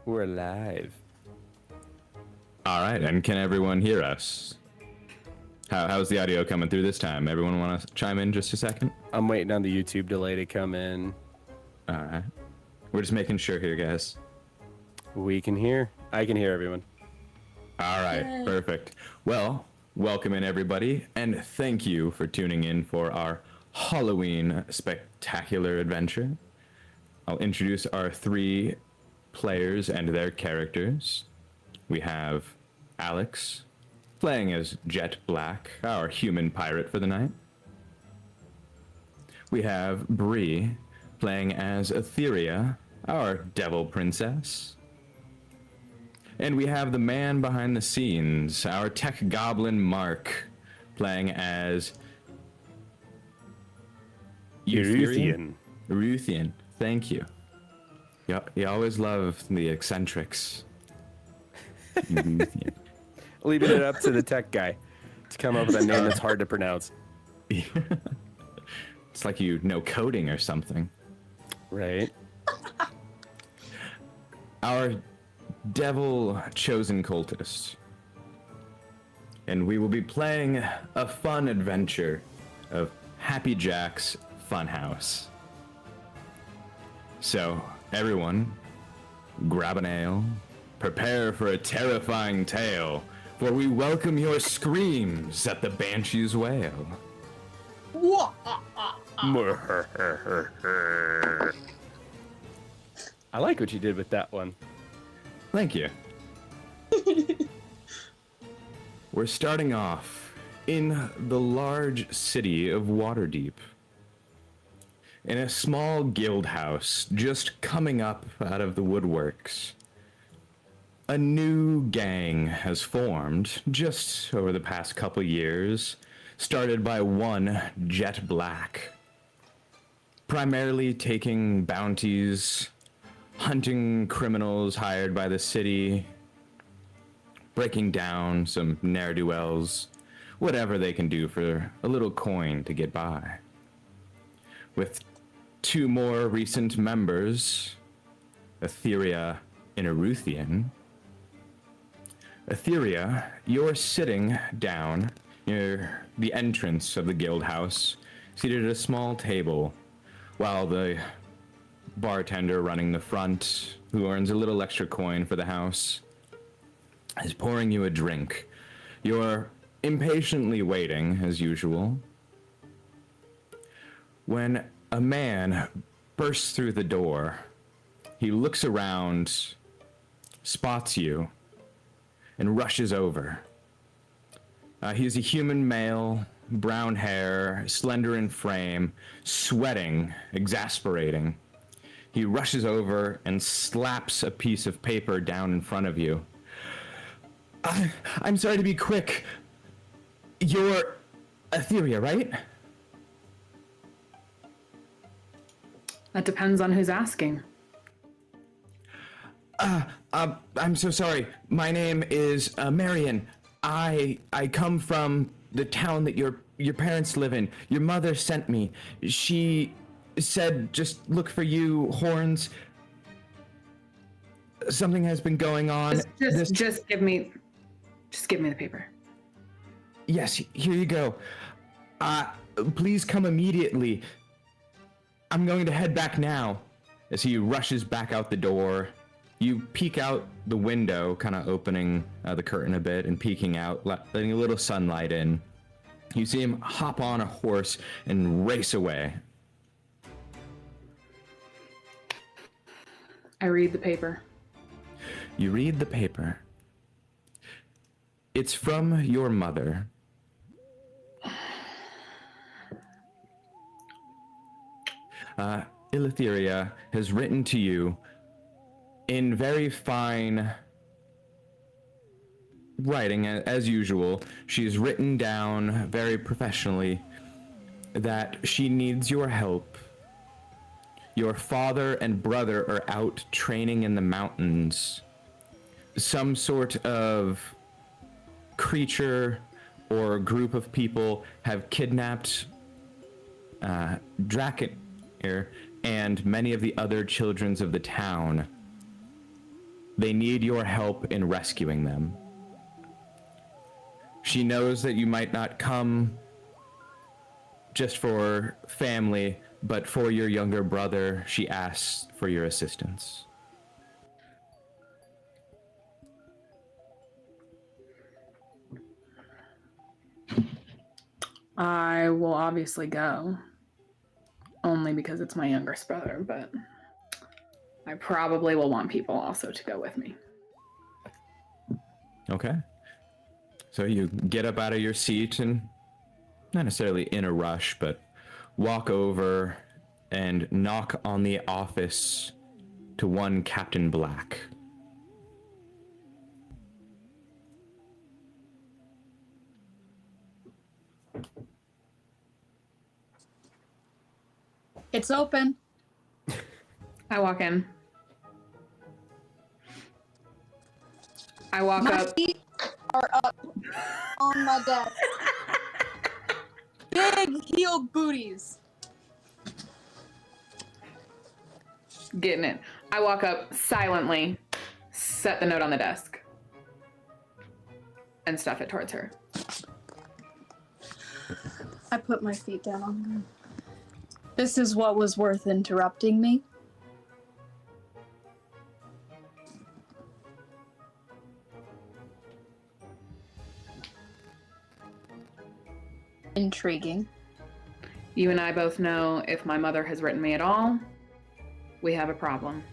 We're live. All right, and can everyone hear us? How's the audio coming through this time? Everyone want to chime in just a second? I'm waiting on the YouTube delay to come in. All right. We're just making sure here, guys. We can hear. I can hear everyone. All right, Yay. Perfect. Well, welcome in, everybody, and thank you for tuning in for our Halloween spectacular adventure. I'll introduce our three players and their characters. We have Alex, playing as Jet Black, our human pirate for the night. We have Bree, playing as Etheria, our devil princess. And we have the man behind the scenes, our tech goblin Mark, playing as Euthian. Euthian, thank you. You always love the eccentrics. Leaving it up to the tech guy to come up with a name that's hard to pronounce. It's like you know coding or something. Right. Our devil chosen cultist. And we will be playing a fun adventure of Happy Jack's Funhouse. So, everyone, grab an ale, prepare for a terrifying tale, for we welcome your screams at the Banshee's wail. I like what you did with that one. Thank you. We're starting off in the large city of Waterdeep. In a small guild house just coming up out of the woodworks. A new gang has formed just over the past couple years, started by one Jet Black. Primarily taking bounties, hunting criminals hired by the city, breaking down some ne'er-do-wells, whatever they can do for a little coin to get by. With two more recent members, Etheria and Eruthian. Etheria, you're sitting down near the entrance of the guild house, seated at a small table, while the bartender running the front, who earns a little extra coin for the house, is pouring you a drink. You're impatiently waiting, as usual, when a man bursts through the door. He looks around, spots you, and rushes over. He's a human male, brown hair, slender in frame, sweating, exasperating. He rushes over and slaps a piece of paper down in front of you. I'm sorry to be quick. You're Etheria, right? That depends on who's asking. I'm so sorry. My name is Marion. I come from the town that your parents live in. Your mother sent me. She said, just look for you, Horns. Something has been going on. Just give me the paper. Yes, here you go. Please come immediately. I'm going to head back now. As he rushes back out the door, you peek out the window, kind of opening the curtain a bit and peeking out, letting a little sunlight in. You see him hop on a horse and race away. I read the paper. You read the paper. It's from your mother. Etheria has written to you in very fine writing, as usual. She's written down very professionally that she needs your help. Your father and brother are out training in the mountains. Some sort of creature or group of people have kidnapped Drakenir and many of the other children of the town. They need your help in rescuing them. She knows that you might not come just for family, but for your younger brother. She asks for your assistance. I will obviously go. Only because it's my youngest brother, but I probably will want people also to go with me. Okay. So you get up out of your seat and, not necessarily in a rush, but walk over and knock on the office to one Captain Black. It's open. I walk in. I walk My up. feet are up on my desk. Big heeled booties. Getting it. I walk up silently, set the note on the desk, and stuff it towards her. I put my feet down on them. This is what was worth interrupting me. Intriguing. You and I both know if my mother has written me at all, we have a problem.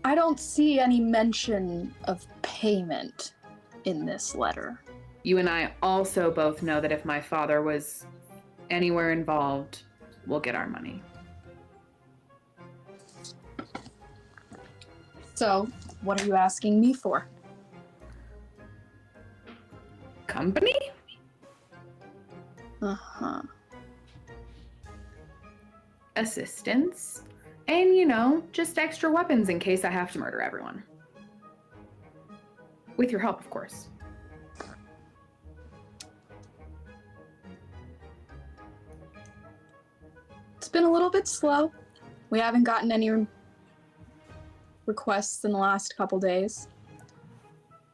I don't see any mention of payment in this letter. You and I also both know that if my father was anywhere involved, we'll get our money. So, what are you asking me for? Company? Uh-huh. Assistance? And, you know, just extra weapons in case I have to murder everyone. With your help, of course. It's been a little bit slow. We haven't gotten any requests in the last couple days.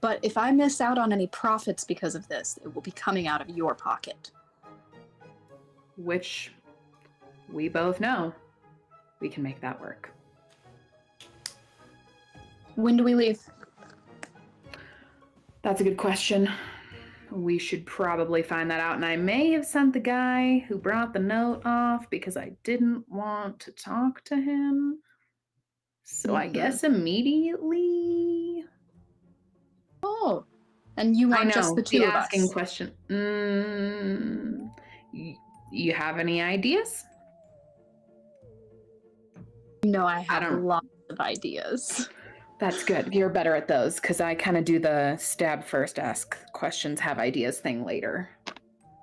But if I miss out on any profits because of this, it will be coming out of your pocket. Which we both know we can make that work. When do we leave? That's a good question. We should probably find that out. And I may have sent the guy who brought the note off because I didn't want to talk to him. So I guess immediately. Oh, and you I want know, just the two of asking us? question. You have any ideas? You know I have don't- lots of ideas. That's good. You're better at those because I kind of do the stab first, ask questions, have ideas thing later.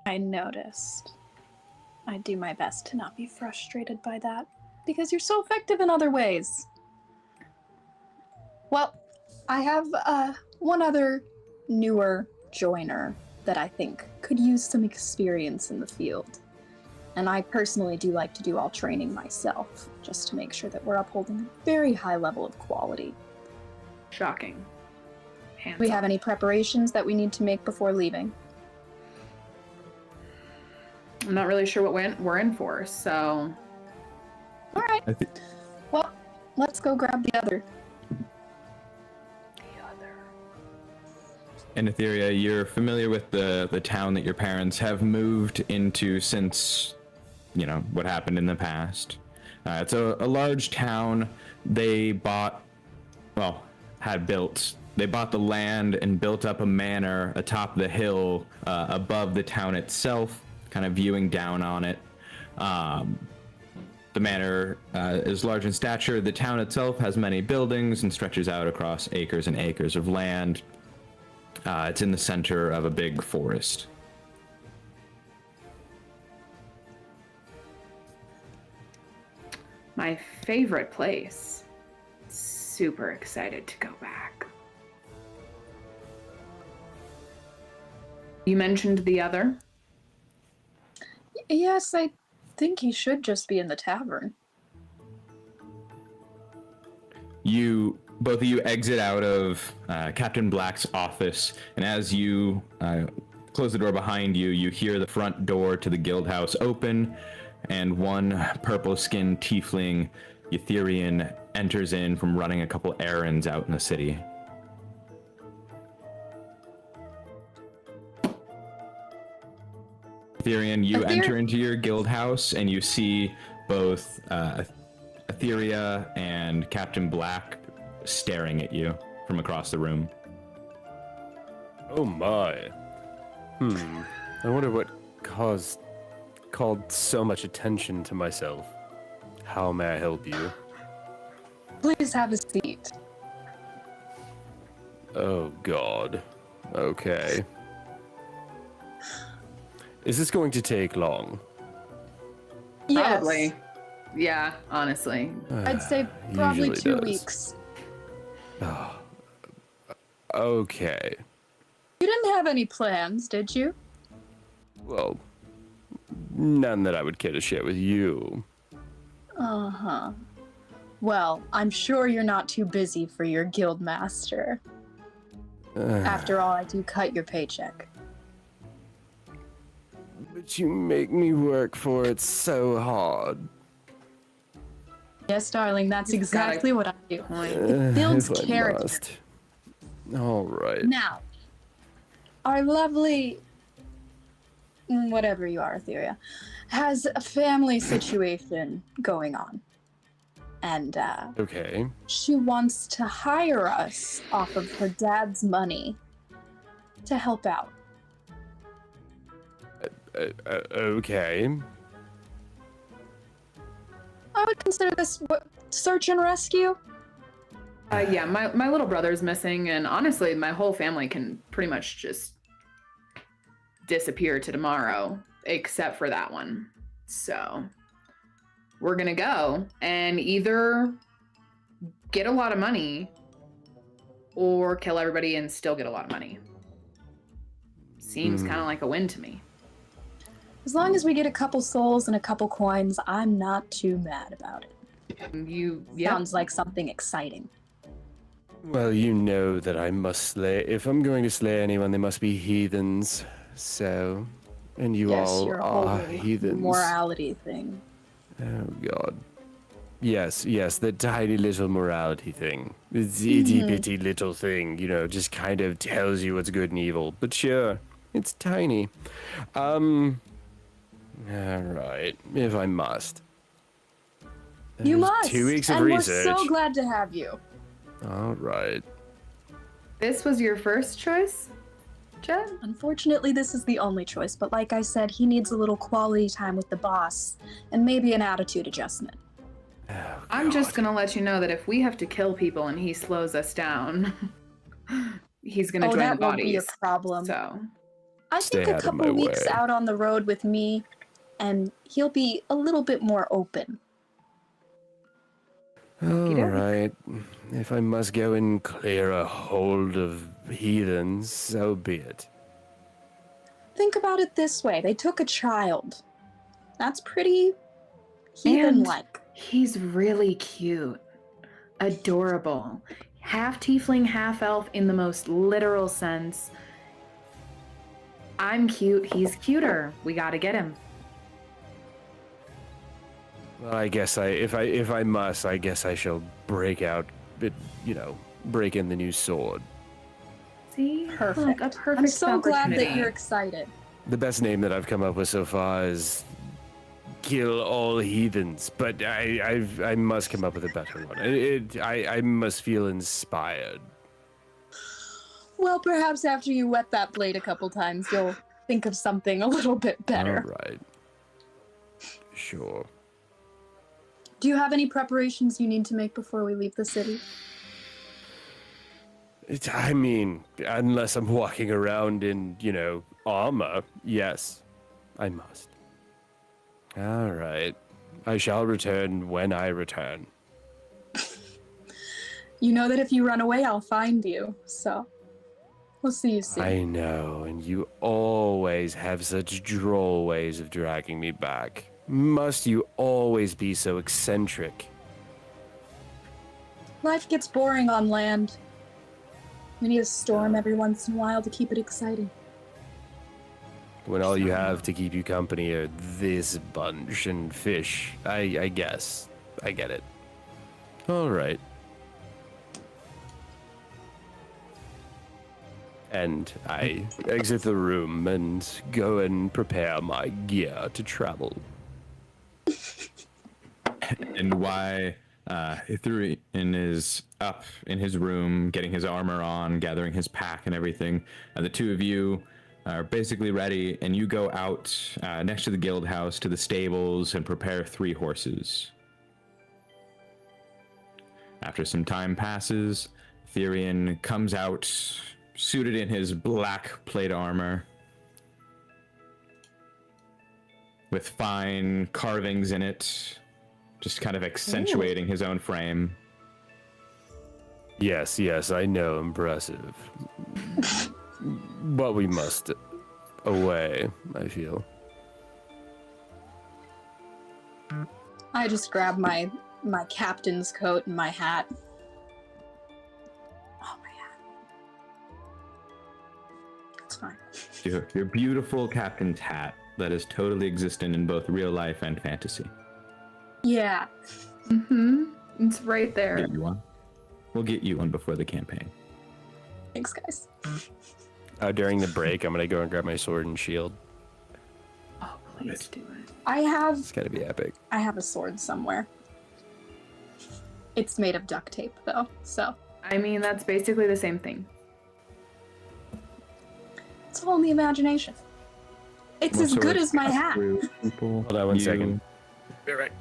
I noticed. I do my best to not be frustrated by that because you're so effective in other ways. Well, I have one other newer joiner that I think could use some experience in the field. And I personally do like to do all training myself, just to make sure that we're upholding a very high level of quality. Shocking. Do we have any preparations that we need to make before leaving? I'm not really sure what we're in for, so. All right. Well, let's go grab the other. And Etheria, you're familiar with the town that your parents have moved into since, you know, what happened in the past. It's a large town. They bought the land and built up a manor atop the hill above the town itself, kind of viewing down on it. The manor is large in stature. The town itself has many buildings and stretches out across acres and acres of land. It's in the center of a big forest. My favorite place. Super excited to go back. You mentioned the other? Yes, I think he should just be in the tavern. Both of you exit out of Captain Black's office, and as you close the door behind you, you hear the front door to the guild house open, and one purple-skinned tiefling Etherean enters in from running a couple errands out in the city. Etherean, you enter into your guild house, and you see both Etheria and Captain Black staring at you from across the room. Oh my. I wonder what called so much attention to myself. How may I help you? Please have a seat. Oh God. Okay. Is this going to take long? Probably. Yes, Yeah, honestly. I'd say probably Usually 2 does. weeks. Okay. You didn't have any plans, did you? Well, none that I would care to share with you. Uh-huh. Well, I'm sure you're not too busy for your guild master. After all, I do cut your paycheck. But you make me work for it so hard. Yes, darling, that's exactly what I do. Point. It builds If I character. must. All right. Now, our lovely, whatever you are, Etheria, has a family situation going on. And Okay. she wants to hire us off of her dad's money to help out. Okay. I would consider this search and rescue. Yeah, my little brother's missing, and honestly, my whole family can pretty much just disappear to tomorrow, except for that one. So we're gonna go and either get a lot of money or kill everybody and still get a lot of money. Seems kind of like a win to me. As long as we get a couple souls and a couple coins, I'm not too mad about it. Sounds like something exciting. Well, you know that I must slay. If I'm going to slay anyone, they must be heathens. So, and you Yes, all your are whole heathens. morality thing. Oh God. Yes, the tiny little morality thing. It's itty bitty little thing, you know, just kind of tells you what's good and evil. But sure, it's tiny. All right, if I must. You There's must. 2 weeks of and research. we're so glad to have you. All right. This was your first choice, Jet? Unfortunately, this is the only choice, but like I said, he needs a little quality time with the boss and maybe an attitude adjustment. Oh, I'm just God. gonna let you know that if we have to kill people and he slows us down, he's gonna join that the won't be a bodies. problem. So I Stay think a out of my couple weeks way. out on the road with me, and he'll be a little bit more open. All right. If I must go and clear a hold of heathens, so be it. Think about it this way. They took a child. That's pretty heathen-like. he's really cute, adorable, half tiefling, half elf in the most literal sense. I'm cute, he's cuter. We gotta get him. Well, I guess if I must, I guess I shall break out, break in the new sword. See? Perfect. Look, a perfect I'm so glad that opportunity. you're excited. The best name that I've come up with so far is "Kill All Heathens," but I must come up with a better one. I must feel inspired. Well, perhaps after you wet that blade a couple times, you'll think of something a little bit better. All right. Sure. Do you have any preparations you need to make before we leave the city? I mean, unless I'm walking around in, armor, yes, I must. All right. I shall return when I return. You know that if you run away, I'll find you, so we'll see you soon. I know, and you always have such droll ways of dragging me back. Must you always be so eccentric? Life gets boring on land. We need a storm every once in a while to keep it exciting. When all you have to keep you company are this bunch and fish, I guess. I get it. All right. And I exit the room and go and prepare my gear to travel. And why Ithurian is up in his room, getting his armor on, gathering his pack and everything. The two of you are basically ready, and you go out next to the guild house to the stables and prepare 3 horses. After some time passes, Ithurian comes out suited in his black plate armor with fine carvings in it, just kind of accentuating his own frame. Yes, I know, impressive. But we must away, I feel. I just grab my captain's coat and my hat. Oh, my hat. It's fine. Your beautiful captain's hat that is totally existent in both real life and fantasy. Yeah. Mm-hmm. It's right there. Get you one. We'll get you one before the campaign. Thanks, guys. During the break, I'm gonna go and grab my sword and shield. Oh, please do it. It's gotta be epic. I have a sword somewhere. It's made of duct tape, though, so. I mean, that's basically the same thing. It's all in the imagination. It's as good as my hat. Hold on one second. Be right.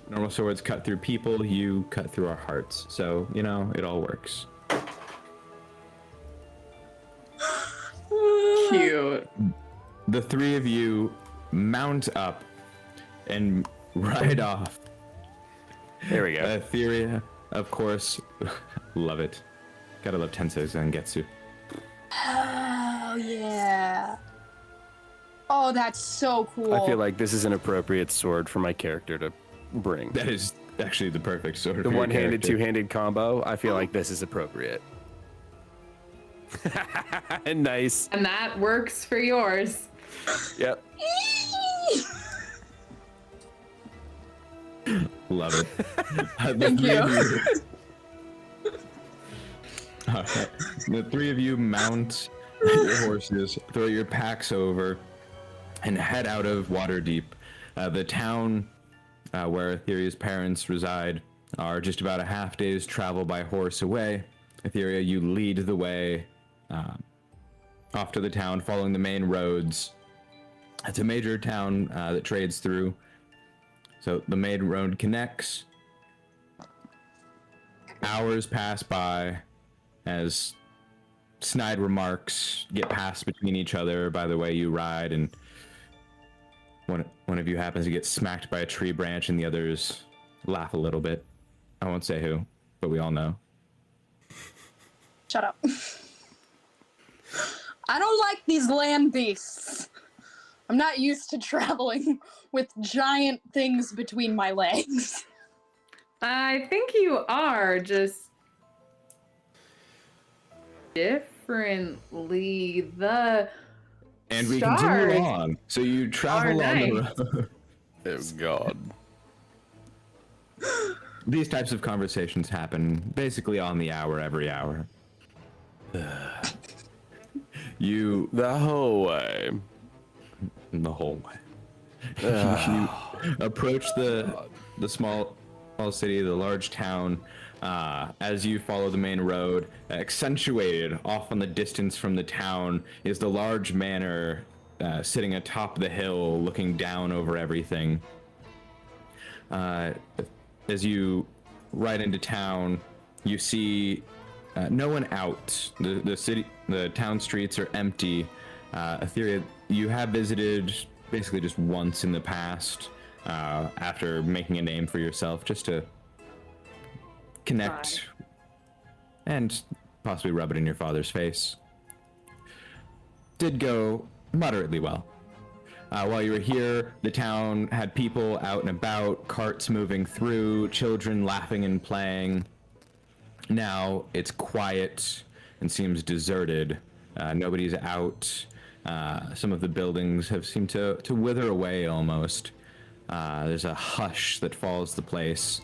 Normal swords cut through people, you cut through our hearts. So, you know, it all works. Cute. The 3 of you mount up and ride off. There we go. Etheria, of course, love it. Gotta love Tensei Zangetsu. Oh, yeah. Oh, that's so cool. I feel like this is an appropriate sword for my character to bring. That is actually the perfect sword. The for your one-handed, character. two-handed combo, I feel like this is appropriate. Nice. And that works for yours. Yep. Love it. Thank you. All right. The 3 of you mount your horses, throw your packs over, and head out of Waterdeep. The town where Etheria's parents reside are just about a half day's travel by horse away. Etheria, you lead the way off to the town, following the main roads. It's a major town that trades through. So the main road connects. Hours pass by as snide remarks get passed between each other by the way you ride, and one of you happens to get smacked by a tree branch and the others laugh a little bit. I won't say who, but we all know. Shut up. I don't like these land beasts. I'm not used to traveling with giant things between my legs. I think you are just differently. And we Stars continue on. So you travel are on the nice. road. Oh, God. These types of conversations happen basically on the hour, every hour. You The whole way. the whole way. You approach the small city, the large town. As you follow the main road, accentuated off on the distance from the town is the large manor sitting atop the hill, looking down over everything. As you ride into town, you see no one out. The town streets are empty. Etheria, you have visited basically just once in the past, after making a name for yourself, just to connect and possibly rub it in your father's face. Did go moderately well. While you were here, the town had people out and about, carts moving through, children laughing and playing. Now it's quiet and seems deserted. Nobody's out. Some of the buildings have seemed to wither away almost. There's a hush that follows the place.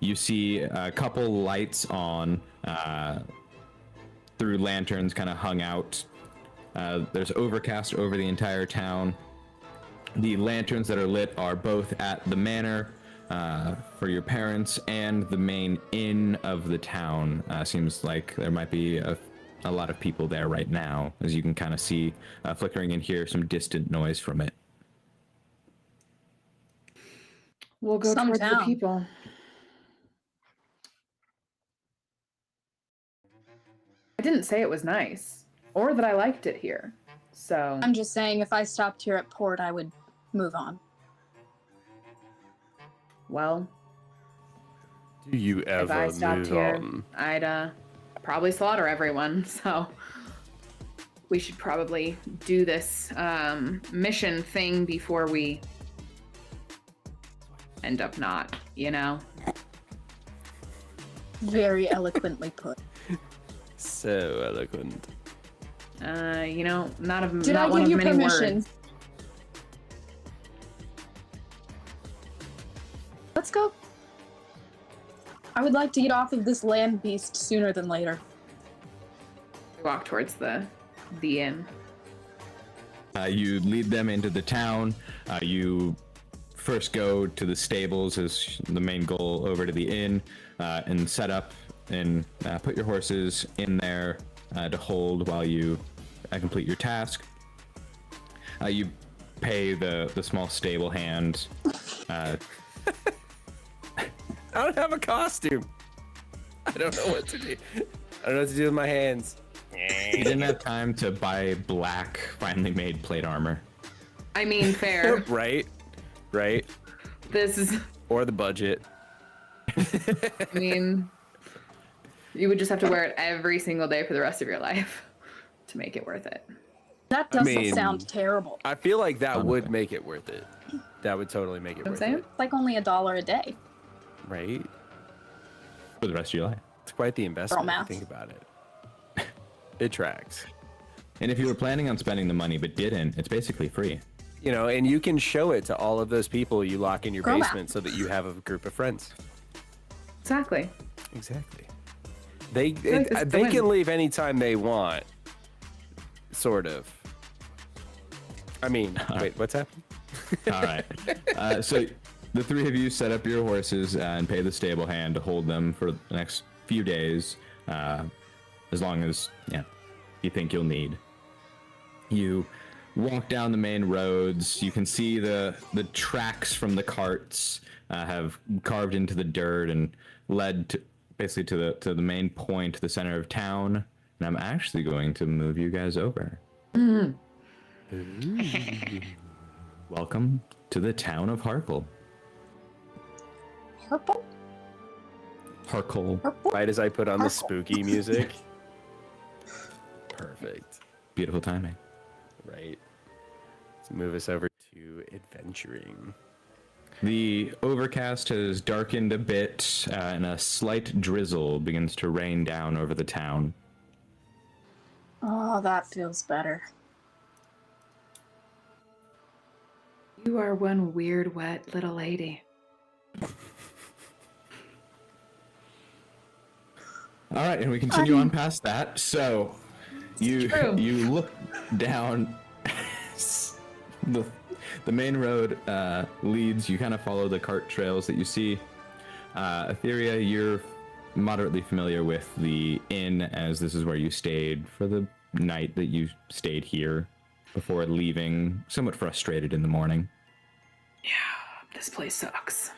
You see a couple lights on through lanterns kind of hung out. There's overcast over the entire town. The lanterns that are lit are both at the manor for your parents and the main inn of the town. Seems like there might be a lot of people there right now, as you can kind of see flickering and hear some distant noise from it. We'll go Some towards the town. people. I didn't say it was nice or that I liked it here. So I'm just saying, if I stopped here at port, I would move on. well, Do you if ever I stopped move here, on? I'd probably slaughter everyone. So we should probably do this mission thing before we end up not, you know? Very eloquently put. So eloquent. You know, not Did not I one give of you many permission? words. Let's go. I would like to get off of this land beast sooner than later. We walk towards the inn. You lead them into the town. You first go to the stables as the main goal over to the inn and set up and put your horses in there to hold while you complete your task. You pay the small stable hand. I don't have a costume. I don't know what to do. I don't know what to do with my hands. You didn't have time to buy black, finely made plate armor. I mean, fair. Right? This is, Or the budget. I mean, you would just have to wear it every single day for the rest of your life to make it worth it. That doesn't mean- sound terrible. I feel like that would make it worth it. That would totally make it I'm worth saying? it. It's like only $1 a day. Right? For the rest of your life. It's quite the investment if you math. think about it. It tracks. And if you were planning on spending the money but didn't, it's basically free. You know, and you can show it to all of those people you lock in your Girl math. basement so that you have a group of friends. Exactly. Exactly. They feel like this is the they win. can leave anytime they want. Sort of. I mean, wait, what's happening? All right. So the three of you set up your horses and pay the stable hand to hold them for the next few days, as long as you think you'll need. You walk down the main roads. You can see the tracks from the carts have carved into the dirt and led to basically to the main point, the center of town. And I'm actually going to move you guys over. Welcome to the town of Harkle. Purple? Harkle. Purple? Right as I put on the Harkle. spooky music. Perfect. Beautiful timing. Right. Let's move us over to adventuring. The overcast has darkened a bit, and a slight drizzle begins to rain down over the town. Oh, that feels better. You are one weird, wet little lady. All right, and we continue on past that. So, you true. you look down. The main road leads. You kind of follow the cart trails that you see. Etheria, you're moderately familiar with the inn, as this is where you stayed for the night that you stayed here before leaving, somewhat frustrated in the morning. This place sucks.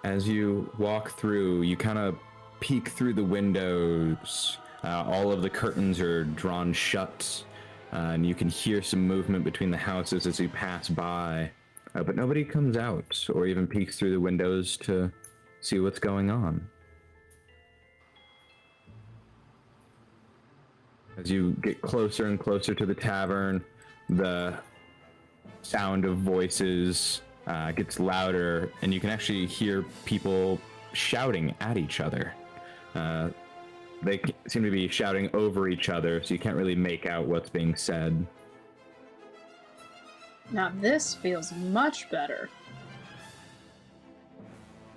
As you walk through, you kind of peek through the windows. All of the curtains are drawn shut, and you can hear some movement between the houses as you pass by. But nobody comes out or even peeks through the windows to see what's going on. As you get closer and closer to the tavern, the sound of voices gets louder, and you can actually hear people shouting at each other. They seem to be shouting over each other, so you can't really make out what's being said. Now this feels much better.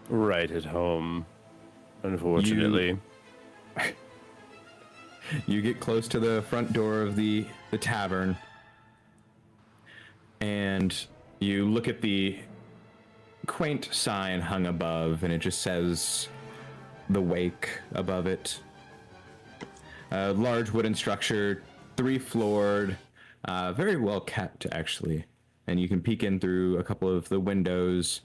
Right at home, unfortunately. You get close to the front door of the tavern, and you look at the quaint sign hung above, and it just says The Wake above it. A large wooden structure, 3-floored, very well kept, actually. And you can peek in through a couple of the windows.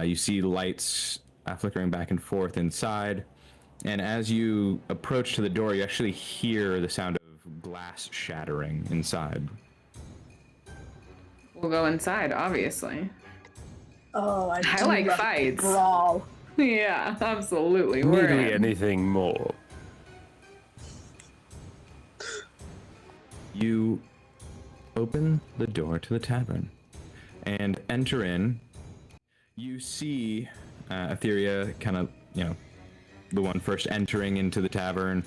You see lights flickering back and forth inside. And as you approach to the door, you actually hear the sound of glass shattering inside. We'll go inside, obviously. Oh, I like love fights. Brawl. Yeah, absolutely. Need We're we in. anything more? You open the door to the tavern and enter in. You see Etheria kind of, the one first entering into the tavern.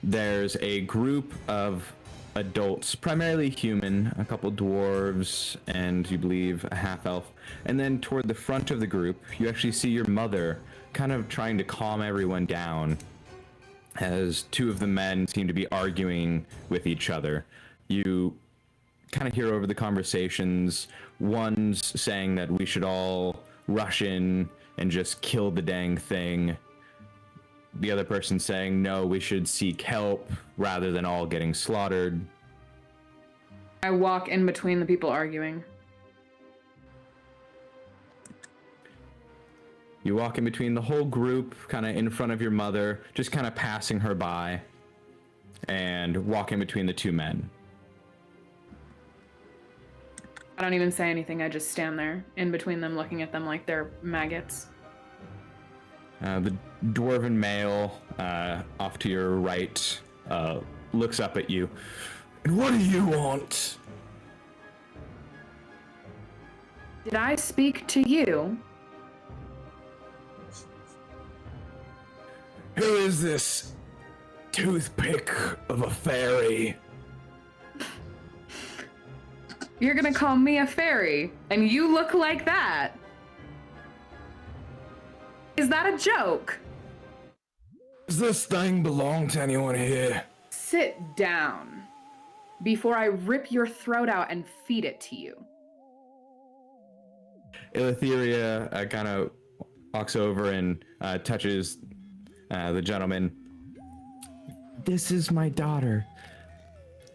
There's a group of adults, primarily human, a couple dwarves, and you believe a half-elf. And then toward the front of the group, you actually see your mother kind of trying to calm everyone down as two of the men seem to be arguing with each other. You kind of hear over the conversations, one's saying that we should all rush in and just kill the dang thing. The other person saying, no, we should seek help rather than all getting slaughtered. I walk in between the people arguing. You walk in between the whole group, kind of in front of your mother, just kind of passing her by, and walk in between the two men. I don't even say anything. I just stand there in between them, looking at them like they're maggots. The dwarven male off to your right looks up at you. And what do you want? Did I speak to you? Who is this toothpick of a fairy? You're gonna call me a fairy, and you look like that? Is that a joke? Does this thing belong to anyone here? Sit down before I rip your throat out and feed it to you. Eleutheria kind of walks over and touches the gentleman. This is my daughter.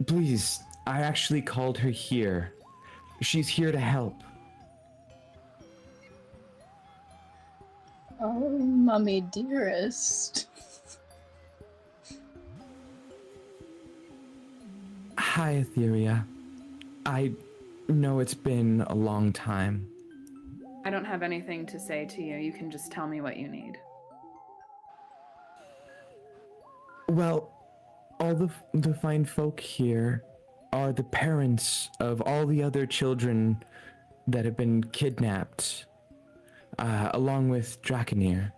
Please, I actually called her here. She's here to help. Oh, mummy dearest. Hi, Etheria. I know it's been a long time. I don't have anything to say to you. You can just tell me what you need. Well, all the fine folk here are the parents of all the other children that have been kidnapped, along with Draconir.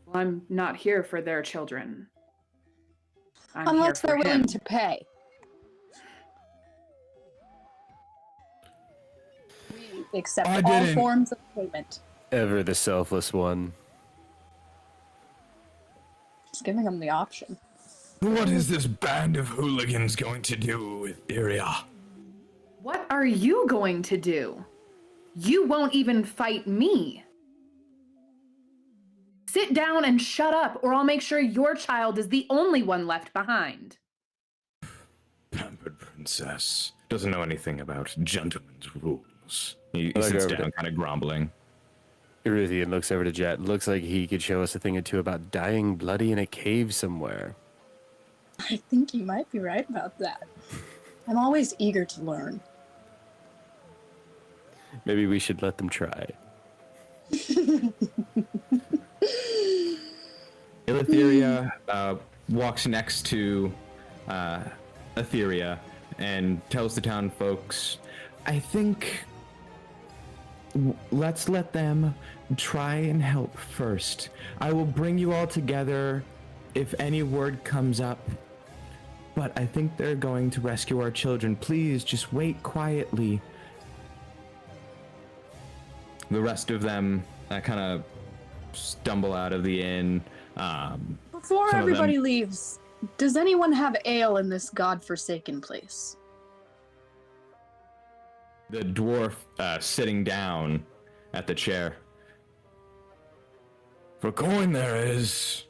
Well, I'm not here for their children. I'm Unless here they're for willing him. to pay. We accept I all didn't- forms of payment. Ever the selfless one. Just giving them the option. What is this band of hooligans going to do with Etheria? What are you going to do? You won't even fight me. Sit down and shut up, or I'll make sure your child is the only one left behind. Pampered princess. Doesn't know anything about gentlemen's rules. He I sits go over down, to- kind of grumbling. Erythian looks over to Jet. Looks like he could show us a thing or two about dying bloody in a cave somewhere. I think you might be right about that. I'm always eager to learn. Maybe we should let them try. Eleutheria walks next to Etheria and tells the town folks, I think let's let them try and help first. I will bring you all together if any word comes up, but I think they're going to rescue our children. Please just wait quietly. The rest of them kind of stumble out of the inn. Before Some of everybody them- leaves, does anyone have ale in this godforsaken place? The dwarf sitting down at the chair. For coin there is.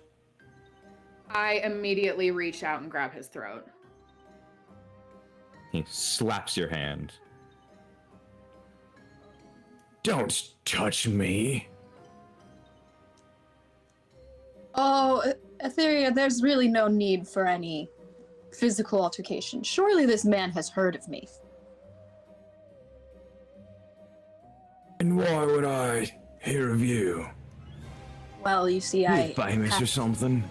I immediately reach out and grab his throat. He slaps your hand. Don't touch me. Oh, Etheria, there's really no need for any physical altercation. Surely this man has heard of me. And why would I hear of you? Well, you see, You famous or have, something?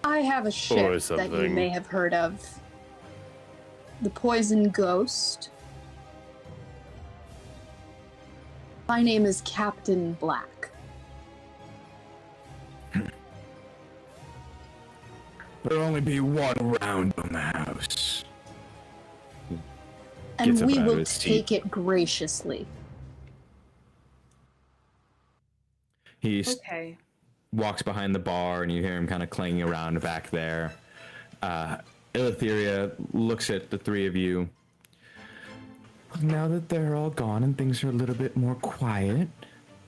I have a ship that you something. may have heard of. The Poison Ghost. My name is Captain Black. There'll only be one round on the house. And Gets up we out of will his seat. take it graciously. He Okay. walks behind the bar, and you hear him kind of clanging around back there. Eleutheria looks at the three of you. Now that they're all gone and things are a little bit more quiet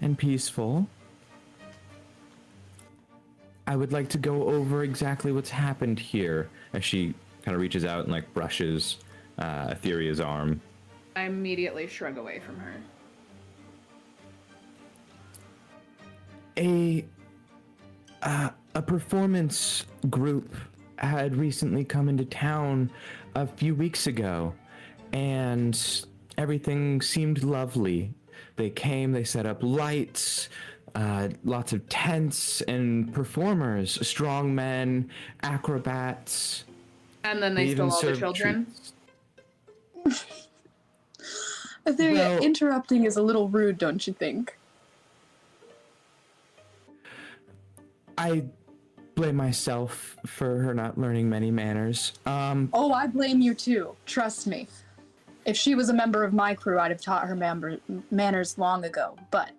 and peaceful, I would like to go over exactly what's happened here. As she kind of reaches out and like brushes Etheria's arm. I immediately shrug away from her. A performance group had recently come into town a few weeks ago, and everything seemed lovely. They came, they set up lights, lots of tents and performers, strong men, acrobats. And then they even stole all the served children. treats. Etheria, Well- interrupting is a little rude, don't you think? I blame myself for her not learning many manners. Oh, I blame you too. Trust me. If she was a member of my crew, I'd have taught her manners long ago. But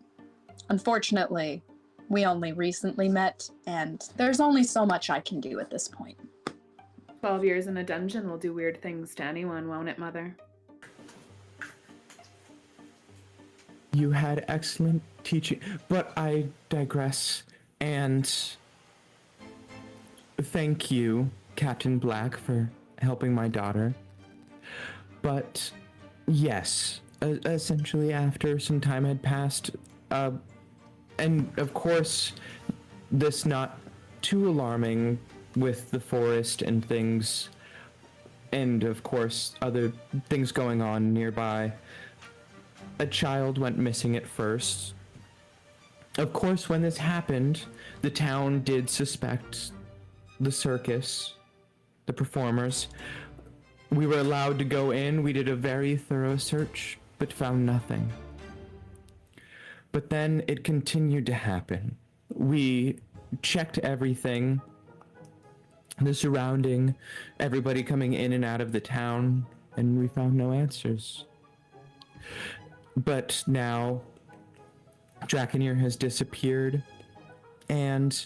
unfortunately, we only recently met, and there's only so much I can do at this point. 12 years in a dungeon will do weird things to anyone, won't it, Mother? You had excellent teaching, but I digress. And thank you, Captain Black, for helping my daughter. But yes, essentially after some time had passed, and of course, this not too alarming with the forest and things, and of course, other things going on nearby. A child went missing at first. Of course, when this happened, the town did suspect the circus, the performers. We were allowed to go in. We did a very thorough search, but found nothing. But then it continued to happen. We checked everything, the surrounding, everybody coming in and out of the town, and we found no answers. But now, Draconir has disappeared, and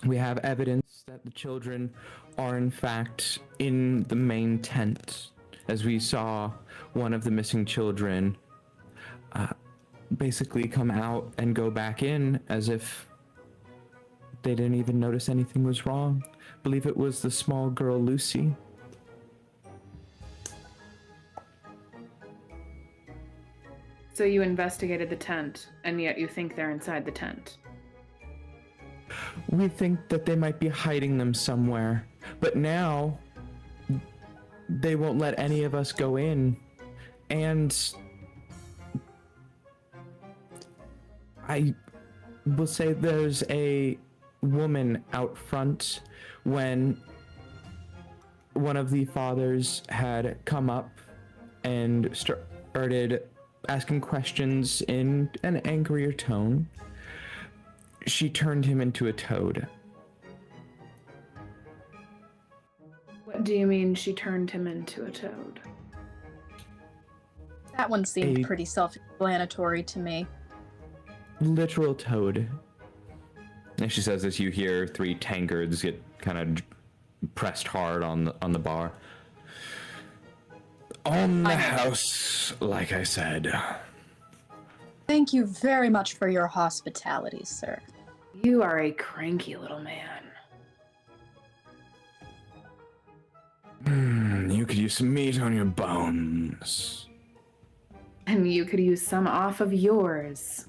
we have evidence that the children are in fact in the main tent, as we saw one of the missing children basically come out and go back in as if they didn't even notice anything was wrong. I believe it was the small girl Lucy. So you investigated the tent, and yet you think they're inside the tent. We think that they might be hiding them somewhere, but now they won't let any of us go in. And I will say there's a woman out front when one of the fathers had come up and started asking questions in an angrier tone. She turned him into a toad. What do you mean she turned him into a toad? That one seemed pretty self-explanatory to me. Literal toad. And she says as you hear 3 tankards get kind of pressed hard on the bar. On the house, like I said. Thank you very much for your hospitality, sir. You are a cranky little man. You could use some meat on your bones. And you could use some off of yours.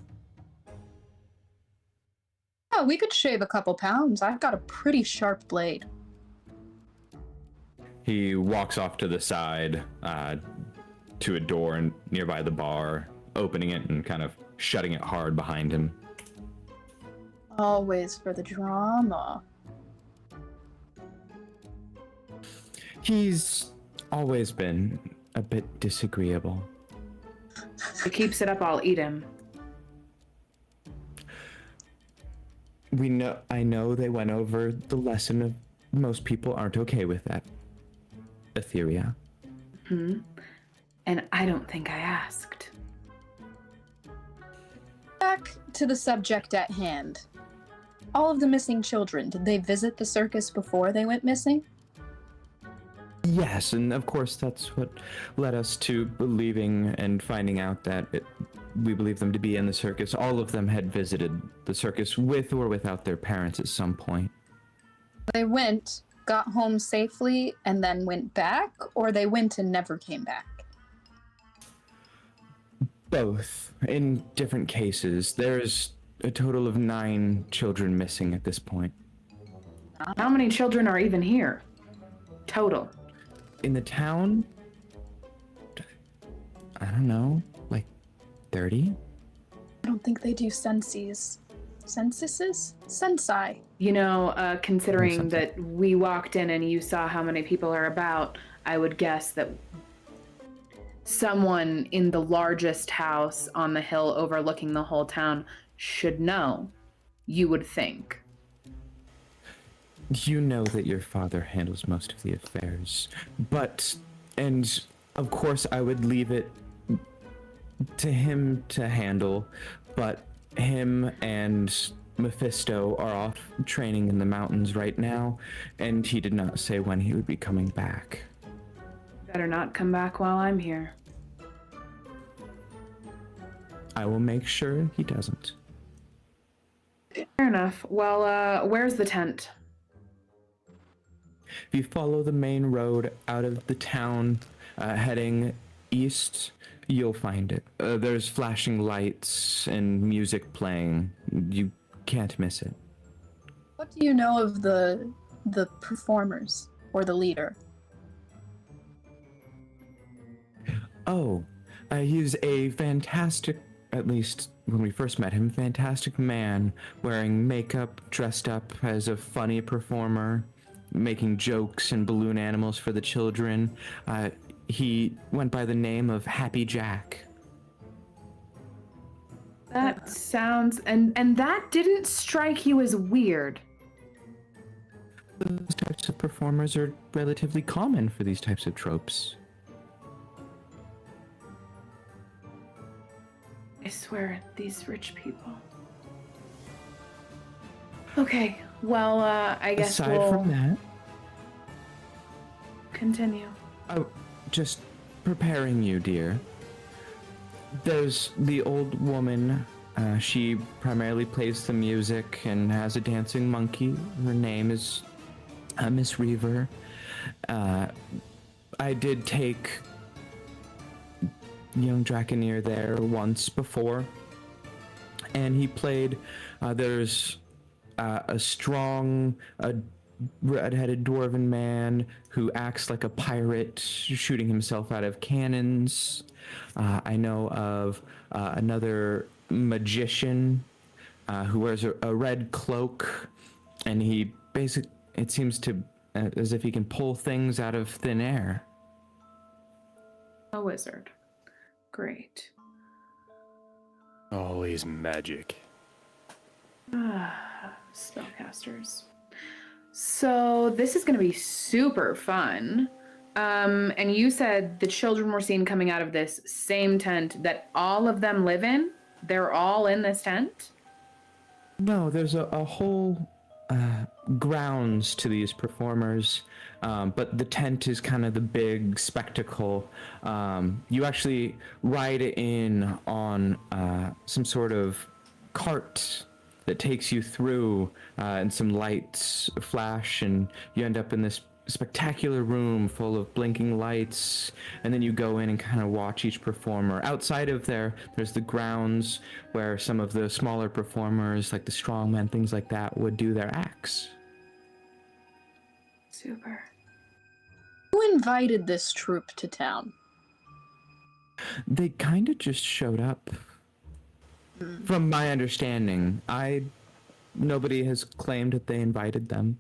Oh, we could shave a couple pounds. I've got a pretty sharp blade. He walks off to the side to a door nearby the bar, opening it and kind of shutting it hard behind him. Always for the drama. He's always been a bit disagreeable. If he keeps it up, I'll eat him. I know they went over the lesson of most people aren't okay with that. Etheria. And I don't think I asked. Back to the subject at hand. All of the missing children, did they visit the circus before they went missing? Yes, and of course that's what led us to believing and finding out that we believe them to be in the circus. All of them had visited the circus with or without their parents at some point. They went, got home safely, and then went back, or they went and never came back? Both. In different cases. There's a total of 9 children missing at this point. How many children are even here? Total. In the town? I don't know, like 30? I don't think they do censuses. Sensi. You know, considering Something. that we walked in and you saw how many people are about, I would guess that someone in the largest house on the hill overlooking the whole town should know, you would think. You know that your father handles most of the affairs, and of course I would leave it to him to handle, but him and Mephisto are off training in the mountains right now, and he did not say when he would be coming back. Better not come back while I'm here. I will make sure he doesn't. Fair enough. Well, where's the tent? If you follow the main road out of the town, heading east, you'll find it. There's flashing lights and music playing. You can't miss it. What do you know of the performers or the leader? Oh, he's a fantastic, at least when we first met him, fantastic man, wearing makeup, dressed up as a funny performer, making jokes and balloon animals for the children. He went by the name of Happy Jack. That sounds... And that didn't strike you as weird. Those types of performers are relatively common for these types of tropes. I swear, these rich people. Okay, well, I guess Aside we'll from that, continue. just preparing you, dear. There's the old woman. She primarily plays the music and has a dancing monkey. Her name is Miss Reaver. I did take young Draconeer there once before, and he played. There's a strong, red-headed dwarven man who acts like a pirate, shooting himself out of cannons. I know of another magician who wears a red cloak, and he it seems to as if he can pull things out of thin air. A wizard. Great. Always magic. Spellcasters. So this is going to be super fun. And you said the children were seen coming out of this same tent that all of them live in? They're all in this tent? No, there's a whole grounds to these performers, but the tent is kind of the big spectacle. You actually ride in on some sort of cart that takes you through, and some lights flash, and you end up in this spectacular room full of blinking lights, and then you go in and kind of watch each performer. Outside of there's the grounds where some of the smaller performers, like the strongmen, things like that, would do their acts. Super. Who invited this troupe to town? They kind of just showed up. From my understanding, nobody has claimed that they invited them.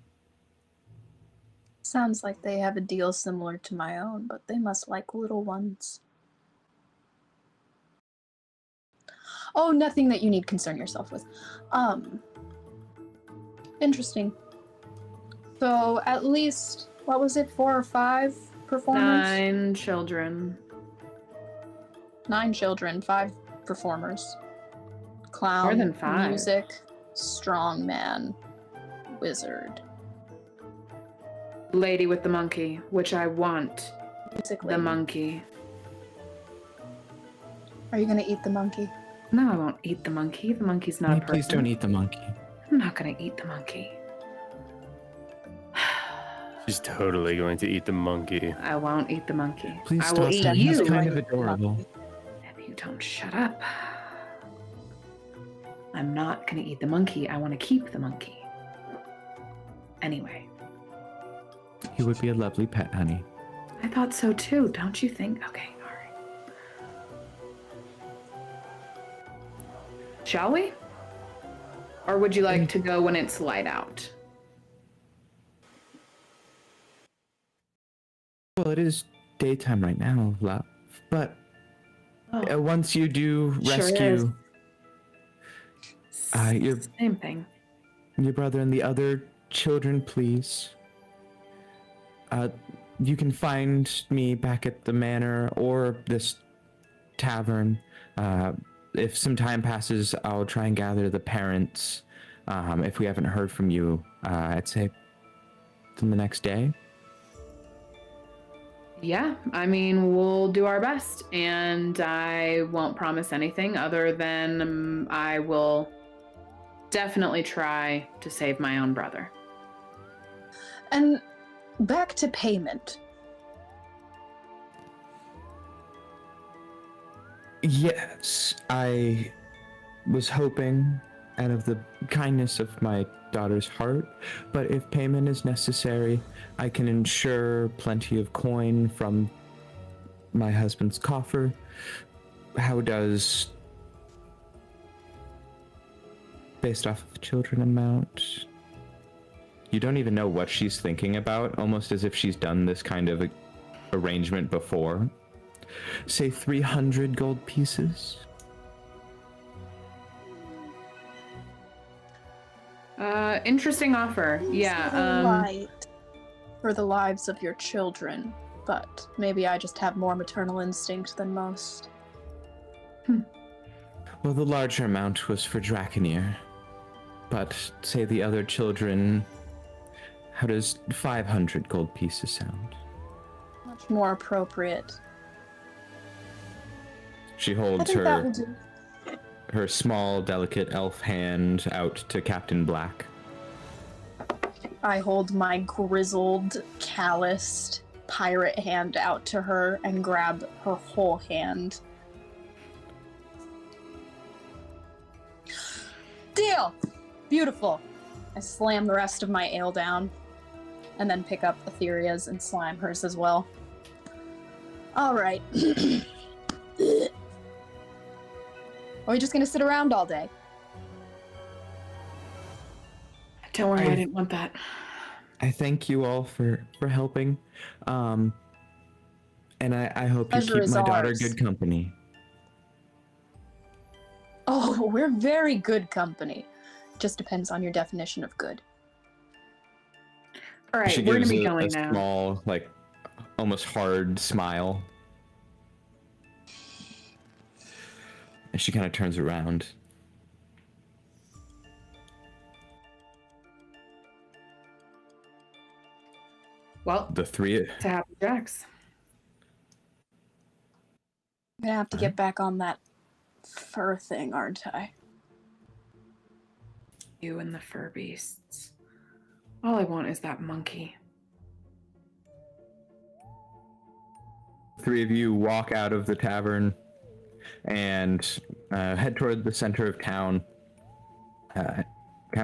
Sounds like they have a deal similar to my own, but they must like little ones. Oh, nothing that you need concern yourself with. Interesting. So at least, what was it, 4 or 5 performers? 9 children. 9 children, 5 performers. Clown, More than 5. music, strong man, wizard. Lady with the monkey, which I want. Music The lady. monkey. Are you gonna eat the monkey? No, I won't eat the monkey. The monkey's not a person. Please don't eat the monkey. I'm not gonna eat the monkey. She's totally going to eat the monkey. I won't eat the monkey. Please I will stop. eat That. you. He's kind of adorable. If you don't shut up. I'm not gonna eat the monkey. I want to keep the monkey. Anyway. He would be a lovely pet, honey. I thought so too, don't you think? Okay, all right. Shall we? Or would you like to go when it's light out? Well, it is daytime right now, love. But Oh, once you do Sure rescue your same thing. brother and the other children, please. You can find me back at the manor or this tavern. If some time passes, I'll try and gather the parents. If we haven't heard from you, I'd say the next day. Yeah, I mean, we'll do our best, and I won't promise anything other than I will definitely try to save my own brother. And back to payment. Yes, I was hoping out of the kindness of my daughter's heart, but if payment is necessary, I can ensure plenty of coin from my husband's coffer. How does, based off of children amount? You don't even know what she's thinking about, almost as if she's done this kind of arrangement before. Say 300 gold pieces. Interesting offer. Seems a Yeah. little light for the lives of your children, but maybe I just have more maternal instinct than most. Well, the larger amount was for Draconir, but say the other children, how does 500 gold pieces sound? Much more appropriate. She I holds think that will her, do. her small, delicate elf hand out to Captain Black. I hold my grizzled, calloused pirate hand out to her and grab her whole hand. Deal! Beautiful. I slam the rest of my ale down and then pick up Etheria's and slime hers as well. All right. Are we just gonna sit around all day? Don't worry, I didn't want that. I thank you all for helping. And I hope you Pleasure keep is my daughter ours. good company. Oh, we're very good company. Just depends on your definition of good. All right, She we're gonna gives be a going now. small, like, almost hard smile. And she kind of turns around. Well, The three, to Happy Jacks. I'm gonna have to get back on that fur thing, aren't I? You and the fur beasts. All I want is that monkey. three of you walk out of the tavern and head toward the center of town, kind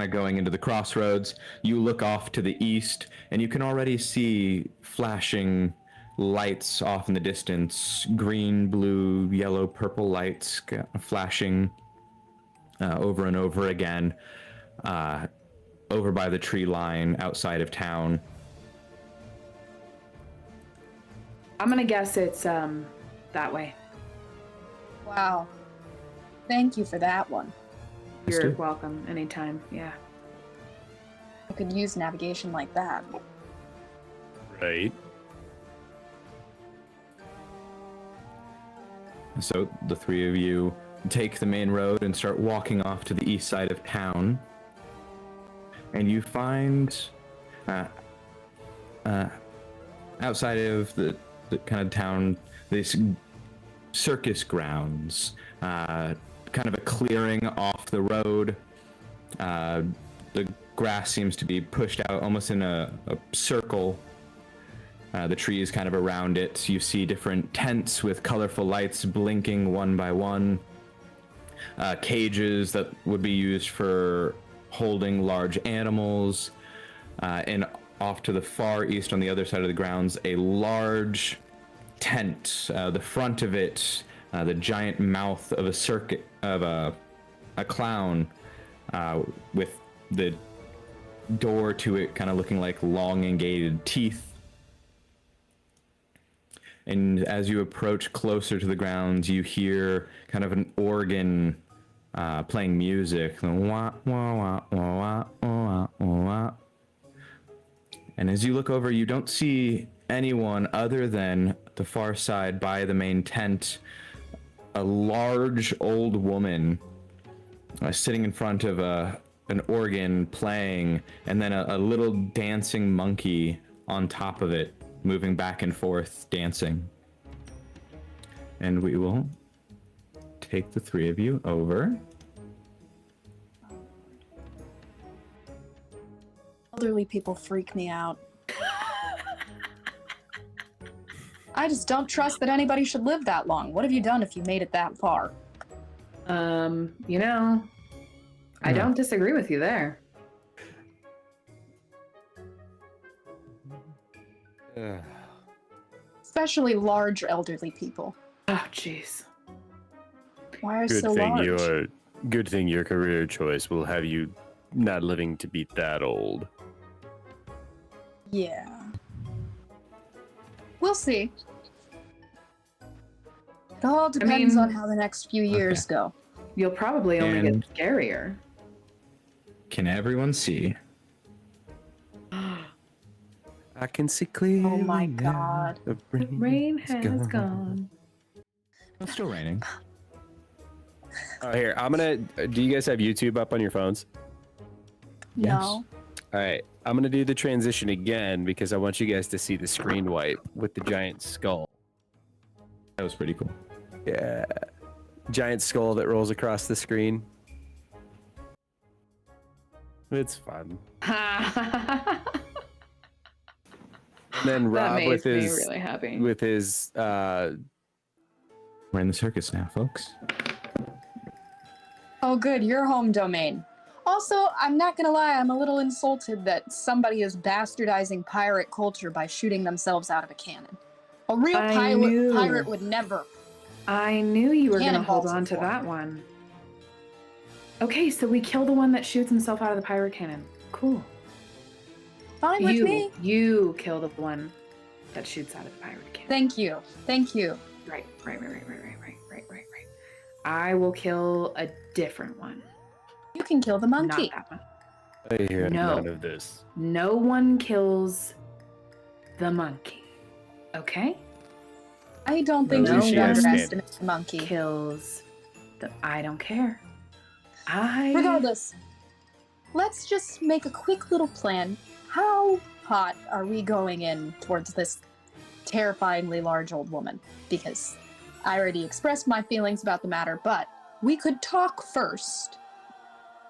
of going into the crossroads. You look off to the east, and you can already see flashing lights off in the distance, green, blue, yellow, purple lights flashing over and over again over by the tree line outside of town. I'm gonna guess it's that way. Wow. Thank you for that one. Let's You're do it. welcome anytime. Yeah. I could use navigation like that. Right. So the three of you take the main road and start walking off to the east side of town. And you find outside of the kind of town, this circus grounds, kind of a clearing off the road. The grass seems to be pushed out almost in a circle. The trees kind of around it. You see different tents with colorful lights blinking one by one. Cages that would be used for holding large animals. And off to the far east on the other side of the grounds, a large tent. The front of it, the giant mouth of a clown, with the door to it kind of looking like elongated teeth. And as you approach closer to the grounds, you hear kind of an organ playing music. Wah, wah, wah, wah, wah, wah, wah. And as you look over, you don't see anyone other than the far side by the main tent, a large old woman sitting in front of an organ playing, and then a little dancing monkey on top of it, moving back and forth, dancing. And we will take the three of you over. Elderly people freak me out. I just don't trust that anybody should live that long. What have you done if you made it that far? You know, I don't disagree with you there. Especially large elderly people. Oh, jeez. Why are Good so thing large? good thing your career choice will have you not living to be that old. Yeah. We'll see. It all depends on how the next few years go. You'll probably only And- get scarier. Can everyone see? I can see clearly. Oh my now. God. The The rain is has gone. It's still raining. Oh, here, I'm gonna. Do you guys have YouTube up on your phones? Yes. No. All right, I'm gonna do the transition again because I want you guys to see the screen wipe with the giant skull. That was pretty cool. Yeah, giant skull that rolls across the screen. It's fun. And then That Rob with makes me his really happy. We're in the circus now, folks. Oh, good. Your home domain. Also, I'm not gonna lie, I'm a little insulted that somebody is bastardizing pirate culture by shooting themselves out of a cannon. A real I knew. pirate would never. I knew you were going to hold Cannonballs on to before. that one. Okay, so we kill the one that shoots himself out of the pirate cannon. Cool. Fine with me. You kill the one that shoots out of the pirate cannon. Thank you. Thank you. Right. I will kill a different one. You can kill the monkey. Not that one. I hear No. none of this. No one kills the monkey. Okay? I don't think No you should one underestimate the monkey. Kills the. I don't care. Regardless, let's just make a quick little plan. How hot are we going in towards this terrifyingly large old woman? Because I already expressed my feelings about the matter, but we could talk first.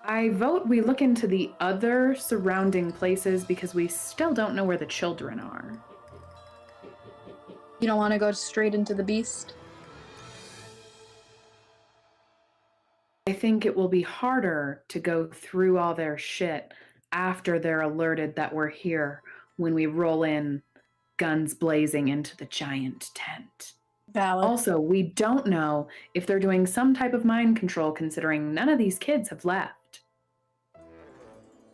I vote we look into the other surrounding places because we still don't know where the children are. You don't want to go straight into the beast? I think it will be harder to go through all their shit after they're alerted that we're here when we roll in, guns blazing into the giant tent. Valid. Also, we don't know if they're doing some type of mind control considering none of these kids have left.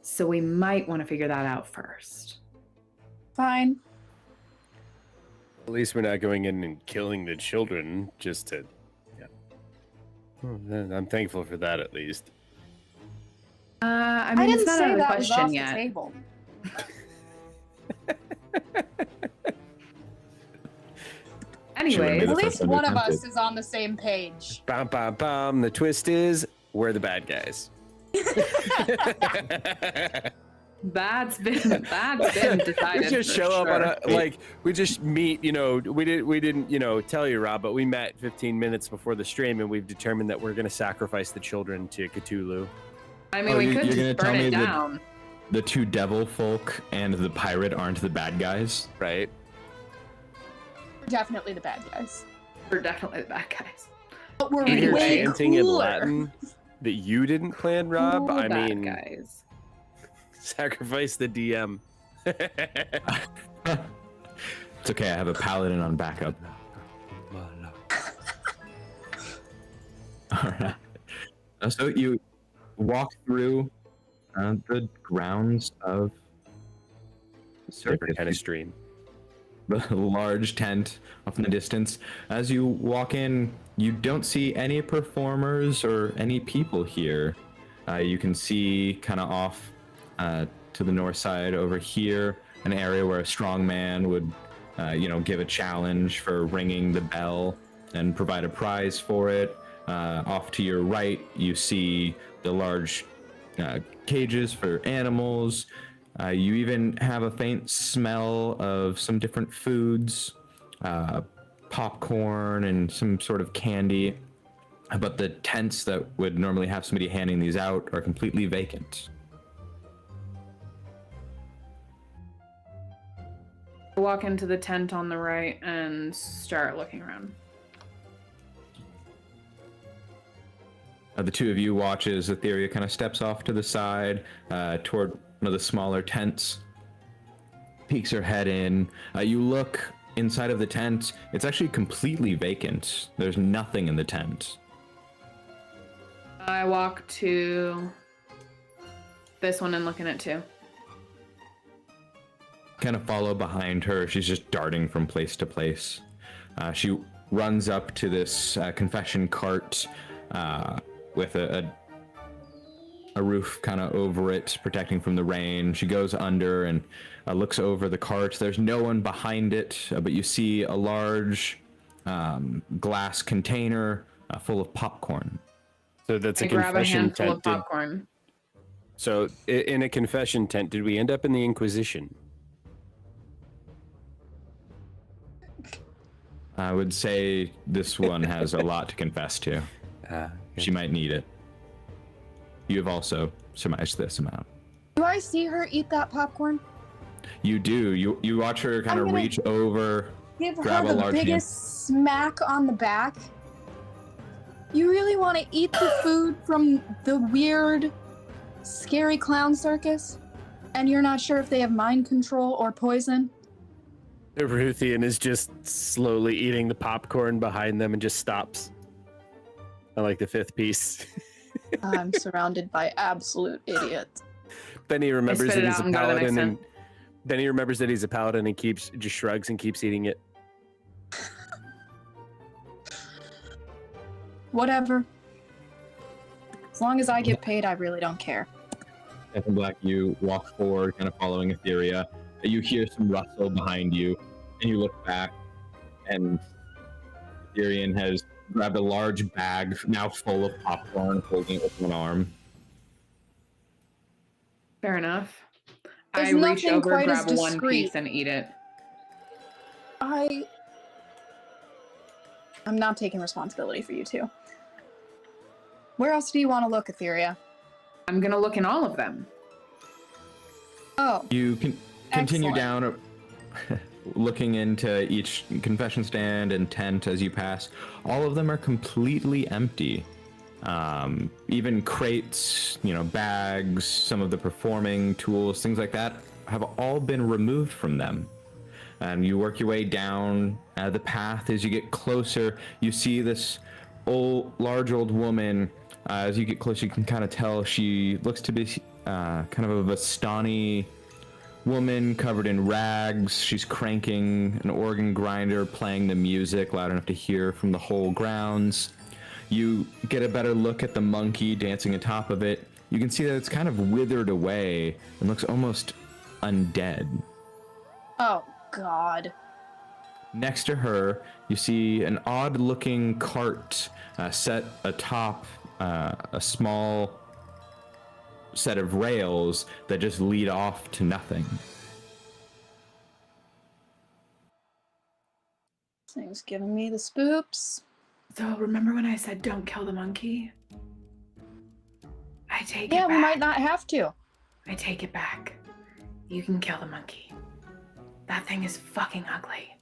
So we might want to figure that out first. Fine. At least we're not going in and killing the children just to. Yeah. I'm thankful for that at least. I mean, didn't it's not say out of the that was off question the yet. table. Anyways, the At first least one one of attempted. us is on the same page. Bam, bam, bam. The twist is we're the bad guys. that's been decided. We just for show up on sure. a like we just meet. We didn't tell you, Rob, but we met 15 minutes before the stream, and we've determined that we're gonna sacrifice the children to Cthulhu. I mean, Oh, we could you're gonna just tell burn me it that- down. The two devil folk and the pirate aren't the bad guys. Right? We're definitely the bad guys. We're definitely the bad guys. But we're And you're way chanting in cooler. Latin that you didn't plan, Rob. Cool I bad mean, guys. sacrifice the DM. It's okay, I have a paladin on backup. Alright. So you walk through the grounds of Different kind of stream. the large tent off in the distance. As you walk in, you don't see any performers or any people here. You can see kind of off to the north side over here, an area where a strong man would, give a challenge for ringing the bell and provide a prize for it. Off to your right, you see the large cages for animals. You even have a faint smell of some different foods, popcorn and some sort of candy. But the tents that would normally have somebody handing these out are completely vacant. I walk into the tent on the right and start looking around. The two of you watch as Etheria kind of steps off to the side toward one of the smaller tents, peeks her head in. You look inside of the tent. It's actually completely vacant. There's nothing in the tent. I walk to this one and look in it too. Kind of follow behind her. She's just darting from place to place. She runs up to this confession cart with a roof kind of over it, protecting from the rain. She goes under and looks over the cart. There's no one behind it, but you see a large glass container full of popcorn. So that's I a grab a confession handful tent. of popcorn. So in a confession tent, did we end up in the Inquisition? I would say this one has a lot to confess to. She might need it. You have also surmised this amount. Do I see her eat that popcorn? You do. You watch her kind I'm of gonna reach over. Give Grab her a the large biggest smack on the back. You really want to eat the food from the weird, scary clown circus? And you're not sure if they have mind control or poison? The Ruthian is just slowly eating the popcorn behind them and just stops. I like the fifth piece. I'm surrounded by absolute idiots. Then he remembers spit that it he's out a and go to the next paladin and Then he remembers that he's a paladin and just shrugs and keeps eating it. Whatever. As long as I get paid, I really don't care. Captain Black, you walk forward, kind of following Etheria. You hear some rustle behind you, and you look back, and Etherean has grabbed a large bag, now full of popcorn, holding it with one arm. Fair enough. There's I reach nothing over, quite as grab one discreet. piece, and eat it. I'm not taking responsibility for you two. Where else do you want to look, Etheria? I'm gonna look in all of them. Oh, You can continue excellent. down, looking into each confession stand and tent as you pass. All of them are completely empty. Even crates, bags, some of the performing tools, things like that, have all been removed from them. And you work your way down the path. As you get closer, you see this large old woman. As you get closer, you can kind of tell she looks to be kind of a Vistani woman covered in rags. She's cranking an organ grinder, playing the music loud enough to hear from the whole grounds. You get a better look at the monkey dancing atop of it. You can see that it's kind of withered away and looks almost undead. Oh, God. Next to her, you see an odd-looking cart set atop a small set of rails that just lead off to nothing. This thing's giving me the spoops. So remember when I said don't kill the monkey? I take it Yeah, back. we might not have to. I take it back. You can kill the monkey. That thing is fucking ugly.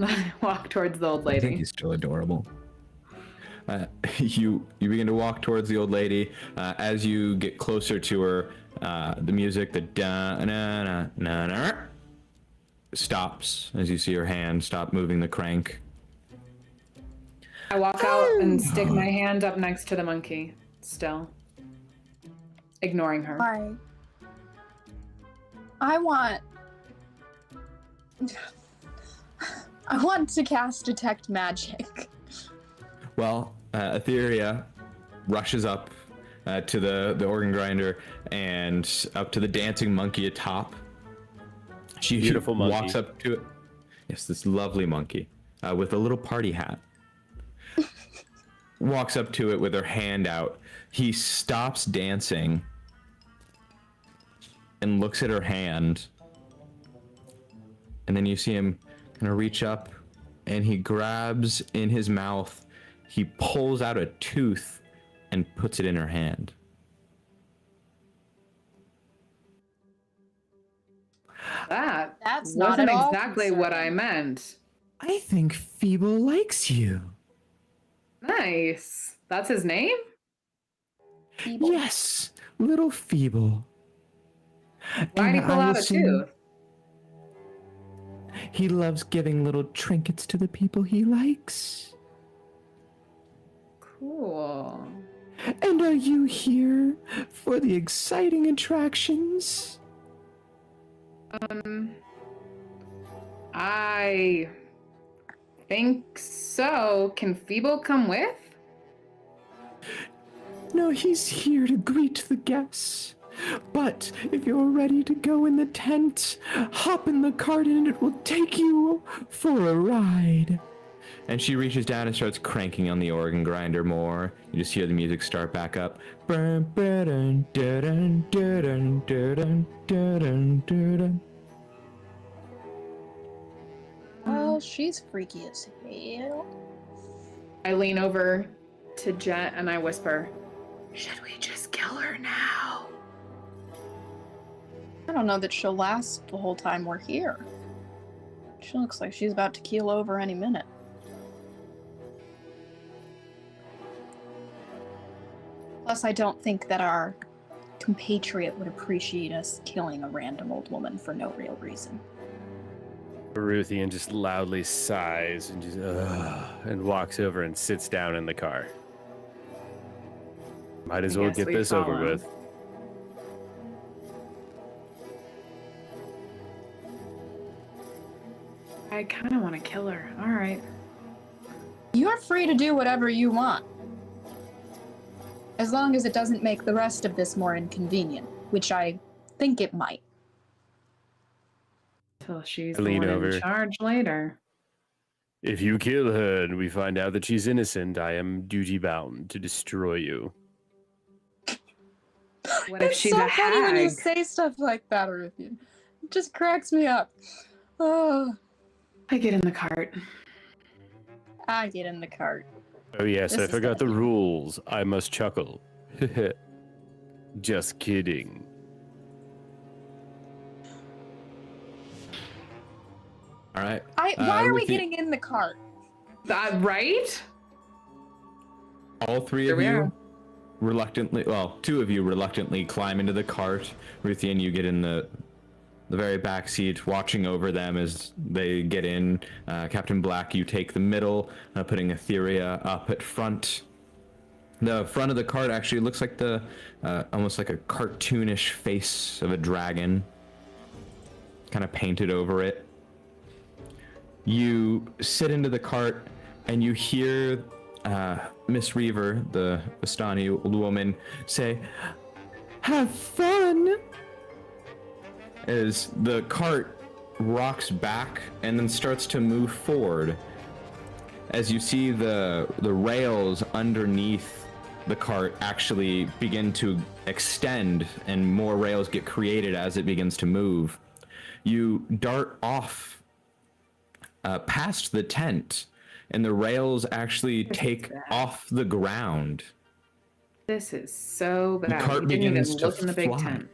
I walk towards the old I think lady. he's still adorable. You begin to walk towards the old lady. As you get closer to her, the music, the da na na na na, stops as you see her hand stop moving the crank. I walk out and stick my hand up next to the monkey, still. Ignoring her. I want to cast Detect Magic. Well, Etheria rushes up to the organ grinder and up to the dancing monkey atop. She Beautiful monkey. walks up to it. Yes, this lovely monkey with a little party hat. Walks up to it with her hand out. He stops dancing and looks at her hand. And then you see him kind of reach up and he grabs in his mouth. He pulls out a tooth and puts it in her hand. That's not wasn't at all exactly what I concerning. meant. I think Feeble likes you. Nice. That's his name? Feeble. Yes, little Feeble. Why'd he And pull I out will a sing- tooth? He loves giving little trinkets to the people he likes. Cool. And are you here for the exciting attractions? I think so. Can Feeble come with? No, he's here to greet the guests. But if you're ready to go in the tent, hop in the cart and it will take you for a ride. And she reaches down and starts cranking on the organ grinder more. You just hear the music start back up. Well, she's freaky as hell. I lean over to Jet and I whisper, should we just kill her now? I don't know that she'll last the whole time we're here. She looks like she's about to keel over any minute. Plus, I don't think that our compatriot would appreciate us killing a random old woman for no real reason. Baruthian just loudly sighs and just and walks over and sits down in the car. Might as I well guess get we this over follow. with. I kind of want to kill her. All right. You're free to do whatever you want. As long as it doesn't make the rest of this more inconvenient, which I think it might. Till she's I the lean one over. in charge later. If you kill her and we find out that she's innocent, I am duty bound to destroy you. What if It's she's so a funny when you hag? say stuff like that, Ruthian. It just cracks me up. Oh, I get in the cart. I get in the cart. Oh yes, This I is forgot the gonna be- rules. I must chuckle. Just kidding. All right. Why are we Ruthian, getting in the cart? Right? all three Here of we you are. reluctantly, well, two of you reluctantly climb into the cart. Ruthian, you get in the very back seat, watching over them as they get in. Captain Black, you take the middle, putting Etheria up at front. The front of the cart actually looks like the almost like a cartoonish face of a dragon, kind of painted over it. You sit into the cart and you hear Miss Reaver, the Vistani old woman, say, "Have fun!" As the cart rocks back and then starts to move forward. As you see the rails underneath the cart actually begin to extend and more rails get created as it begins to move. You dart off past the tent, and the rails actually take off the ground. This is so bad. cart We didn't even begins to look in the big fly. tent.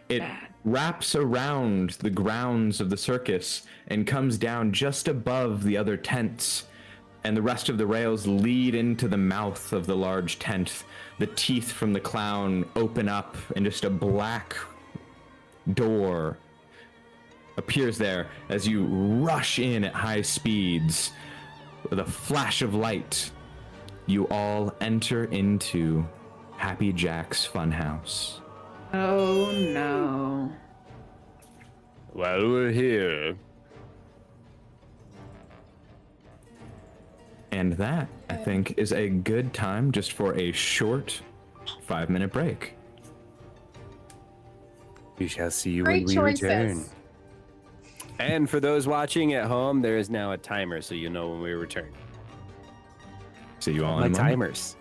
It Bad. wraps around the grounds of the circus and comes down just above the other tents, and the rest of the rails lead into the mouth of the large tent. The teeth from the clown open up, and just a black door appears there as you rush in at high speeds. With a flash of light, you all enter into Happy Jack's Funhouse. Oh no. While we're here, And that, I think, is a good time just for a short 5-minute break. we shall see you Great when we choices. return. And for those watching at home, there is now a timer so you know when we return. See you all in My a moment. timers.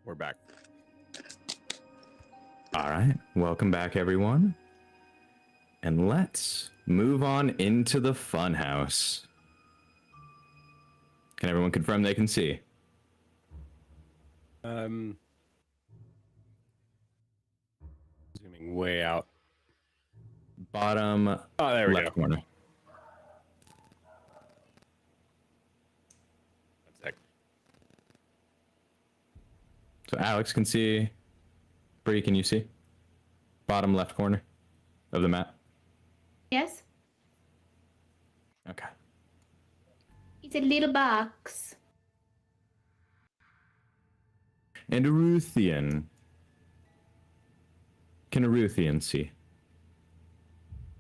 We're back. All right, welcome back, everyone. And let's move on into the funhouse. Can everyone confirm they can see? Zooming way out. Bottom Oh, there we left go. corner. 1 sec. So Alex can see. Bree, can you see? Bottom left corner of the map. Yes? Okay. It's a little box. And Aruthian. Can Aruthian see?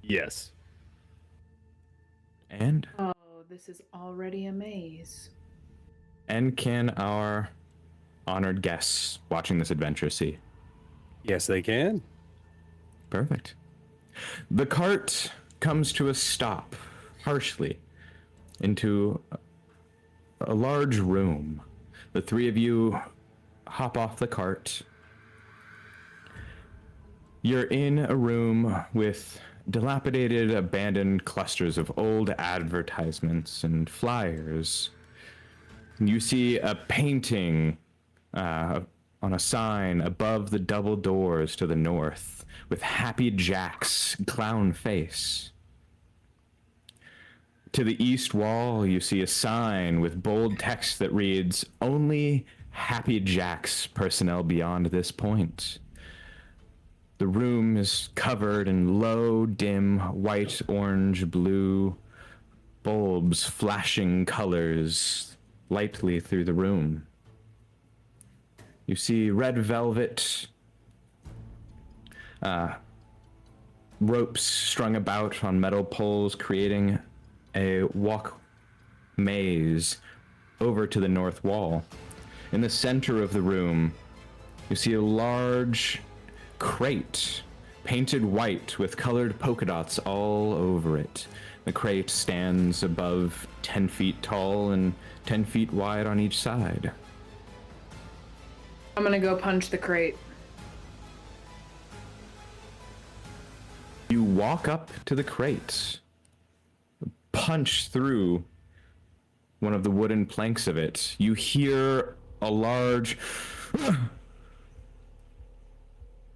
Yes. And Oh, this is already a maze. can our honored guests watching this adventure see? Yes, they can. Perfect. The cart comes to a stop, harshly, into a large room. The three of you hop off the cart. You're in a room with dilapidated, abandoned clusters of old advertisements and flyers. You see a painting on a sign above the double doors to the north with Happy Jack's clown face. To the east wall, you see a sign with bold text that reads, "Only Happy Jack's personnel beyond this point." The room is covered in low, dim, white, orange, blue bulbs flashing colors lightly through the room. You see red velvet ropes strung about on metal poles, creating a walk maze over to the north wall. In the center of the room, you see a large crate painted white with colored polka dots all over it. The crate stands above 10 feet tall and 10 feet wide on each side. I'm gonna go punch the crate. You walk up to the crate, punch through one of the wooden planks of it. You hear a large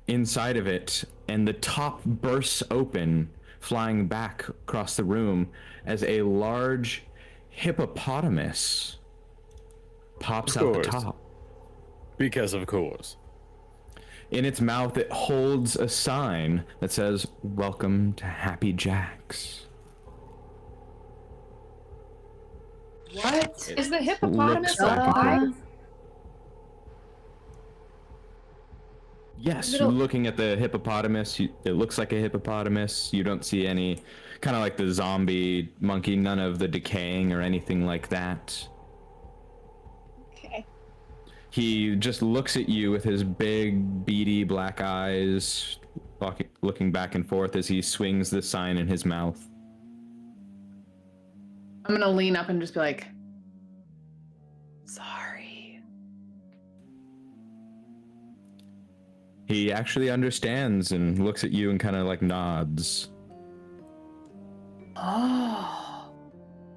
inside of it, and the top bursts open, flying back across the room as a large hippopotamus pops out the course. top. Because of course. In its mouth, it holds a sign that says, "Welcome to Happy Jack's." What? Is the hippopotamus Looks like alive? Yes, Little- looking at the hippopotamus, it looks like a hippopotamus. You don't see any, kind of like the zombie monkey, none of the decaying or anything like that. Okay. He just looks at you with his big, beady black eyes, looking back and forth as he swings the sign in his mouth. I'm gonna lean up and just be like, sorry. He actually understands and looks at you and kind of like nods. Oh.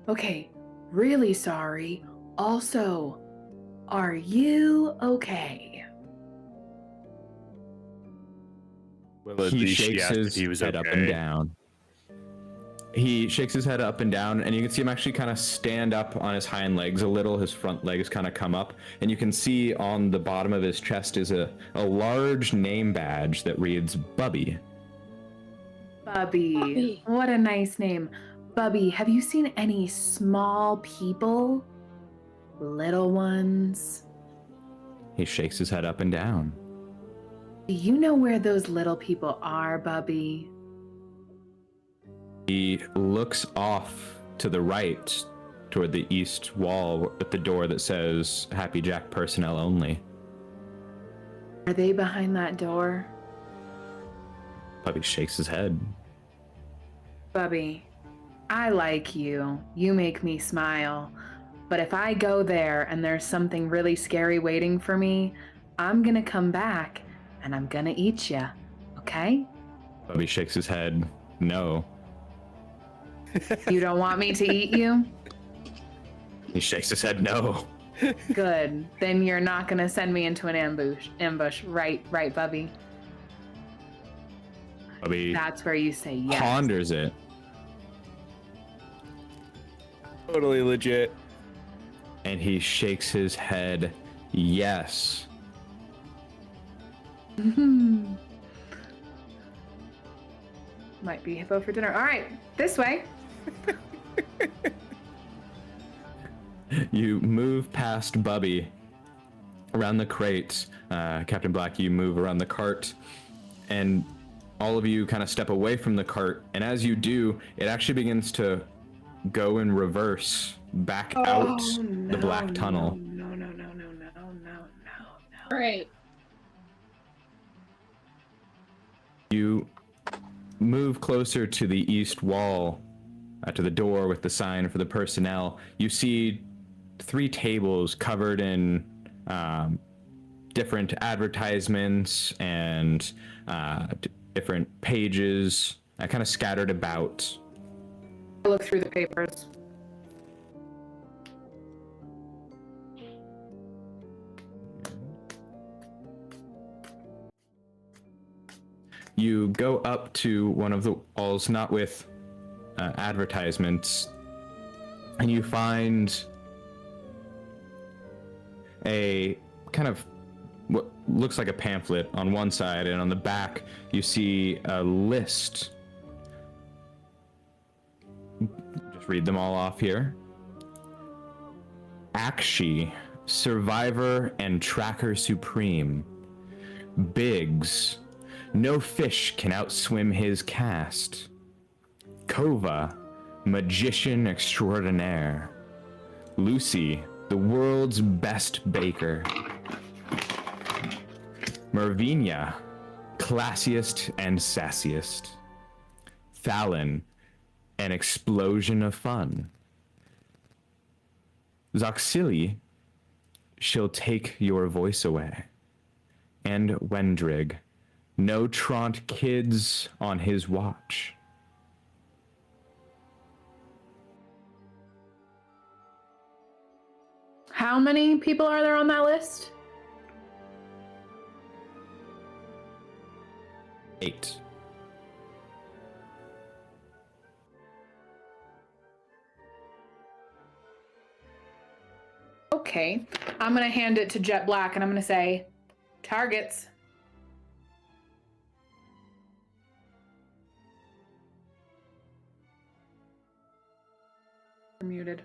Okay. Really sorry. Also, are you okay? Well, at He least she shakes asked his if he was head okay. up and down. He shakes his head up and down, and you can see him actually kind of stand up on his hind legs a little. His front legs kind of come up, and you can see on the bottom of his chest is a large name badge that reads Bubby. Bubby. Bubby. What a nice name. Bubby, have you seen any small people? Little ones? He shakes his head up and down. Do you know where those little people are, Bubby? He looks off to the right toward the east wall at the door that says Happy Jack personnel only. Are they behind that door? Bubby shakes his head. Bubby, I like you. You make me smile. But if I go there and there's something really scary waiting for me, I'm gonna come back and I'm gonna eat ya. Okay? Bubby shakes his head. No. You don't want me to eat you? He shakes his head. No. Good. Then you're not gonna send me into an ambush. Right, Bubby? Bubby That's where you say yes. ponders it. Totally legit. And he shakes his head. Yes. Might be hippo for dinner. All right, this way. You move past Bubby around the crates. Captain Black, you move around the cart, and all of you kind of step away from the cart. And as you do, it actually begins to go in reverse back out the black tunnel. No. Great. You move closer to the east wall, to the door with the sign for the personnel. You see 3 tables covered in different advertisements and different pages, kind of scattered about. I look through the papers. You go up to one of the walls, not with advertisements, and you find a kind of what looks like a pamphlet on one side, and on the back you see a list. Just read them all off here. Akshi, Survivor and Tracker Supreme. Biggs, no fish can outswim his cast. Kova, magician extraordinaire. Lucy, the world's best baker. Mervinia, classiest and sassiest. Fallon, an explosion of fun. Zoxili, she'll take your voice away. And Wendrig, no Trant kids on his watch. How many people are there on that list? 8. Okay, I'm gonna hand it to Jet Black and I'm gonna say, targets. You're muted.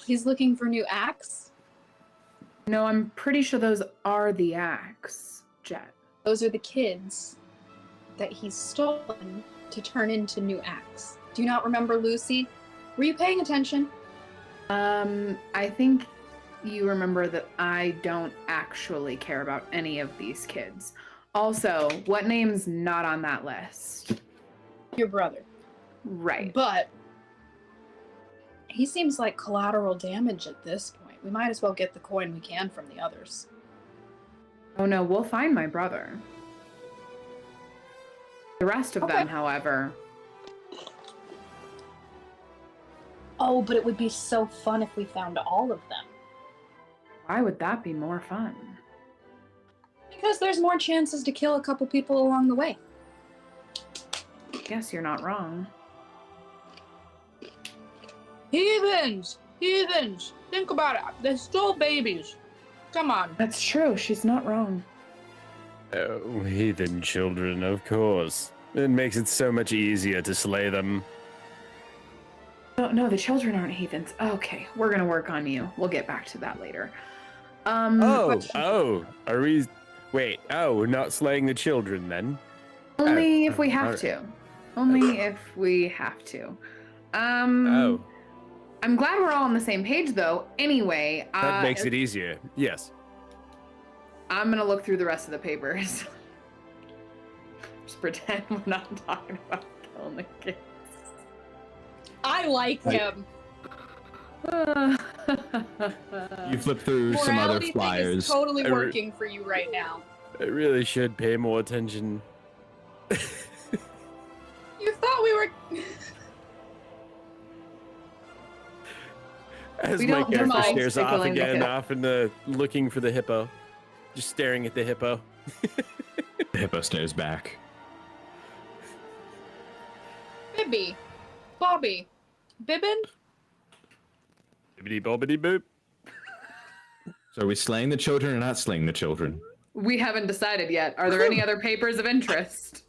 He's looking for new acts. No, I'm pretty sure those are the acts, Jet. Those are the kids that he's stolen to turn into new acts. Do you not remember Lucy? Were you paying attention? I think you remember that I don't actually care about any of these kids. Also, what name's not on that list? Your brother. Right. But he seems like collateral damage at this point. We might as well get the coin we can from the others. Oh no, we'll find my brother. The rest of them, however. Oh, but it would be so fun if we found all of them. Why would that be more fun? Because there's more chances to kill a couple people along the way. Guess you're not wrong. Heathens! Heathens! Think about it. They stole babies. Come on. That's true. She's not wrong. Oh, heathen children, of course. It makes it so much easier to slay them. No, the children aren't heathens. Okay, we're gonna work on you. We'll get back to that later. Are we? Wait, we're not slaying the children then? Only if we have alright. to. Only if we have to. Oh, I'm glad we're all on the same page, though. Anyway, that makes it easier. Yes. I'm gonna look through the rest of the papers. Just pretend we're not talking about killing the kids. I like him. You flip through some other Morality thing flyers. is totally I re- working for you right now. I really should pay more attention. You thought we were. As We my don't character mind stares off tickling the again, hip. off in the looking for the hippo, just staring at the hippo. The hippo stares back. Bibby. Bobby. Bibbin? Bibbidi bobbidi boop. So are we slaying the children or not slaying the children? We haven't decided yet. Are there any other papers of interest?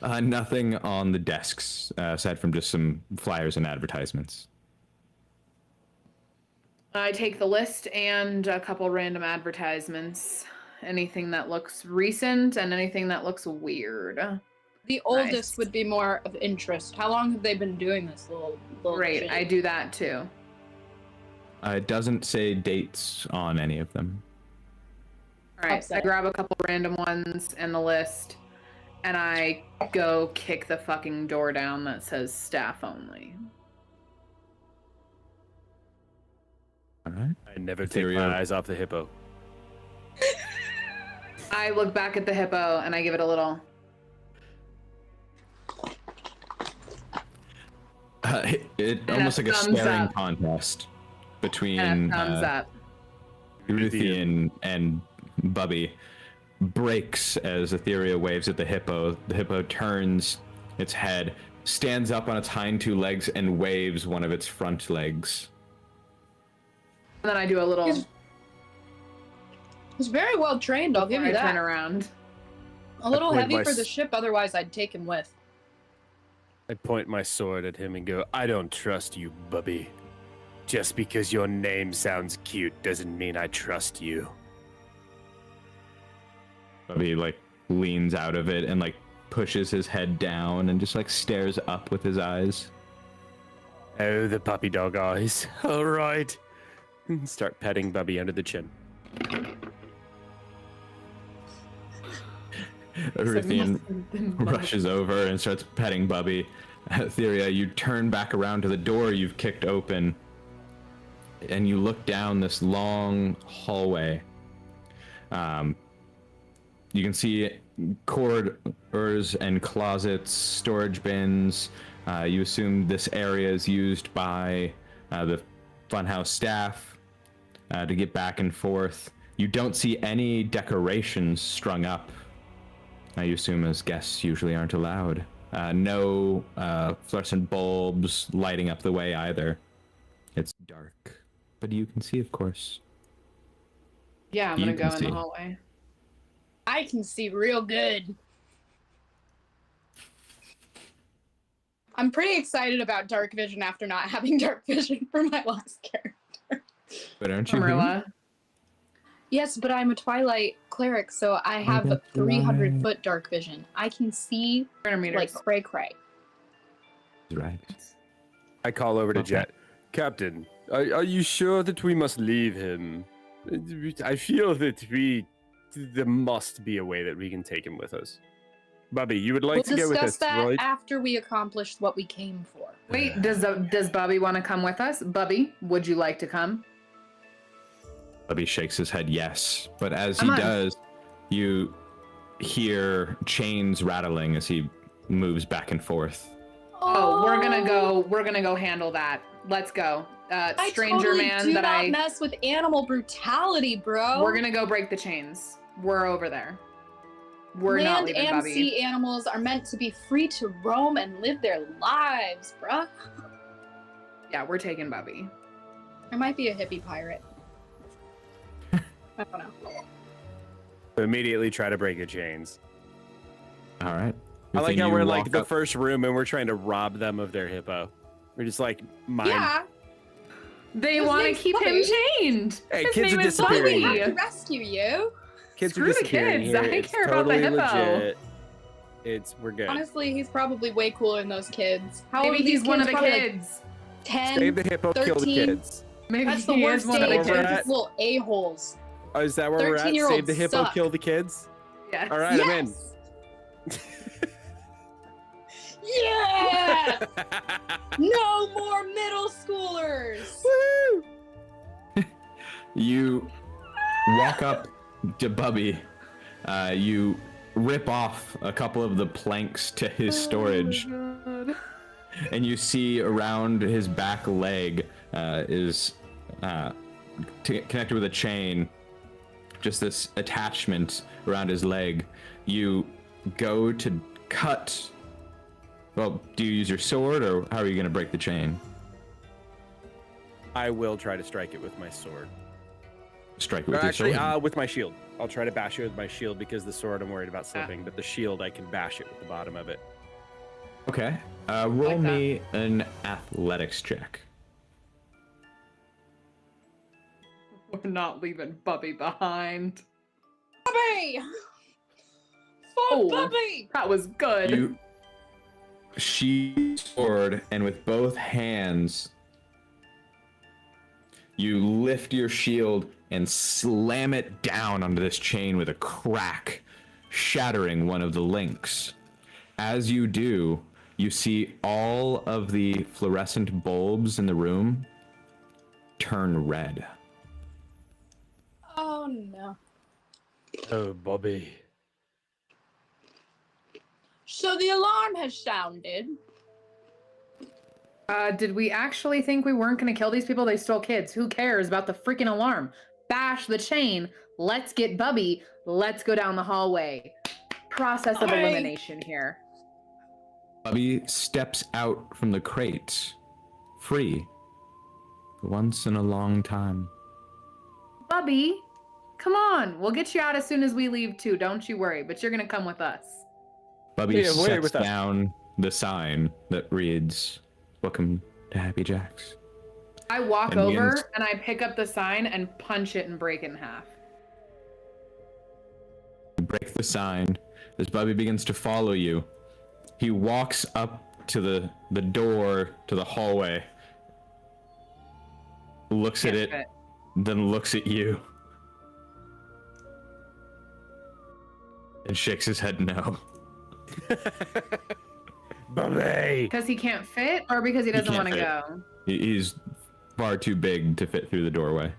Nothing on the desks, aside from just some flyers and advertisements. I take the list and a couple random advertisements. Anything that looks recent and anything that looks weird. The oldest Nice. would be more of interest. How long have they been doing this little Great, shit? I do that too. It doesn't say dates on any of them. All right, I Upset. grab a couple random ones and the list, and I go kick the fucking door down that says staff only. All right. I never take Ethereal. my eyes off the hippo. I look back at the hippo and I give it a little. It And almost a like a thumbs staring up. contest between And a thumbs up. Ruthian and Bubby breaks as Etheria waves at the hippo. The hippo turns its head, stands up on its hind two legs, and waves one of its front legs. And then I do a little. He's very well trained, I'll give before you I turn that. around. A little point heavy my for the s- ship, otherwise I'd take him with. I point my sword at him and go, I don't trust you, Bubby. Just because your name sounds cute doesn't mean I trust you. Bubby leans out of it and pushes his head down and just stares up with his eyes. Oh, the puppy dog eyes. All right. Start petting Bubby under the chin. Ruthian rushes over and starts petting Bubby. Theria, you turn back around to the door you've kicked open, and you look down this long hallway. You can see corridors and closets, storage bins. You assume this area is used by the Funhouse staff to get back and forth. You don't see any decorations strung up. You assume as guests usually aren't allowed. No fluorescent bulbs lighting up the way either. It's dark, but you can see, of course. Yeah, I'm You gonna can go in see. the hallway. I can see real good. I'm pretty excited about dark vision after not having dark vision for my last character. But aren't you? Marilla. Yes, but I'm a Twilight cleric, so I have that's 300-foot dark vision. I can see 300 meters. like cray cray. Right. I call over to Okay. Jet. Captain, are you sure that we must leave him? I feel that there must be a way that we can take him with us. Bubby, you would like We'll to go with discuss us, that right? after we accomplish what we came for. Wait, does Bubby want to come with us? Bubby, would you like to come? Bubby shakes his head yes, but as Come he on. does, you hear chains rattling as he moves back and forth. Oh, we're gonna go handle that. Let's go. I Stranger totally man do that not I mess with animal brutality, bro. we're gonna go break the chains. We're over there. We're not Land leaving and Bubby. sea animals are meant to be free to roam and live their lives, bruh. Yeah, we're taking Bubby. I might be a hippie pirate. I don't know. Immediately try to break your chains. All right. I like Ruthian, how you we're walk the up- first room and we're trying to rob them of their hippo. We're just mine. Yeah. They His want to name's keep him Bobby. chained. Hey, His kids name are is Why do we disappearing. have Bobby. to rescue you? Kids Screw are the disappearing kids. here. I It's care about the totally hippo. legit. We're good. Honestly, he's probably way cooler than those kids. How Maybe old are these he's one of kids? the Probably like kids. 10, Save the hippo, kill the 13. kids. Maybe That's the he worst is one of age. the we're They're at. just kids. little a-holes. Oh, is that where we're at? 13-year-olds Save the hippo, suck. kill the kids? Yes. All right, Yes! Yeah! I'm in. No more middle schoolers! Woo! You walk up to Bubby. You rip off a couple of the planks to his storage, Oh, God. and you see around his back leg is connected with a chain. Just this attachment around his leg. You go to cut. Well, do you use your sword, or how are you going to break the chain? I will try to strike it with my sword. Strike it Or with your actually, sword. with my shield. I'll try to bash it with my shield because the sword I'm worried about slipping, but the shield I can bash it with the bottom of it. Okay. Roll Like that. me an athletics check. We're not leaving Bubby behind. Bubby! For Oh. Bubby! That was good. You sheathe sword, and with both hands, you lift your shield and slam it down onto this chain with a crack, shattering one of the links. As you do, you see all of the fluorescent bulbs in the room turn red. Oh no. Oh, Bobby. So the alarm has sounded. Did we actually think we weren't going to kill these people? They stole kids. Who cares about the freaking alarm? Bash the chain. Let's get Bubby. Let's go down the hallway. Process of Hey. elimination here. Bubby steps out from the crate, free, for once in a long time. Bubby, come on. We'll get you out as soon as we leave too. Don't you worry. But you're going to come with us. Bubby Yeah, wait, sets what's that? down the sign that reads, "Welcome to Happy Jacks." I walk And over begins- and I pick up the sign and punch it and break it in half. You break the sign as Bubby begins to follow you. He walks up to the door to the hallway, looks at Can't it, fit. then looks at you, and shakes his head no. Bobby! Because he can't fit or because he doesn't can't want to fit. go? He's far too big to fit through the doorway.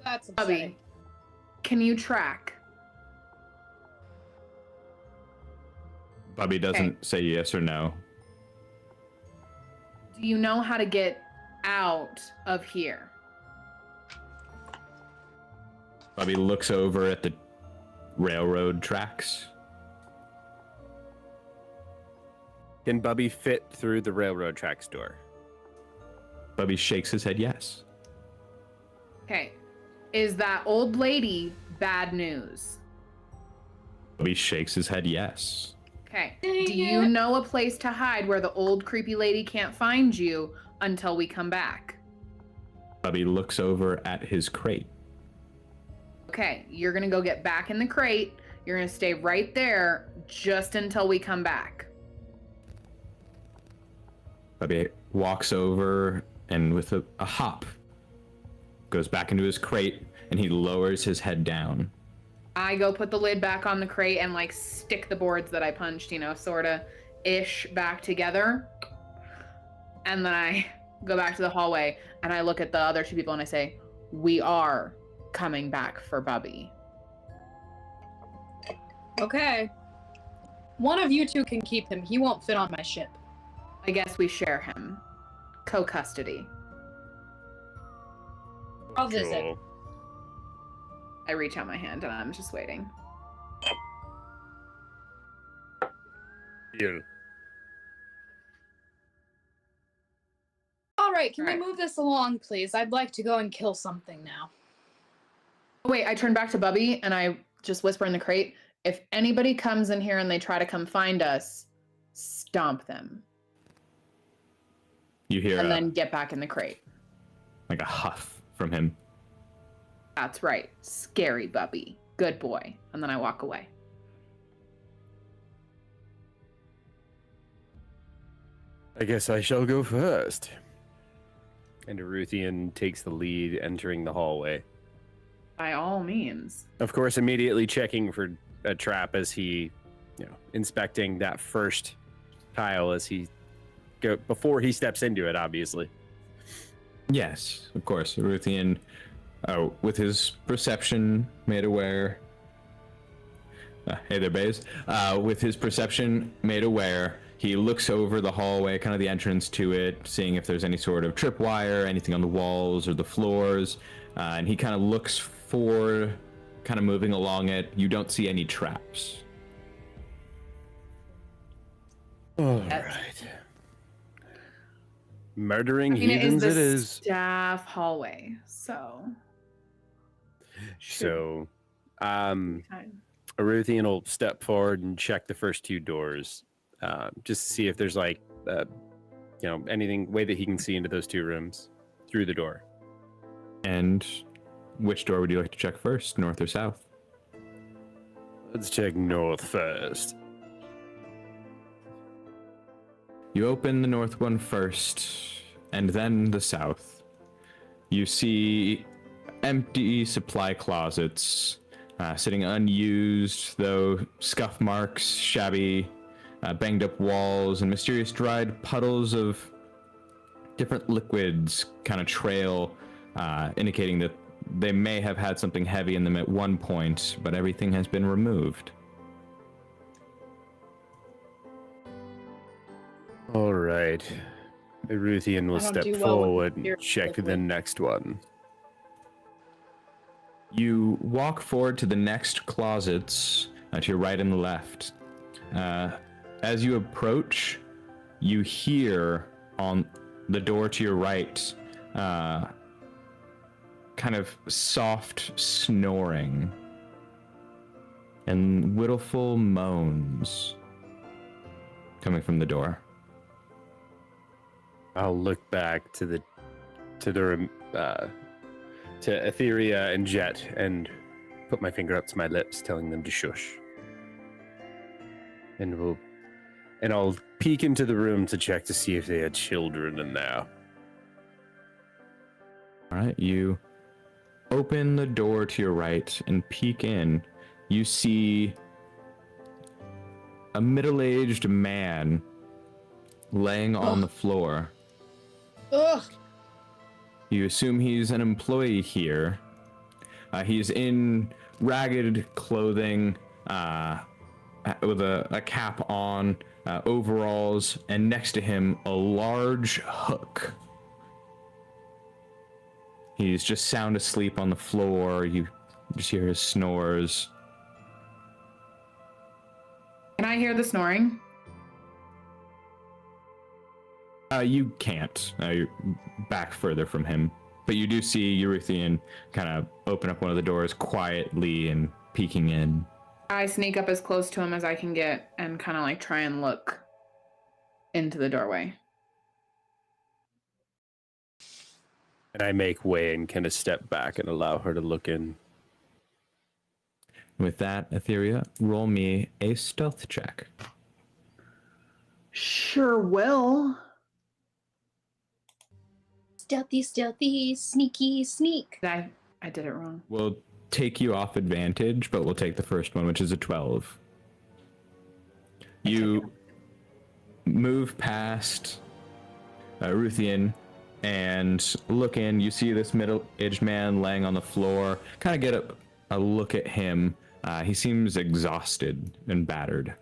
That's Bubby, upsetting. can you track? Bubby doesn't say yes or no. Do you know how to get out of here? Bubby looks over at the railroad tracks. Can Bubby fit through the railroad tracks door? Bubby shakes his head yes. Okay. Is that old lady bad news? Bubby shakes his head yes. Okay. Dang Do you it. know a place to hide where the old creepy lady can't find you until we come back? Bubby looks over at his crate. Okay. You're going to go get back in the crate. You're going to stay right there just until we come back. Bubby walks over and with a hop goes back into his crate, and he lowers his head down. I go put the lid back on the crate and like stick the boards that I punched, sort of ish back together. And then I go back to the hallway and I look at the other two people and I say, "We are coming back for Bubby." Okay. One of you two can keep him. He won't fit on my ship. I guess we share him. Co-custody. I'll visit. Cool. I reach out my hand and I'm just waiting. Deal. All right, can All right. we move this along, please? I'd like to go and kill something now. Wait, I turn back to Bubby and I just whisper in the crate, "If anybody comes in here and they try to come find us, stomp them." You hear and then get back in the crate. like a huff from him. That's right. Scary Bubby. Good boy. And then I walk away. I guess I shall go first. And Eruthian takes the lead, entering the hallway. By all means. Of course, immediately checking for a trap as he, inspecting that first tile as he before he steps into it, obviously. Yes, of course. Eruthian, with his perception made aware. Hey there, Baze. With his perception made aware, he looks over the hallway, kind of the entrance to it, seeing if there's any sort of tripwire, anything on the walls or the floors, and he kind of looks for, kind of moving along it. You don't see any traps. All right. Murdering heathens it it is is. the staff hallway, so. So, Fine. Eruthian will step forward and check the first two doors, just to see if there's anything way that he can see into those two rooms through the door. And which door would you like to check first, north or south? Let's check north first. You open the north one first, and then the south. You see empty supply closets, sitting unused, though scuff marks, shabby, banged up walls, and mysterious dried puddles of different liquids kind of trail, indicating that they may have had something heavy in them at one point, but everything has been removed. All right. Eruthian will I don't step do well with forward and mysterious check the liquid. next one. You walk forward to the next closets, to your right and the left. As you approach, you hear on the door to your right, kind of soft snoring and willful moans coming from the door. I'll look back to Etheria and Jet and put my finger up to my lips, telling them to shush. And I'll peek into the room to check to see if they had children in there. All right, you open the door to your right and peek in. You see a middle-aged man laying on the floor. Ugh. You assume he's an employee here. He's in ragged clothing, with a cap on, overalls, and next to him, a large hook. He's just sound asleep on the floor. You just hear his snores. Can I hear the snoring? You can't. You're back further from him. But you do see Eruthian kind of open up one of the doors quietly and peeking in. I sneak up as close to him as I can get and kind of like try and look into the doorway. And I make way and kind of step back and allow her to look in. With that, Etheria, roll me a stealth check. Sure will. Stealthy, stealthy, sneaky, sneak. I did it wrong. We'll take you off advantage, but we'll take the first one, which is a 12. You move past Ruthian and look in. You see this middle-aged man laying on the floor. Kind of get a look at him. He seems exhausted and battered.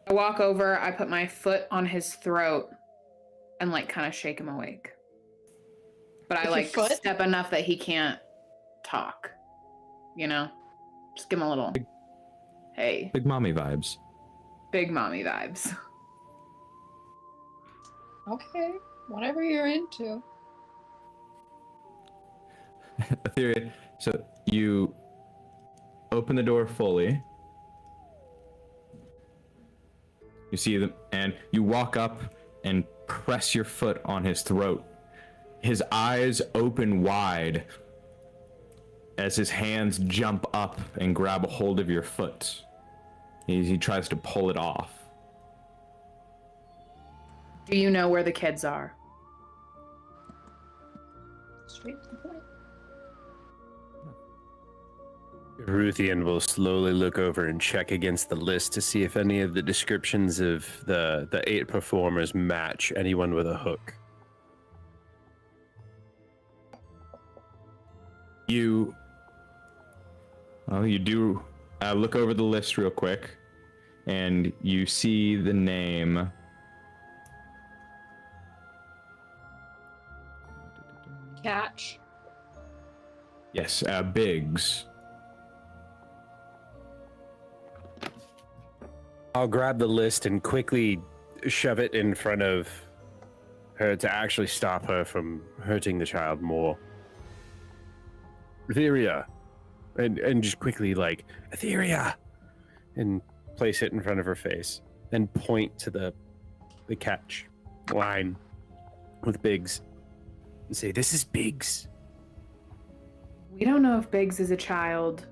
I walk over, I put my foot on his throat and like kind of shake him awake. But I With your like foot? step enough that he can't talk. You know? Just give him a little hey, Big mommy vibes. big mommy vibes. Okay, whatever you're into. Etheria, so you open the door fully. You see them, and you walk up and press your foot on his throat. His eyes open wide as his hands jump up and grab a hold of your foot. He tries to pull it off. Do you know where the kids are? Straight to the point. Ruthian will slowly look over and check against the list to see if any of the descriptions of the 8 performers match anyone with a hook. You do look over the list real quick, and you see the name. Catch. Yes, Biggs. I'll grab the list and quickly shove it in front of her to actually stop her from hurting the child more. Etheria. And just quickly like, Etheria! And place it in front of her face. And point to the catch line with Biggs. And say, this is Biggs. We don't know if Biggs is a child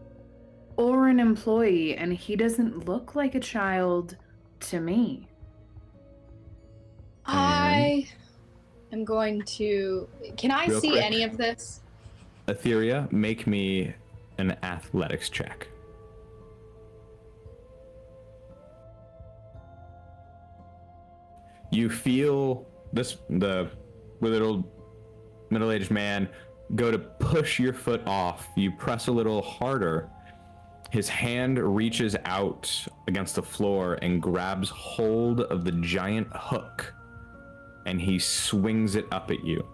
or an employee, and he doesn't look like a child to me. I am going to... Can I Real see quick. any of this? Etheria, make me an athletics check. You feel the little middle-aged man go to push your foot off. You press a little harder. His hand reaches out against the floor and grabs hold of the giant hook, and he swings it up at you.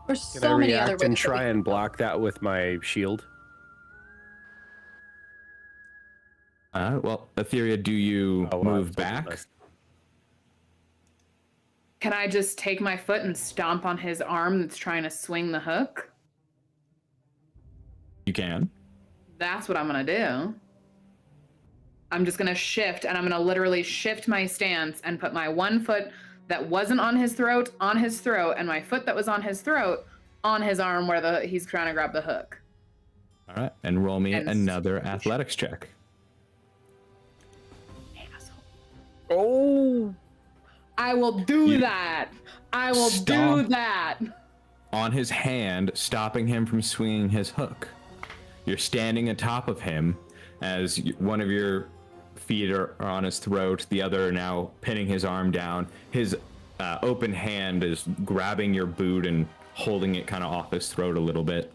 There's Can so I many other react ways. and that we try could and go. block that with my shield? Well, Etheria, do you Oh, wow, move it's back? nice. Can I just take my foot and stomp on his arm that's trying to swing the hook? You can. That's what I'm gonna do. I'm just gonna shift, and I'm gonna literally shift my stance and put my one foot that wasn't on his throat, and my foot that was on his throat on his arm where he's trying to grab the hook. All right, and roll me And another athletics check. Asshole. Oh! I will do You that. I will do stomp that. on his hand, stopping him from swinging his hook. You're standing atop of him as one of your feet are on his throat, the other now pinning his arm down. His open hand is grabbing your boot and holding it kind of off his throat a little bit.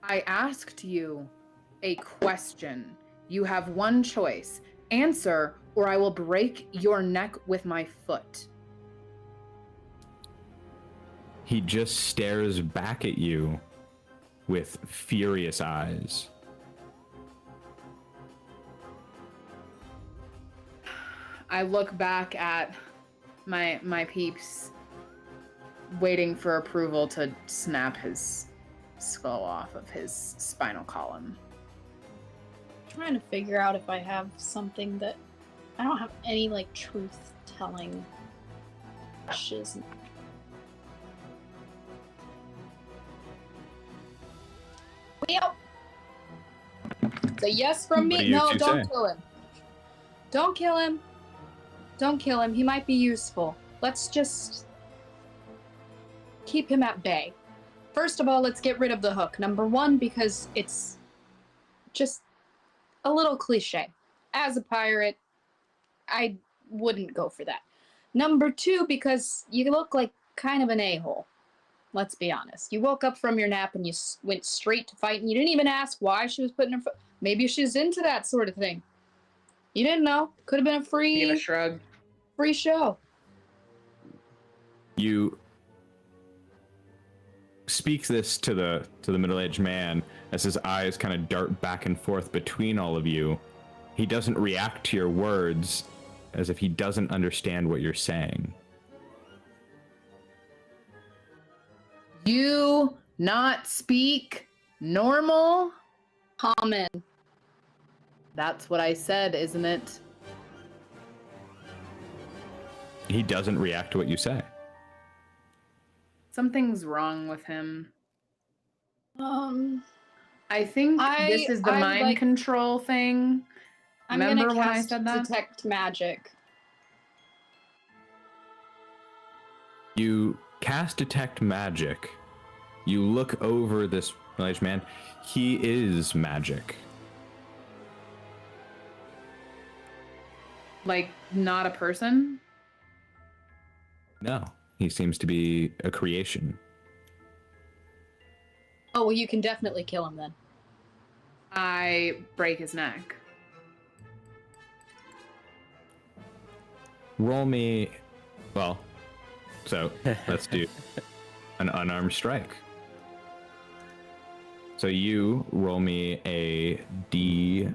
I asked you a question. You have one choice. Answer, or I will break your neck with my foot. He just stares back at you with furious eyes. I look back at my peeps, waiting for approval to snap his skull off of his spinal column. Trying to figure out if I have something that I don't have any like truth telling shiz. Well, it's a yes from What me. do you No, two don't say? kill him. Don't kill him. Don't kill him. He might be useful. Let's just keep him at bay. First of all, let's get rid of the hook. Number one, because it's just a little cliche. As a pirate, I wouldn't go for that. Number two, because you look like kind of an a-hole. Let's be honest. You woke up from your nap and you went straight to fight, and you didn't even ask why she was putting her foot. Maybe she's into that sort of thing. You didn't know. Could have been a Give a shrug. free show. You speak this to the middle-aged man as his eyes kind of dart back and forth between all of you. He doesn't react to your words, as if he doesn't understand what you're saying. You not speak normal? Common. That's what I said, isn't it? He doesn't react to what you say. Something's wrong with him. I think this is the I mind like- control thing. I'm Remember gonna when I cast said that? detect magic. You cast detect magic. You look over this middle-aged man. He is magic. Like, not a person? No, he seems to be a creation. Oh, well, you can definitely kill him then. I break his neck. Roll me. Well, so let's do an unarmed strike. So you roll me a D.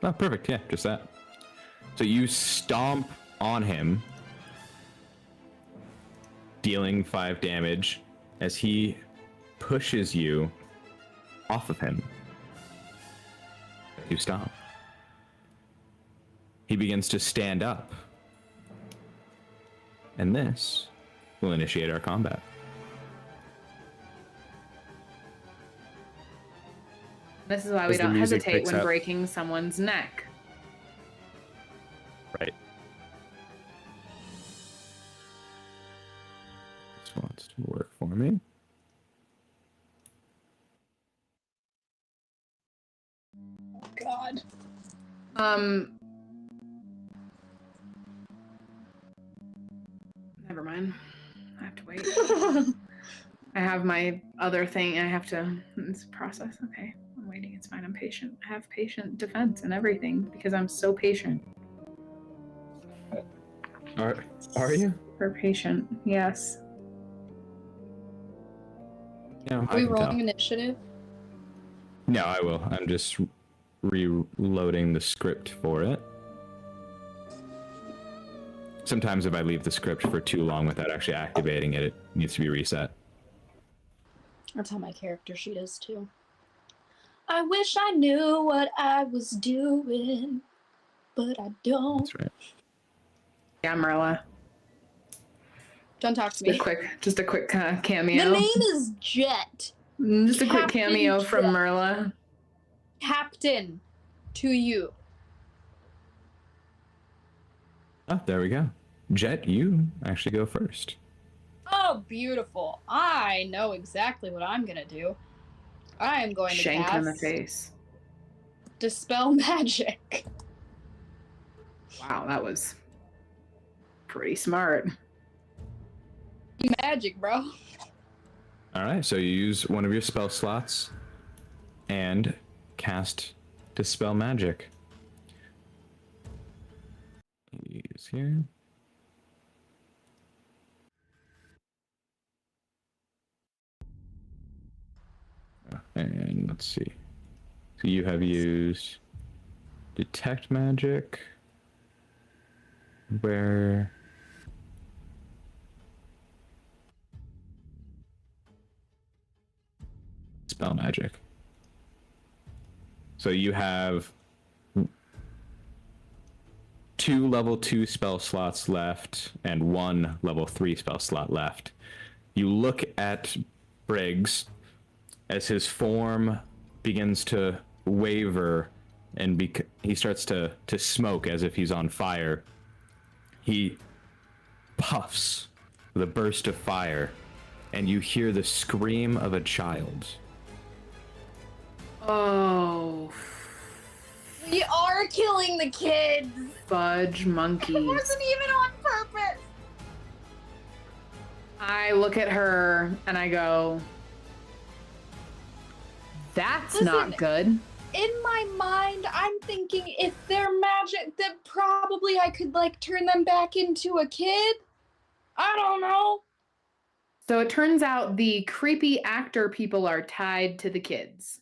Oh, perfect. Yeah, just that. So you stomp on him, dealing 5 damage as he pushes you off of him. You stomp. He begins to stand up. And this will initiate our combat. This is why we As the don't music hesitate picks when up. breaking someone's neck. Right. This wants to work for me. God. Never mind. I have to wait. I have my other thing. I have to. It's a process. Okay. I'm waiting. It's fine. I'm patient. I have patient defense and everything because I'm so patient. Are you? For patient. Yes. No, Are I we can rolling tell. initiative? No, I will. I'm just reloading the script for it. Sometimes if I leave the script for too long without actually activating it, it needs to be reset. That's how my character sheet is too. I wish I knew what I was doing, but I don't. That's right. Yeah, Marla. Don't talk to me. Just a quick cameo. The name is Jet. Just a quick Captain cameo from Jet. Marla. Captain to you. Oh, there we go. Jet, you actually go first. Oh, beautiful. I know exactly what I'm going to do. I am going to Shank cast in the face. Dispel Magic. Wow, that was pretty smart. Magic, bro. All right, so you use one of your spell slots and cast Dispel Magic. Use here. And let's see. So you have used Detect Magic. Where... Spell Magic. So you have 2 level 2 spell slots left and 1 level 3 spell slot left. You look at Briggs as his form begins to waver and he starts to smoke as if he's on fire. He puffs with a burst of fire, and you hear the scream of a child. Oh, We are killing the kids. fudge monkeys. It wasn't even on purpose. I look at her and I go, that's not Listen, good. In my mind, I'm thinking if they're magic, then probably I could like turn them back into a kid. I don't know. So it turns out the creepy actor people are tied to the kids.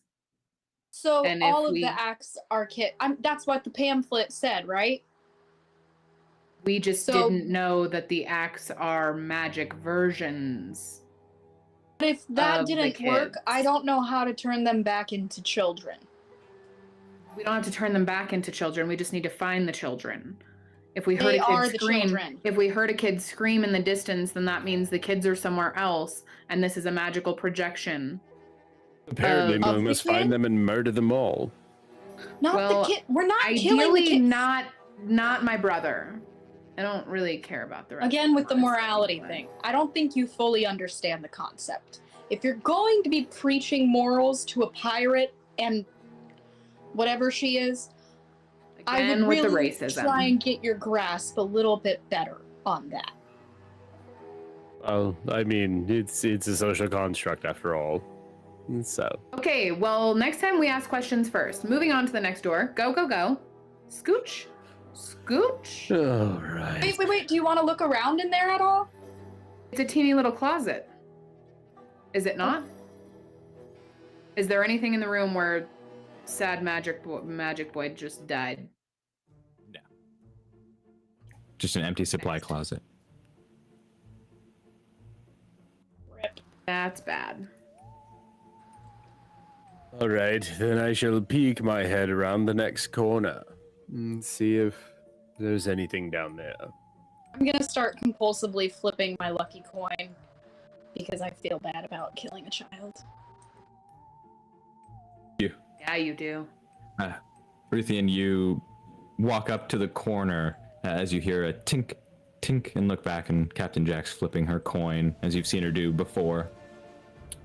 So And if all of we- the acts are kid. That's what the pamphlet said, right? We just So- didn't know that the acts are magic versions. But if that Of the didn't work, kids. I don't know how to turn them back into children. We don't have to turn them back into children. We just need to find the children. If we heard They a are kid the scream, children. if we heard a kid scream in the distance, then that means the kids are somewhere else, and this is a magical projection. Apparently, Of we the must kid? find them and murder them all. Not Well, the kid. We're not killing the Ideally, kid. not my brother. I don't really care about the rest. Again, with the honestly, morality but- thing, I don't think you fully understand the concept. If you're going to be preaching morals to a pirate and whatever she is, I Again, would with really the racism. try and get your grasp a little bit better on that. Well, I mean, it's a social construct after all. So, Okay, well, next time we ask questions first. Moving on to the next door. Go, go, go. Scooch. Scooch. all right. Wait. Do you want to look around in there at all? It's a teeny little closet. Is it not? Is there anything in the room where sad magic boy just died? Just an empty supply closet. Rip. That's bad. All right, then I shall peek my head around the next corner and see if there's anything down there. I'm gonna start compulsively flipping my lucky coin because I feel bad about killing a child. Yeah, you do. Ruthian, you walk up to the corner as you hear a tink, tink, and look back, and Captain Jack's flipping her coin, as you've seen her do before,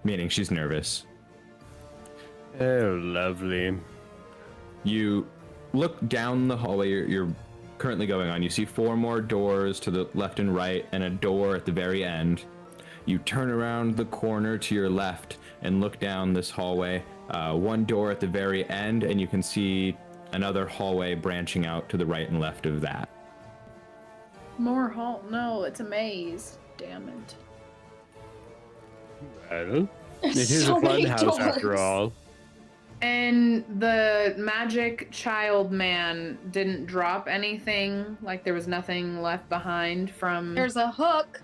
meaning she's nervous. Oh, lovely. You look down the hallway you're currently going on. You see 4 more doors to the left and right, and a door at the very end. You turn around the corner to your left and look down this hallway. 1 door at the very end, and you can see another hallway branching out to the right and left of that. More hall. No, it's a maze. Damn it. Well, it There's is so a fun many house after doors. all. And the magic child man didn't drop anything? Like there was nothing left behind from. There's a hook.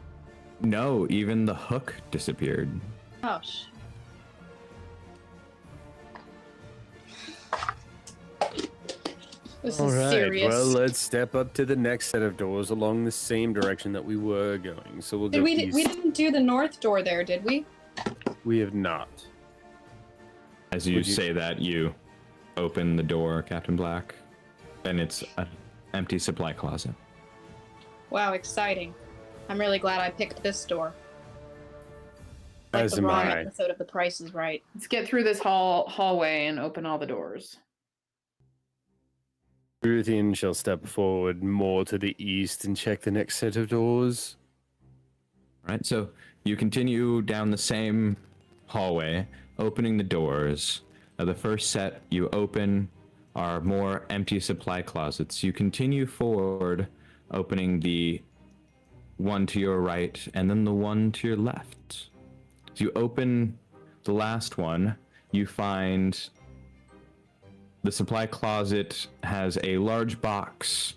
No, even the hook disappeared. Oh, This All is right, serious. well, let's step up to the next set of doors along the same direction that we were going. So we'll go we east. didn't do the north door there, did we? We have not. As you Would you- say that, you open the door, Captain Black, and it's an empty supply closet. Wow, exciting. I'm really glad I picked this door. Like As the am wrong I. episode of The Price is Right. Let's get through this hallway and open all the doors. Ruthian shall step forward more to the east and check the next set of doors. Right, so you continue down the same hallway, opening the doors. The first set you open are more empty supply closets. You continue forward, opening the one to your right and then the one to your left. As you open the last one, you find the supply closet has a large box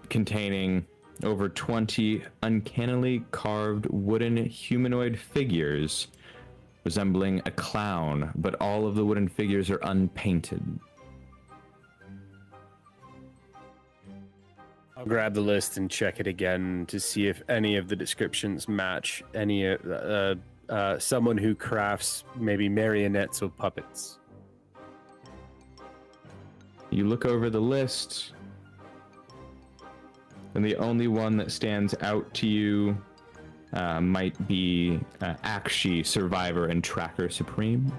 containing over 20 uncannily carved wooden humanoid figures resembling a clown, but all of the wooden figures are unpainted. I'll grab the list and check it again to see if any of the descriptions match any someone who crafts maybe marionettes or puppets. You look over the list, and the only one that stands out to you might be Akshi, Survivor, and Tracker Supreme.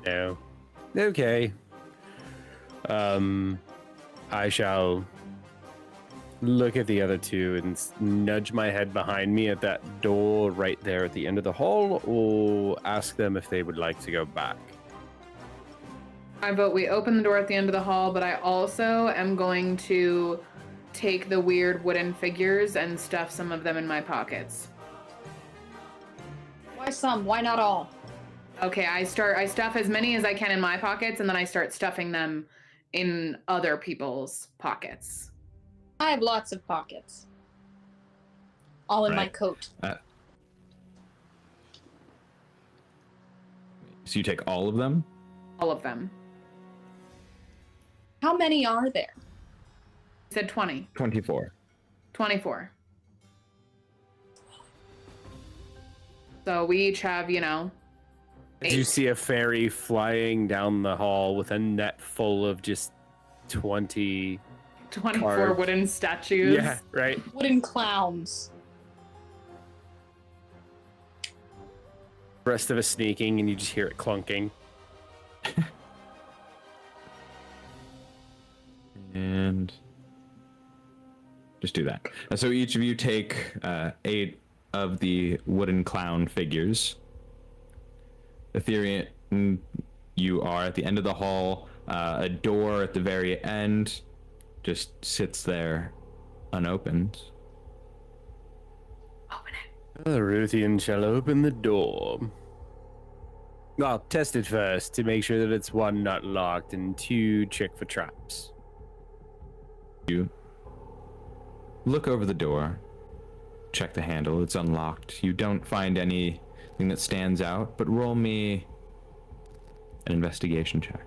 No. Okay. I shall look at the other two and nudge my head behind me at that door right there at the end of the hall, or ask them if they would like to go back. I vote we open the door at the end of the hall, but I also am going to take the weird wooden figures and stuff some of them in my pockets. Why some? Why not all? Okay, I stuff as many as I can in my pockets, and then I start stuffing them in other people's pockets. I have lots of pockets. All in my Right. coat. So you take all of them? All of them. How many are there? You said 20. 24. 24. So we each have, you know, Do you 8. see a fairy flying down the hall with a net full of just 20? 24 carved. wooden statues. Yeah, right. Wooden clowns. The rest of us sneaking, and you just hear it clunking. And just do that. So each of you take 8 of the wooden clown figures. Ethereum, you are at the end of the hall. A door at the very end just sits there unopened. Open it. The Ruthian shall open the door. I'll test it first to make sure that it's 1, not locked, and 2, check for traps. You look over the door, check the handle, it's unlocked. You don't find anything that stands out, but roll me an investigation check.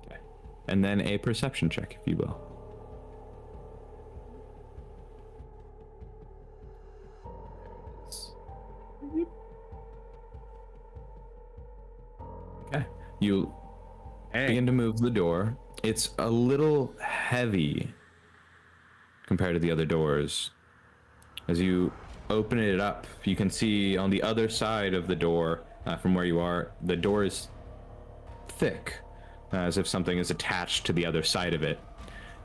Okay. And then a perception check, if you will. Okay. You begin to move the door. It's a little heavy compared to the other doors. As you open it up, you can see on the other side of the door, from where you are, the door is thick, as if something is attached to the other side of it.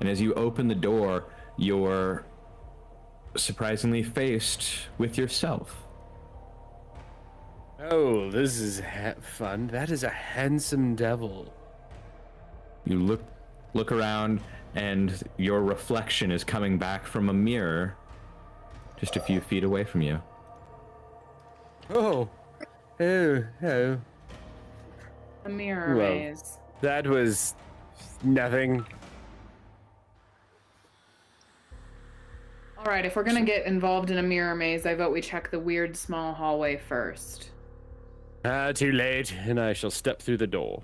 And as you open the door, you're surprisingly faced with yourself. Oh, this is fun. That is a handsome devil. You look around, and your reflection is coming back from a mirror just a few feet away from you. Oh. Oh. A mirror Well. maze. That was nothing. All right, if we're gonna get involved in a mirror maze, I vote we check the weird small hallway first. Too late, and I shall step through the door.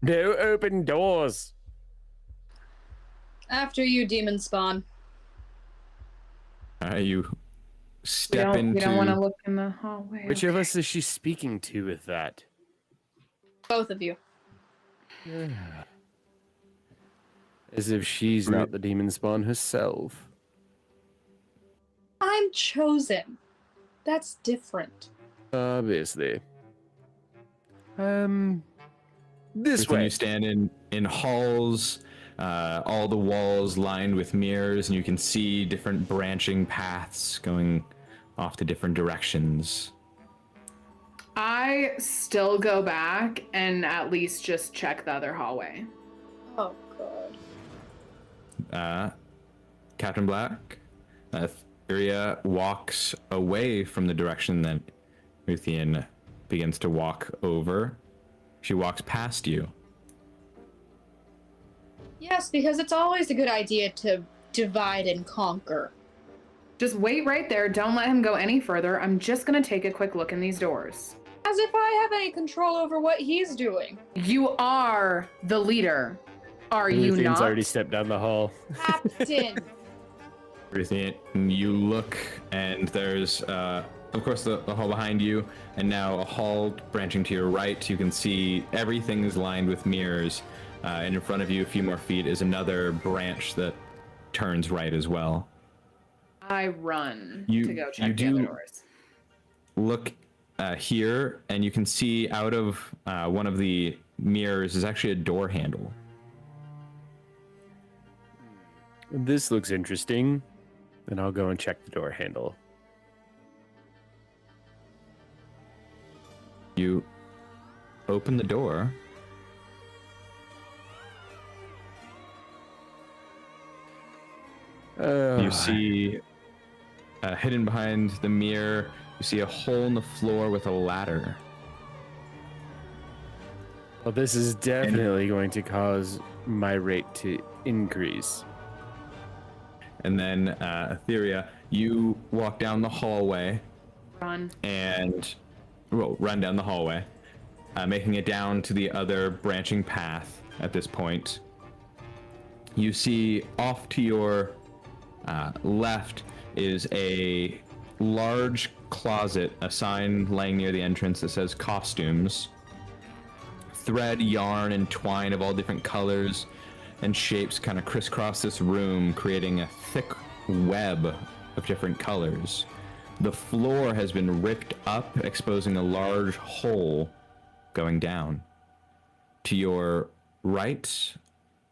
No open doors. After you, demon spawn. You step We into... don't want to look in the hallway. Which of us is she speaking to with that? Both of you. As if she's not the demon spawn herself. I'm chosen. That's different. Obviously. This When way. you stand in halls, all the walls lined with mirrors, and you can see different branching paths going off to different directions. I still go back and at least just check the other hallway. Oh god. Captain Black, Theria walks away from the direction that Ruthian begins to walk over. She walks past you. Yes, because it's always a good idea to divide and conquer. Just wait right there. Don't let him go any further. I'm just gonna take a quick look in these doors. As if I have any control over what he's doing. You are the leader. Are you Ruthian's not? already stepped down the hall. Captain. Ruthian, you look, and there's, of course, the hall behind you, and now a hall branching to your right. You can see everything is lined with mirrors, and in front of you, a few more feet, is another branch that turns right as well. I run You- to go you check the do- other doors. Look here, and you can see out of one of the mirrors is actually a door handle. This looks interesting. And I'll go and check the door handle. You open the door. You see, hidden behind the mirror, you see a hole in the floor with a ladder. Well, this is definitely going to cause my rate to increase. And then, Etheria, you walk down the hallway Run. and run down the hallway, making it down to the other branching path at this point. You see off to your left is a large closet, a sign laying near the entrance that says costumes. Thread, yarn, and twine of all different colors and shapes kind of crisscross this room, creating a thick web of different colors. The floor has been ripped up, exposing a large hole going down. To your right,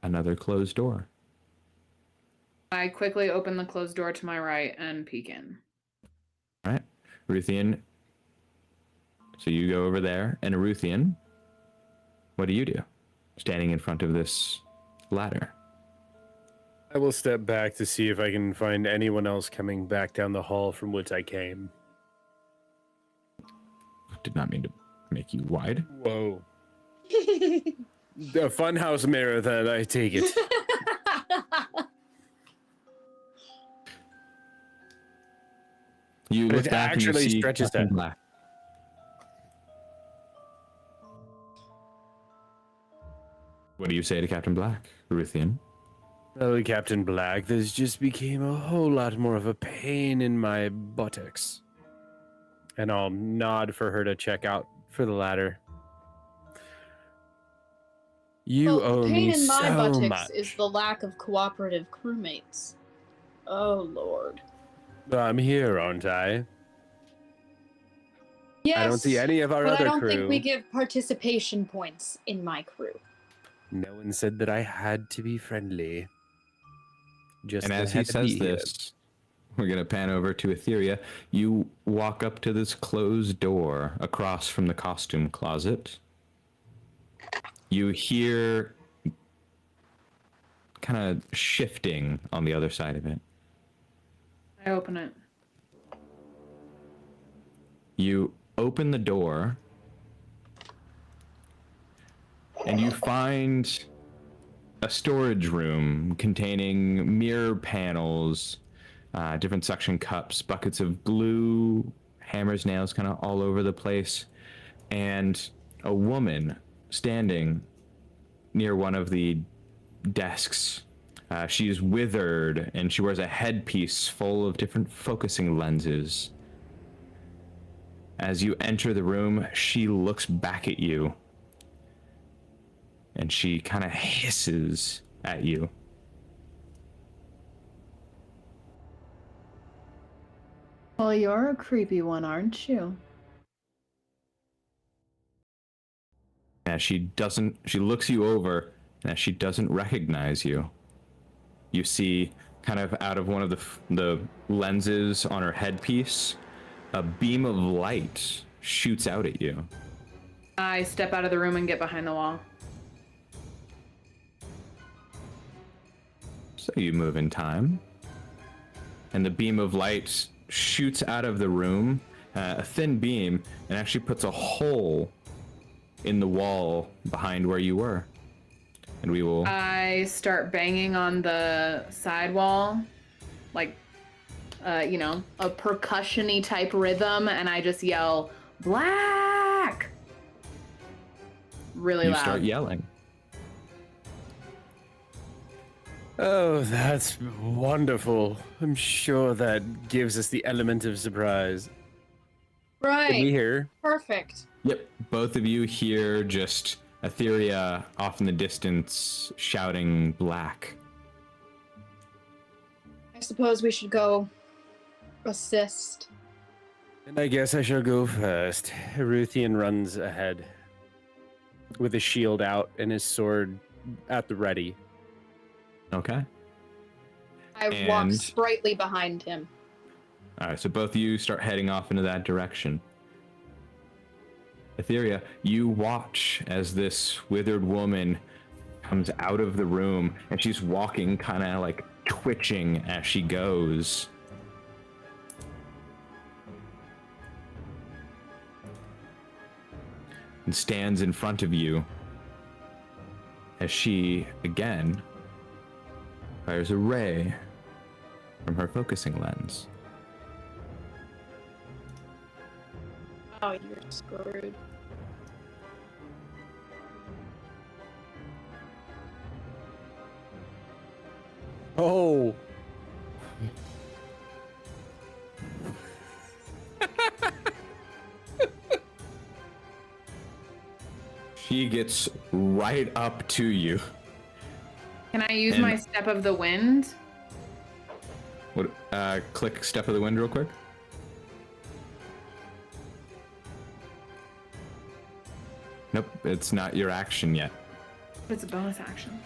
another closed door. I quickly open the closed door to my right and peek in. All right, Ruthian. So you go over there, and Ruthian, what do you do? Standing in front of this ladder. I will step back to see if I can find anyone else coming back down the hall from which I came. Did not mean to make you wide. Whoa. The Funhouse mirror, then, I take it. You look It back and you actually see stretches Captain that. Black. What do you say to Captain Black, Ruthian? Well, Captain Black, this just became a whole lot more of a pain in my buttocks. And I'll nod for her to check out for the ladder. You Well, owe the pain me in my so buttocks much. is the lack of cooperative crewmates. Oh Lord. I'm here, aren't I? Yes. I don't see any of our but other I don't crew. think we give participation points in my crew. No one said that I had to be friendly. Just And that I as he had to be says here. this, we're going to pan over to Etheria. You walk up to this closed door across from the costume closet. You hear kind of shifting on the other side of it. I open it. You open the door and you find a storage room containing mirror panels, different suction cups, buckets of glue, hammers, nails kind of all over the place, and a woman standing near one of the desks. She's withered and she wears a headpiece full of different focusing lenses. As you enter the room, she looks back at you and she kind of hisses at you. Well, you're a creepy one, aren't you? And she looks you over, and she doesn't recognize you. You see, kind of out of one of the lenses on her headpiece, a beam of light shoots out at you. I step out of the room and get behind the wall. So you move in time, and the beam of light shoots out of the room, a thin beam, and actually puts a hole in the wall behind where you were. And we will... I start banging on the side wall, like, a percussion-y type rhythm, and I just yell, "Black!" Really you loud. start yelling. Oh, that's wonderful. I'm sure that gives us the element of surprise. Right. Can we hear? Perfect. Yep, both of you hear just Etheria off in the distance shouting black. I suppose we should go assist. And I guess I shall go first. Ruthian runs ahead with his shield out and his sword at the ready. Okay. I walk And- sprightly behind him. All right, so both of you start heading off into that direction. Etheria, you watch as this withered woman comes out of the room, and she's walking kind of like twitching as she goes. And stands in front of you as she, again, fires a ray from her focusing lens. Oh, you're screwed. Oh. She gets right up to you. Can I use And- my step of the wind? What? Click Step of the Wind real quick. Nope, it's not your action yet. It's a bonus action.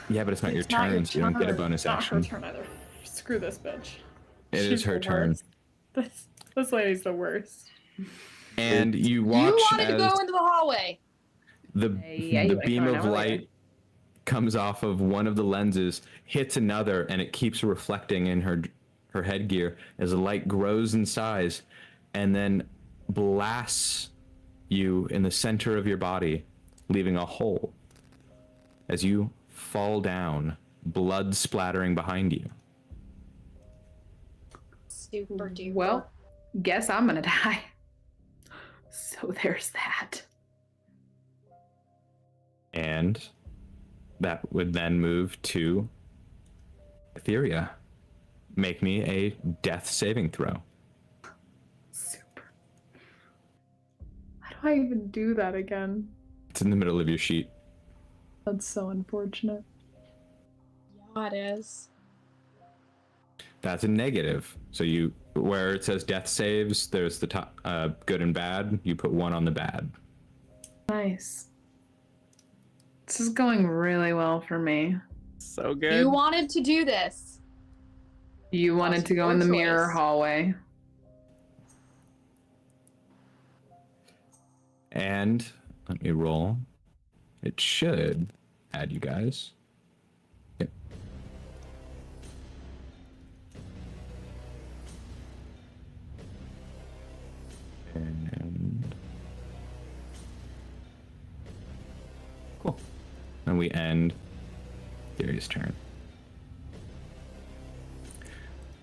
Yeah, but it's not your It's not turn, so you don't get a turn. bonus It's not action. her turn either. Screw this bitch. It is She's her the turn. worst. This lady's the worst. And you You watch wanted to as go into the hallway. the Yeah, you the would've beam gone of earlier. light comes off of one of the lenses, hits another, and it keeps reflecting in her headgear as the light grows in size, and then blasts you in the center of your body, leaving a hole as you fall down, blood splattering behind you. Super duper. Well, guess I'm gonna die. So there's that. And that would then move to Etheria. Make me a death saving throw. Super. How do I even do that again? It's in the middle of your sheet. That's so unfortunate. Yeah, it is. That's a negative. So you, where it says death saves, there's the top, good and bad. You put 1 on the bad. Nice. This is going really well for me. So good. You wanted to do this. You wanted to go in the your mirror choice. hallway. And let me roll. It should add you guys. Yep. And cool. And we end Theria's turn.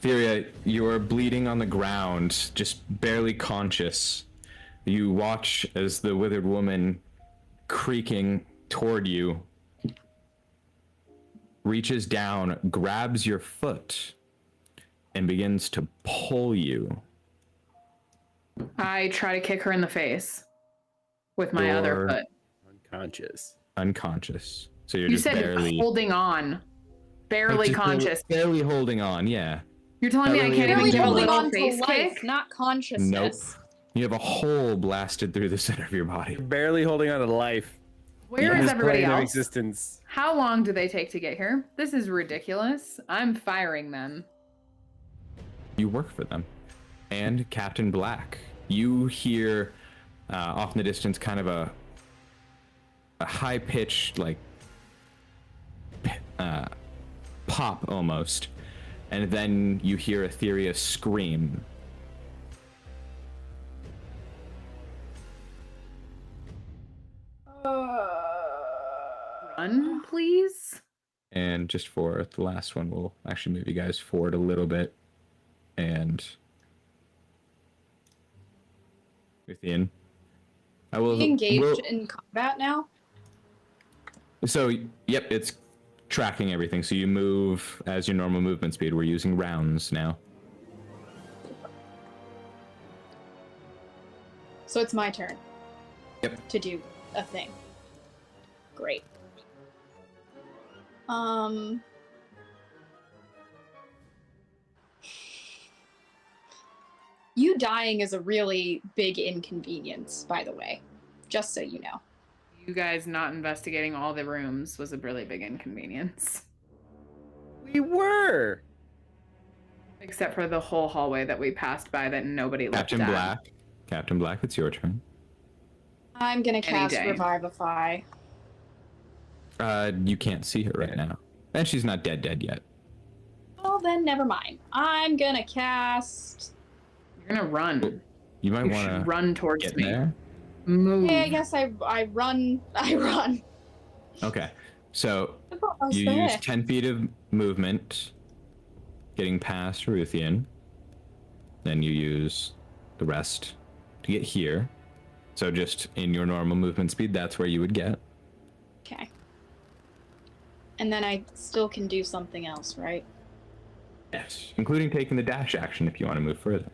Theria, you're bleeding on the ground, just barely conscious. You watch as the withered woman, creaking toward you, reaches down, grabs your foot, and begins to pull you. I try to kick her in the face with my other You're foot. Unconscious. unconscious. So you're You just said barely holding on. Barely just conscious. Barely holding on, yeah. You're telling me I barely can't even Barely give a holding little on to face life, kick? not consciousness. You have a hole blasted through the center of your body. Barely holding on to life. Where in is this everybody plane of else? existence. How long do they take to get here? This is ridiculous. I'm firing them. You work for them. And Captain Black, you hear off in the distance kind of a high-pitched, like, pop almost. And then you hear Etheria scream. Run, please. And just for the last one, we'll actually move you guys forward a little bit. And within, I will We engaged we'll- in combat now. So, yep, it's tracking everything. So you move as your normal movement speed. We're using rounds now. So it's my turn. Yep. To do a thing. Great. You dying is a really big inconvenience, by the way. Just so you know. You guys not investigating all the rooms was a really big inconvenience. We were. Except for the whole hallway that we passed by that nobody looked Captain at. Black. Captain Black, it's your turn. I'm gonna cast day. Revivify. You can't see her right now. And she's not dead yet. Well, then never mind. I'm gonna cast. You're gonna run. You might You want should to run towards get me. there. Move. Yeah, I guess I run. I run. Okay. So I thought I was you there. use 10 feet of movement getting past Ruthian. Then you use the rest to get here. So just in your normal movement speed, that's where you would get. Okay. And then I still can do something else, right? Yes. Including taking the dash action if you want to move further.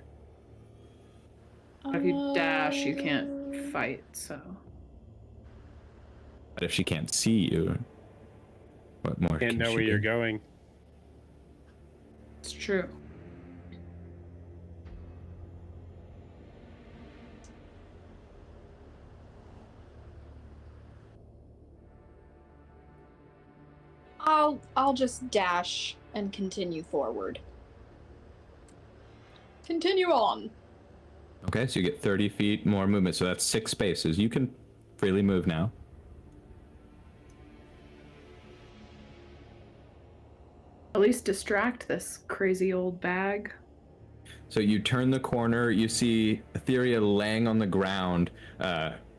If you dash, you can't fight, so. But if she can't see you, what more Can't can know she where you're do? going. It's true. I'll just dash and continue forward. Continue on. Okay, so you get 30 feet more movement, so that's 6 spaces. You can freely move now. At least distract this crazy old bag. So you turn the corner, you see Etheria laying on the ground,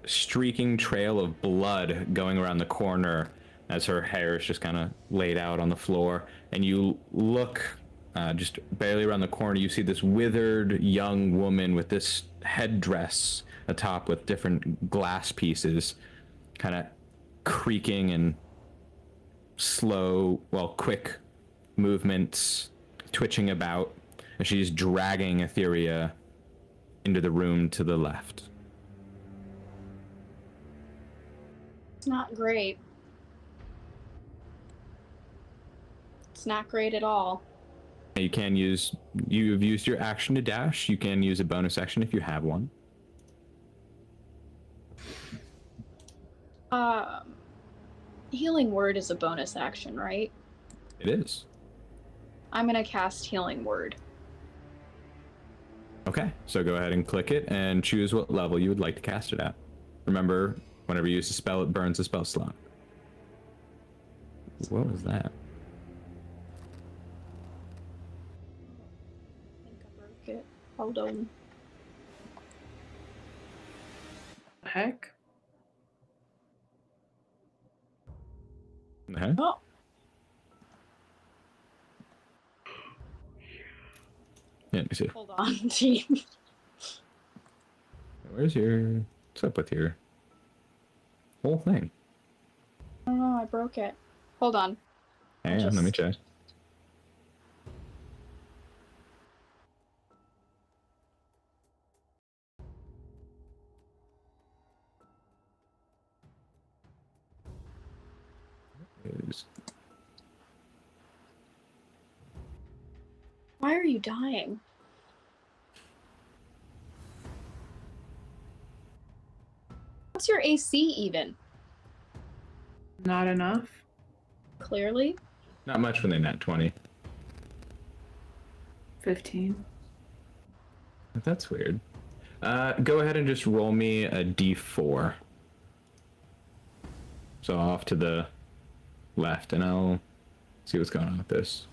streaking trail of blood going around the corner as her hair is just kind of laid out on the floor. And you look just barely around the corner, you see this withered young woman with this headdress atop with different glass pieces, kind of creaking and slow, well, quick movements, twitching about. And she's dragging Etheria into the room to the left. It's not great. It's not great at all. You can use, you've used your action to dash. You can use a bonus action if you have one. Healing Word is a bonus action, right? It is. I'm gonna cast Healing Word. Okay, so go ahead and click it and choose what level you would like to cast it at. Remember, whenever you use a spell, it burns a spell slot. What was that? I think I broke it. Hold on. Heck. Uh-huh. Oh. Yeah, let me see. Hold on, team. Where's your... What's up with your whole thing? I don't know, I broke it. Hold on. Hang on, let me check. Is- Why are you dying? What's your AC even? Not enough. Clearly. Not much when they nat 20. 15. That's weird. Go ahead and just roll me a d4. So off to the left, and I'll see what's going on with this.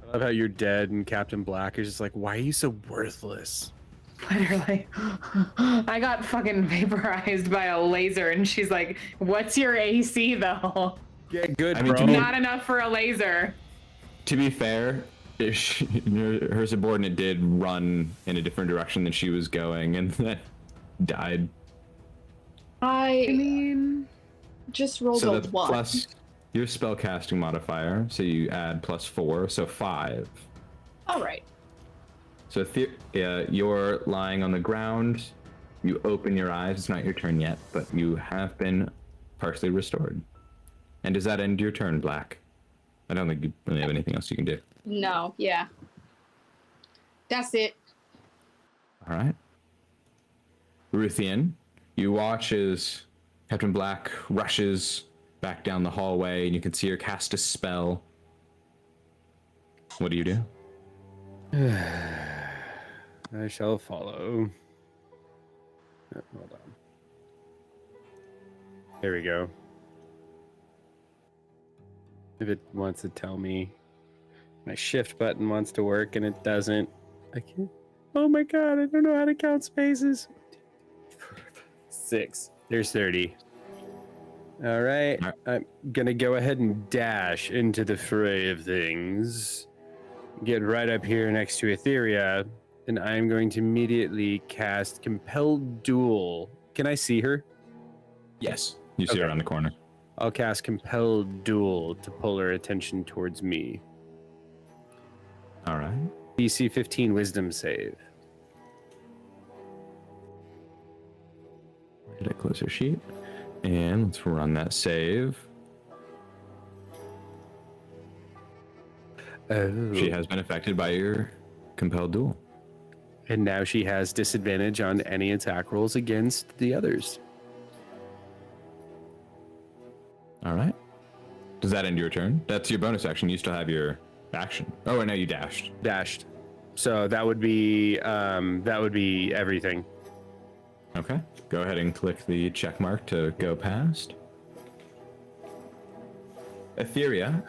I love how you're dead and Captain Black is just like, why are you so worthless? Literally. I got fucking vaporized by a laser, and she's like, what's your AC though? Get good, I mean, bro. Not enough for a laser. To be fair, her subordinate did run in a different direction than she was going, and then died. I I mean, just rolled So a that's 1. plus your spellcasting modifier, so you add +4, so 5. Alright. So you're lying on the ground. You open your eyes. It's not your turn yet, but you have been partially restored. And does that end your turn, Black? I don't think you really have anything else you can do. No, yeah. That's it. All right. Ruthian, you watch as Captain Black rushes back down the hallway, and you can see her cast a spell. What do you do? I shall follow. Hold on. There we go. If it wants to tell me my shift button wants to work and it doesn't, I can't. Oh my god, I don't know how to count spaces. 6. There's 30. All right. All right. I'm gonna go ahead and dash into the fray of things. Get right up here next to Etheria, and I'm going to immediately cast Compelled Duel. Can I see her? Yes. You see her Okay. around the corner. I'll cast Compelled Duel to pull her attention towards me. All right. DC 15 Wisdom save. Did I close her sheet? And let's run that save. Oh. She has been affected by your compelled duel. And now she has disadvantage on any attack rolls against the others. All right. Does that end your turn? That's your bonus action. You still have your action. Oh, and now you dashed. Dashed. So that would be everything. Okay. Go ahead and click the check mark to go past. Etheria,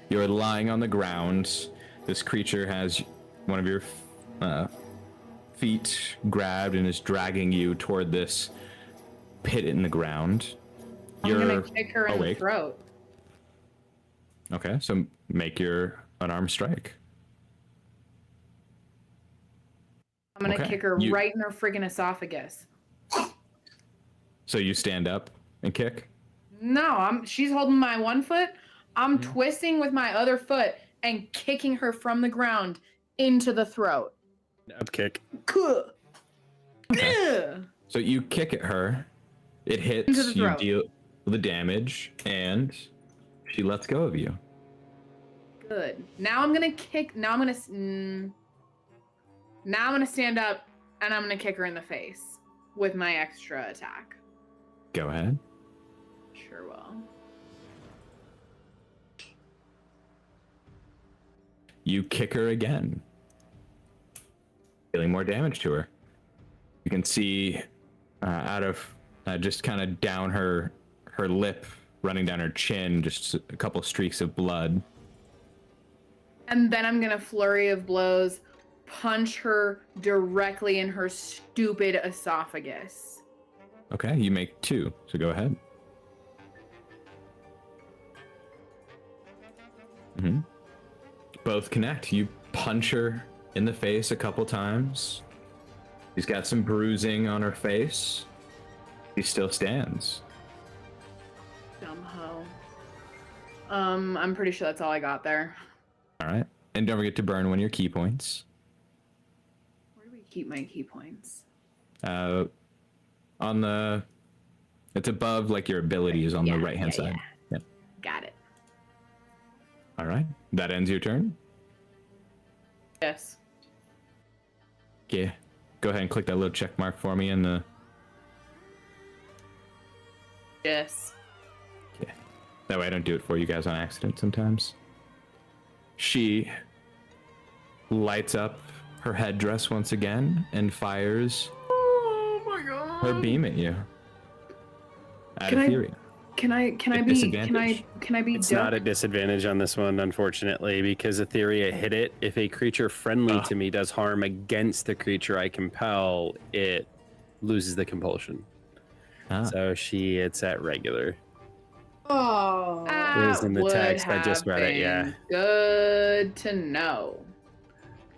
you're lying on the ground. This creature has one of your feet grabbed and is dragging you toward this pit in the ground. I'm You're gonna kick her in the awake. throat. Okay, so make your unarmed strike. I'm gonna Okay. kick her You- right in her friggin' esophagus. So you stand up and kick? No, she's holding my one foot. I'm twisting with my other foot and kicking her from the ground into the throat. Up kick. Kuh. Okay. Ugh. So you kick at her, it hits, Into the you throat. deal the damage, and she lets go of you. Good. Now I'm gonna kick. Now I'm gonna stand up and I'm gonna kick her in the face with my extra attack. Go ahead. Sure will. You kick her again, dealing more damage to her. You can see out of just kind of down her lip, running down her chin, just a couple streaks of blood. And then I'm gonna flurry of blows, punch her directly in her stupid esophagus. Okay, you make 2, so go ahead. Both connect. You punch her in the face a couple times. She's got some bruising on her face. She still stands. Dumb hoe. I'm pretty sure that's all I got there. All right. And don't forget to burn one of your key points. Where do we keep my key points? On the, it's above like your abilities on the right hand side. Yep. Got it. All right. That ends your turn. Yes. Okay. Go ahead and click that little check mark for me in the. Yes. Okay. That way I don't do it for you guys on accident sometimes. She lights up her headdress once again and fires Oh my god. her beam at you. At Can I- Etheria. Can I At be disadvantage. can I be It's dope? not a disadvantage on this one, unfortunately, because Etheria hit it. If a creature friendly to me does harm against the creature I compel, it loses the compulsion. Ah. So it's at regular. Oh. It was in the Would text, I just have read it, yeah. been Good to know.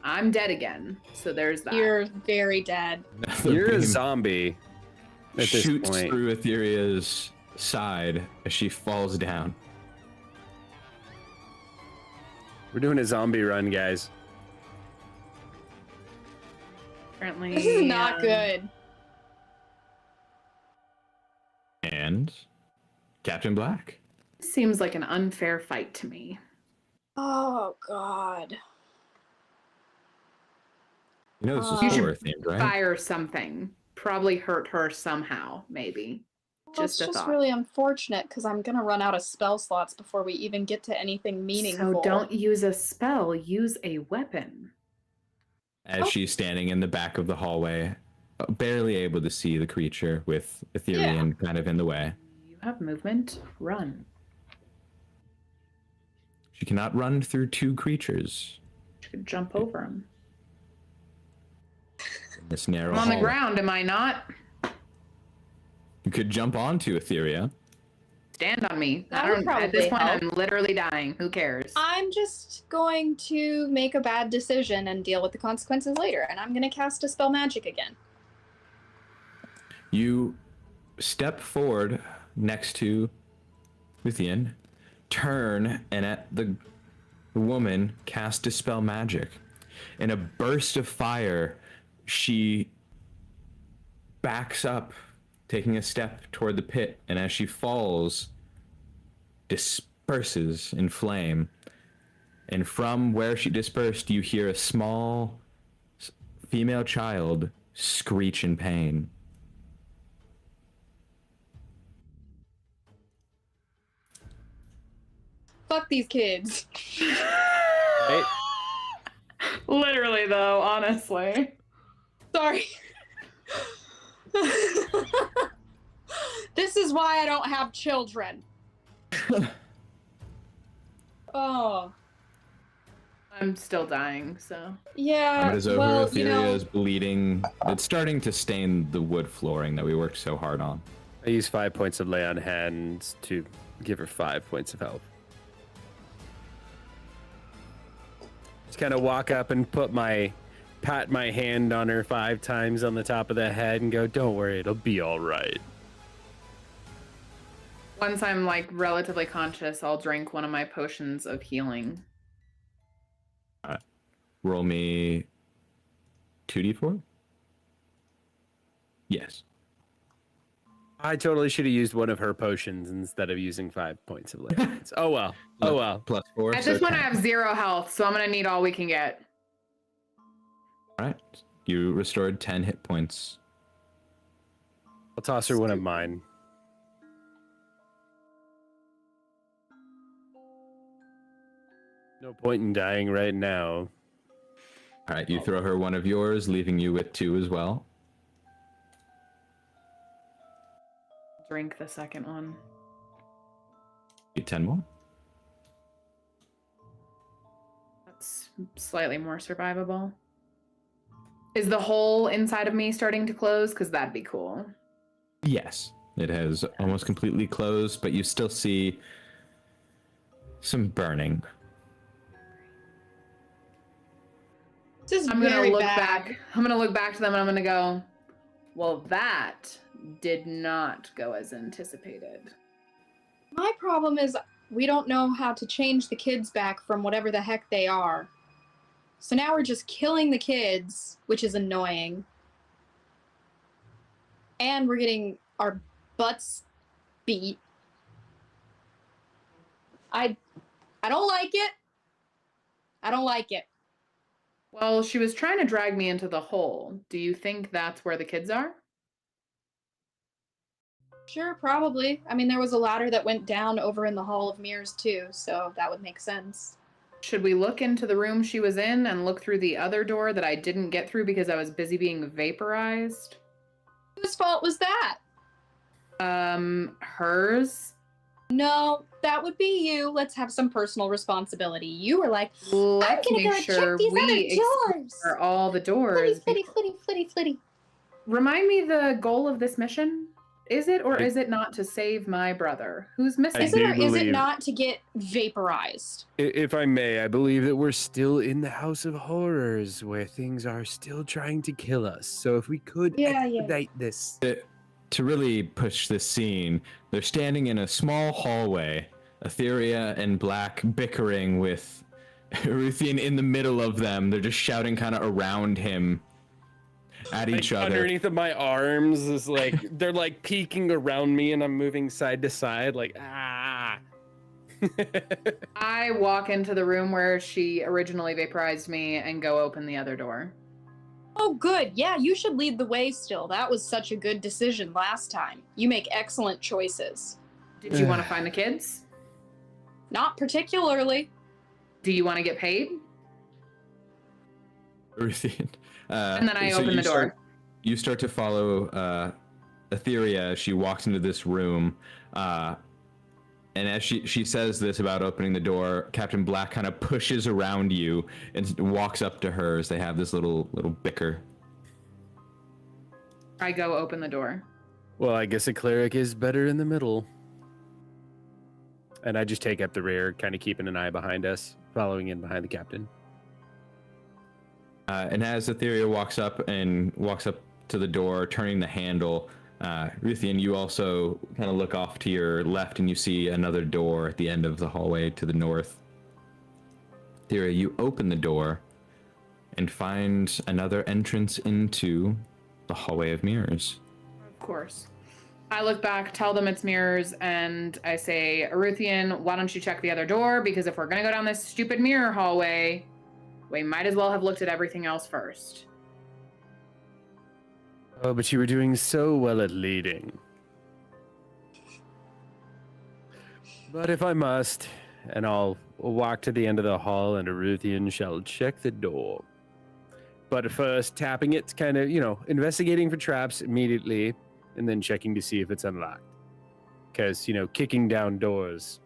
I'm dead again, so there's that. You're very dead. The You're a beam zombie at this shoots point. through Etheria's side as she falls down. We're doing a zombie run, guys. Apparently, This is not good. And Captain Black. Seems like an unfair fight to me. Oh god. You know this You is should horror themed, right? Fire something. Probably hurt her somehow, maybe. Well, it's Just a just thought. really unfortunate because I'm gonna run out of spell slots before we even get to anything meaningful. So don't use a spell, use a weapon. As she's standing in the back of the hallway, barely able to see the creature with Etherian kind of in the way. You have movement, run. She cannot run through 2 creatures You could jump over him. in this narrow I'm on the hallway. ground, am I not? You could jump onto Etheria. Stand on me. That I would don't. probably At this point, help. I'm literally dying. Who cares? I'm just going to make a bad decision and deal with the consequences later, and I'm going to cast Dispel Magic again. You step forward next to Luthien, turn, and at the woman cast Dispel Magic. In a burst of fire, she backs up, taking a step toward the pit, and as she falls, disperses in flame. And from where she dispersed, you hear a small female child screech in pain. Fuck these kids. Right? Literally, though, honestly. Sorry. This is why I don't have children. Oh. I'm still dying, so. Yeah, It is over. well, Etheria is bleeding. It's starting to stain the wood flooring that we worked so hard on. I use 5 points of lay on hands to give her 5 points of health. Just kind of walk up and pat my hand on her 5 times on the top of the head and go, "Don't worry, it'll be all right." Once I'm like relatively conscious, I'll drink one of my potions of healing. Roll me 2d4? Yes. I totally should have used one of her potions instead of using 5 points of lay on hands. Oh well. Oh well. Plus 4. At so this point, I 10. have 0 health, so I'm gonna need all we can get. All right. You restored 10 hit points. I'll toss her one of mine. No point in dying right now. All right. You throw her one of yours, leaving you with 2 as well. Drink the second one. Get 10 more. That's slightly more survivable. Is the hole inside of me starting to close? Because that'd be cool. Yes. It has almost completely closed, but you still see some burning. This is I'm gonna very look bad. back. I'm gonna look back to them and I'm gonna go, well, that did not go as anticipated. My problem is we don't know how to change the kids back from whatever the heck they are. So now we're just killing the kids, which is annoying. And we're getting our butts beat. I don't like it. I don't like it. Well, she was trying to drag me into the hole. Do you think that's where the kids are? Sure, probably. I mean, there was a ladder that went down over in the Hall of Mirrors too, so that would make sense. Should we look into the room she was in and look through the other door that I didn't get through because I was busy being vaporized? Whose fault was that? Hers. No, that would be you. Let's have some personal responsibility. You were like, Let's I'm gonna make go sure check these we other doors. explore all the doors. Flitty, flitty, flitty, flitty, flitty. Remind me the goal of this mission. Is it or is it not to save my brother? Who's missing? Is it or do is it believe- not to get vaporized? If I may, I believe that we're still in the House of Horrors where things are still trying to kill us. So if we could Yeah, yeah. expedite this. To really push this scene, they're standing in a small hallway, Etheria and Black bickering with Ruthian in the middle of them. They're just shouting kind of around him at each other. Underneath of my arms is like, they're like peeking around me and I'm moving side to side like, ah. I walk into the room where she originally vaporized me and go open the other door. Oh, good. Yeah, you should lead the way still. That was such a good decision last time. You make excellent choices. Did you want to find the kids? Not particularly. Do you want to get paid? Ruthian. And then I so open the door. You start to follow Etheria as she walks into this room. And as she says this about opening the door, Captain Black kind of pushes around you and walks up to her as they have this little bicker. I go open the door. Well, I guess a cleric is better in the middle. And I just take up the rear, kind of keeping an eye behind us, following in behind the captain. And as Etheria walks up to the door, turning the handle, Ruthian, you also kind of look off to your left and you see another door at the end of the hallway to the north. Etheria, you open the door and find another entrance into the hallway of mirrors. Of course. I look back, tell them it's mirrors, and I say, Aruthian, why don't you check the other door? Because if we're going to go down this stupid mirror hallway, we might as well have looked at everything else first. Oh, but you were doing so well at leading. But if I must, and I'll walk to the end of the hall, and Aruthian shall check the door. But first, tapping it, kind of, investigating for traps immediately, and then checking to see if it's unlocked. Because, kicking down doors.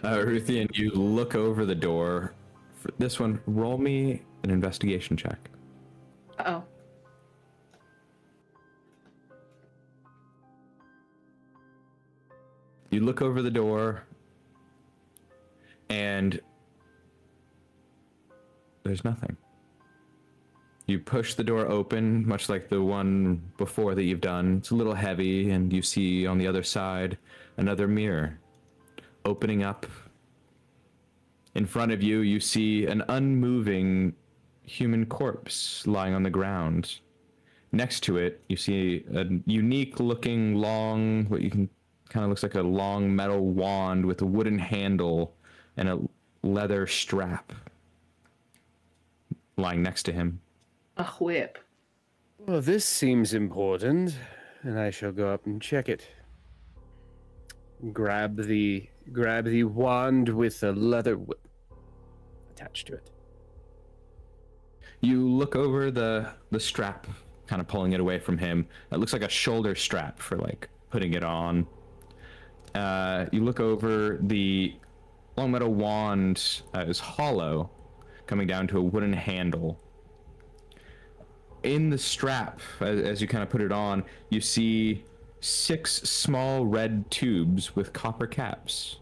Ruthian, you look over the door. For this one, roll me an investigation check. Uh-oh. You look over the door, and there's nothing. You push the door open, much like the one before that you've done. It's a little heavy, and you see on the other side another mirror opening up. In front of you, you see an unmoving human corpse lying on the ground. Next to it, you see a unique-looking long, what you can kind of looks like a long metal wand with a wooden handle and a leather strap lying next to him. A whip. Well, this seems important, and I shall go up and check it. Grab the wand with a leather whip attached to it. You look over the strap, kind of pulling it away from him. It looks like a shoulder strap for like putting it on. You look over the long metal wand is hollow, coming down to a wooden handle. In the strap, as you kind of put it on, you see 6 small red tubes with copper caps.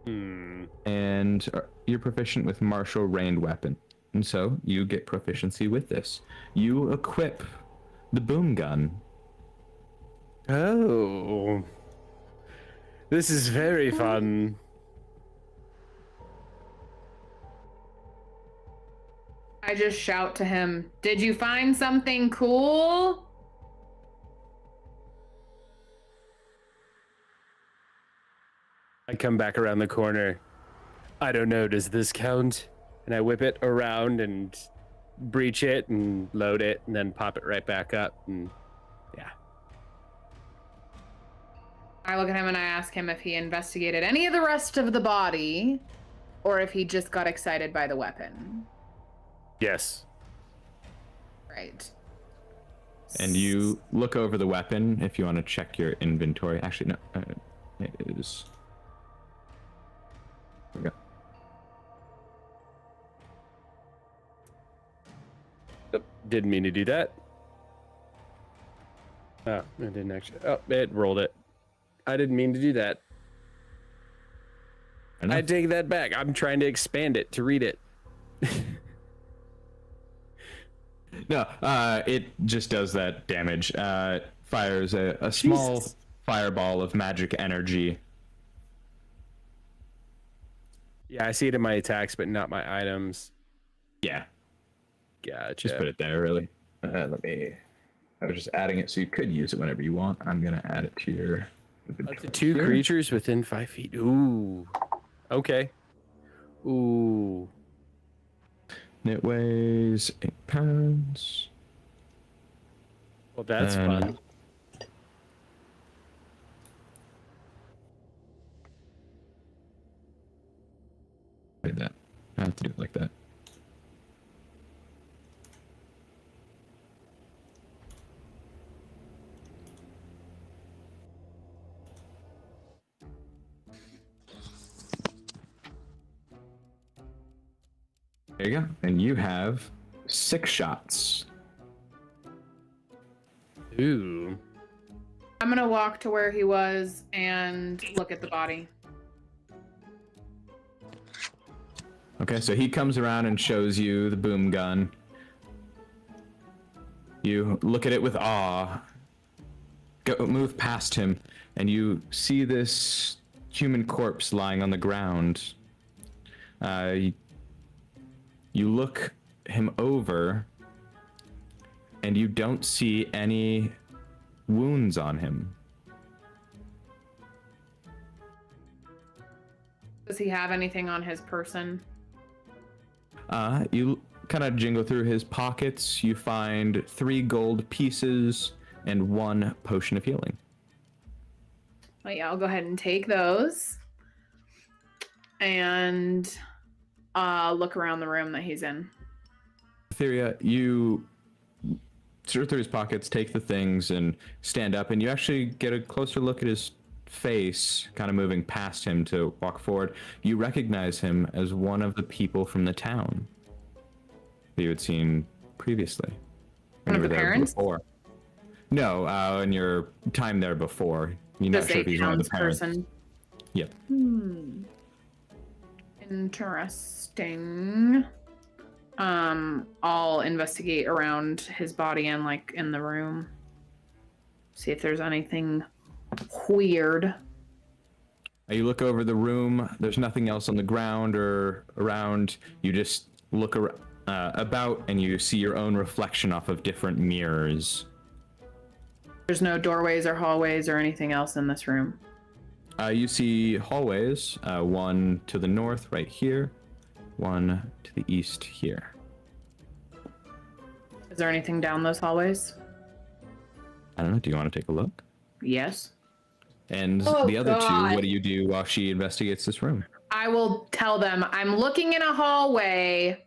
And you're proficient with martial ranged weapon, and so you get proficiency with this. You equip the boom gun. Oh, this is very fun. I just shout to him, did you find something cool? I come back around the corner. I don't know, does this count? And I whip it around and breach it and load it and then pop it right back up. And yeah. I look at him and I ask him if he investigated any of the rest of the body or if he just got excited by the weapon. Yes. Right. And you look over the weapon if you want to check your inventory. Actually, no. It is... There we go. Oh, didn't mean to do that. Oh, I didn't actually. Oh, it rolled it. I didn't mean to do that. I take that back. I'm trying to expand it to read it. No, it just does that damage. Fires a small fireball of magic energy. Yeah, I see it in my attacks, but not my items. Yeah, Gotcha. just put it there, really. I was just adding it so you could use it whenever you want. I'm going to add it to your... Up to 2 creatures within 5 feet. Ooh. Okay. Ooh. It weighs 8 pounds. Well, that's fun. Like that. I have to do it like that. There you go. And you have 6 shots. Ooh. I'm gonna walk to where he was and look at the body. Okay, so he comes around and shows you the boom gun. You look at it with awe. Move past him, and you see this human corpse lying on the ground. You look him over, and you don't see any wounds on him. Does he have anything on his person? You kind of jingle through his pockets. You find 3 gold pieces and 1 potion of healing. Oh, yeah, I'll go ahead and take those and look around the room that he's in. Etheria, you sort through his pockets, take the things, and stand up, and you actually get a closer look at his face, kind of moving past him to walk forward. You recognize him as one of the people from the town that you had seen previously. One of the parents? Before. No, in your time there before. You're not sure if he's one of the parents. Person. Yep. Interesting. I'll investigate around his body and like in the room. See if there's anything weird. You look over the room. There's nothing else on the ground or around. You just look about, and you see your own reflection off of different mirrors. There's no doorways or hallways or anything else in this room. You see hallways, one to the north right here, one to the east here. Is there anything down those hallways? I don't know, do you want to take a look? Yes. And Oh, the other God. two, what do you do while she investigates this room? I will tell them, I'm looking in a hallway.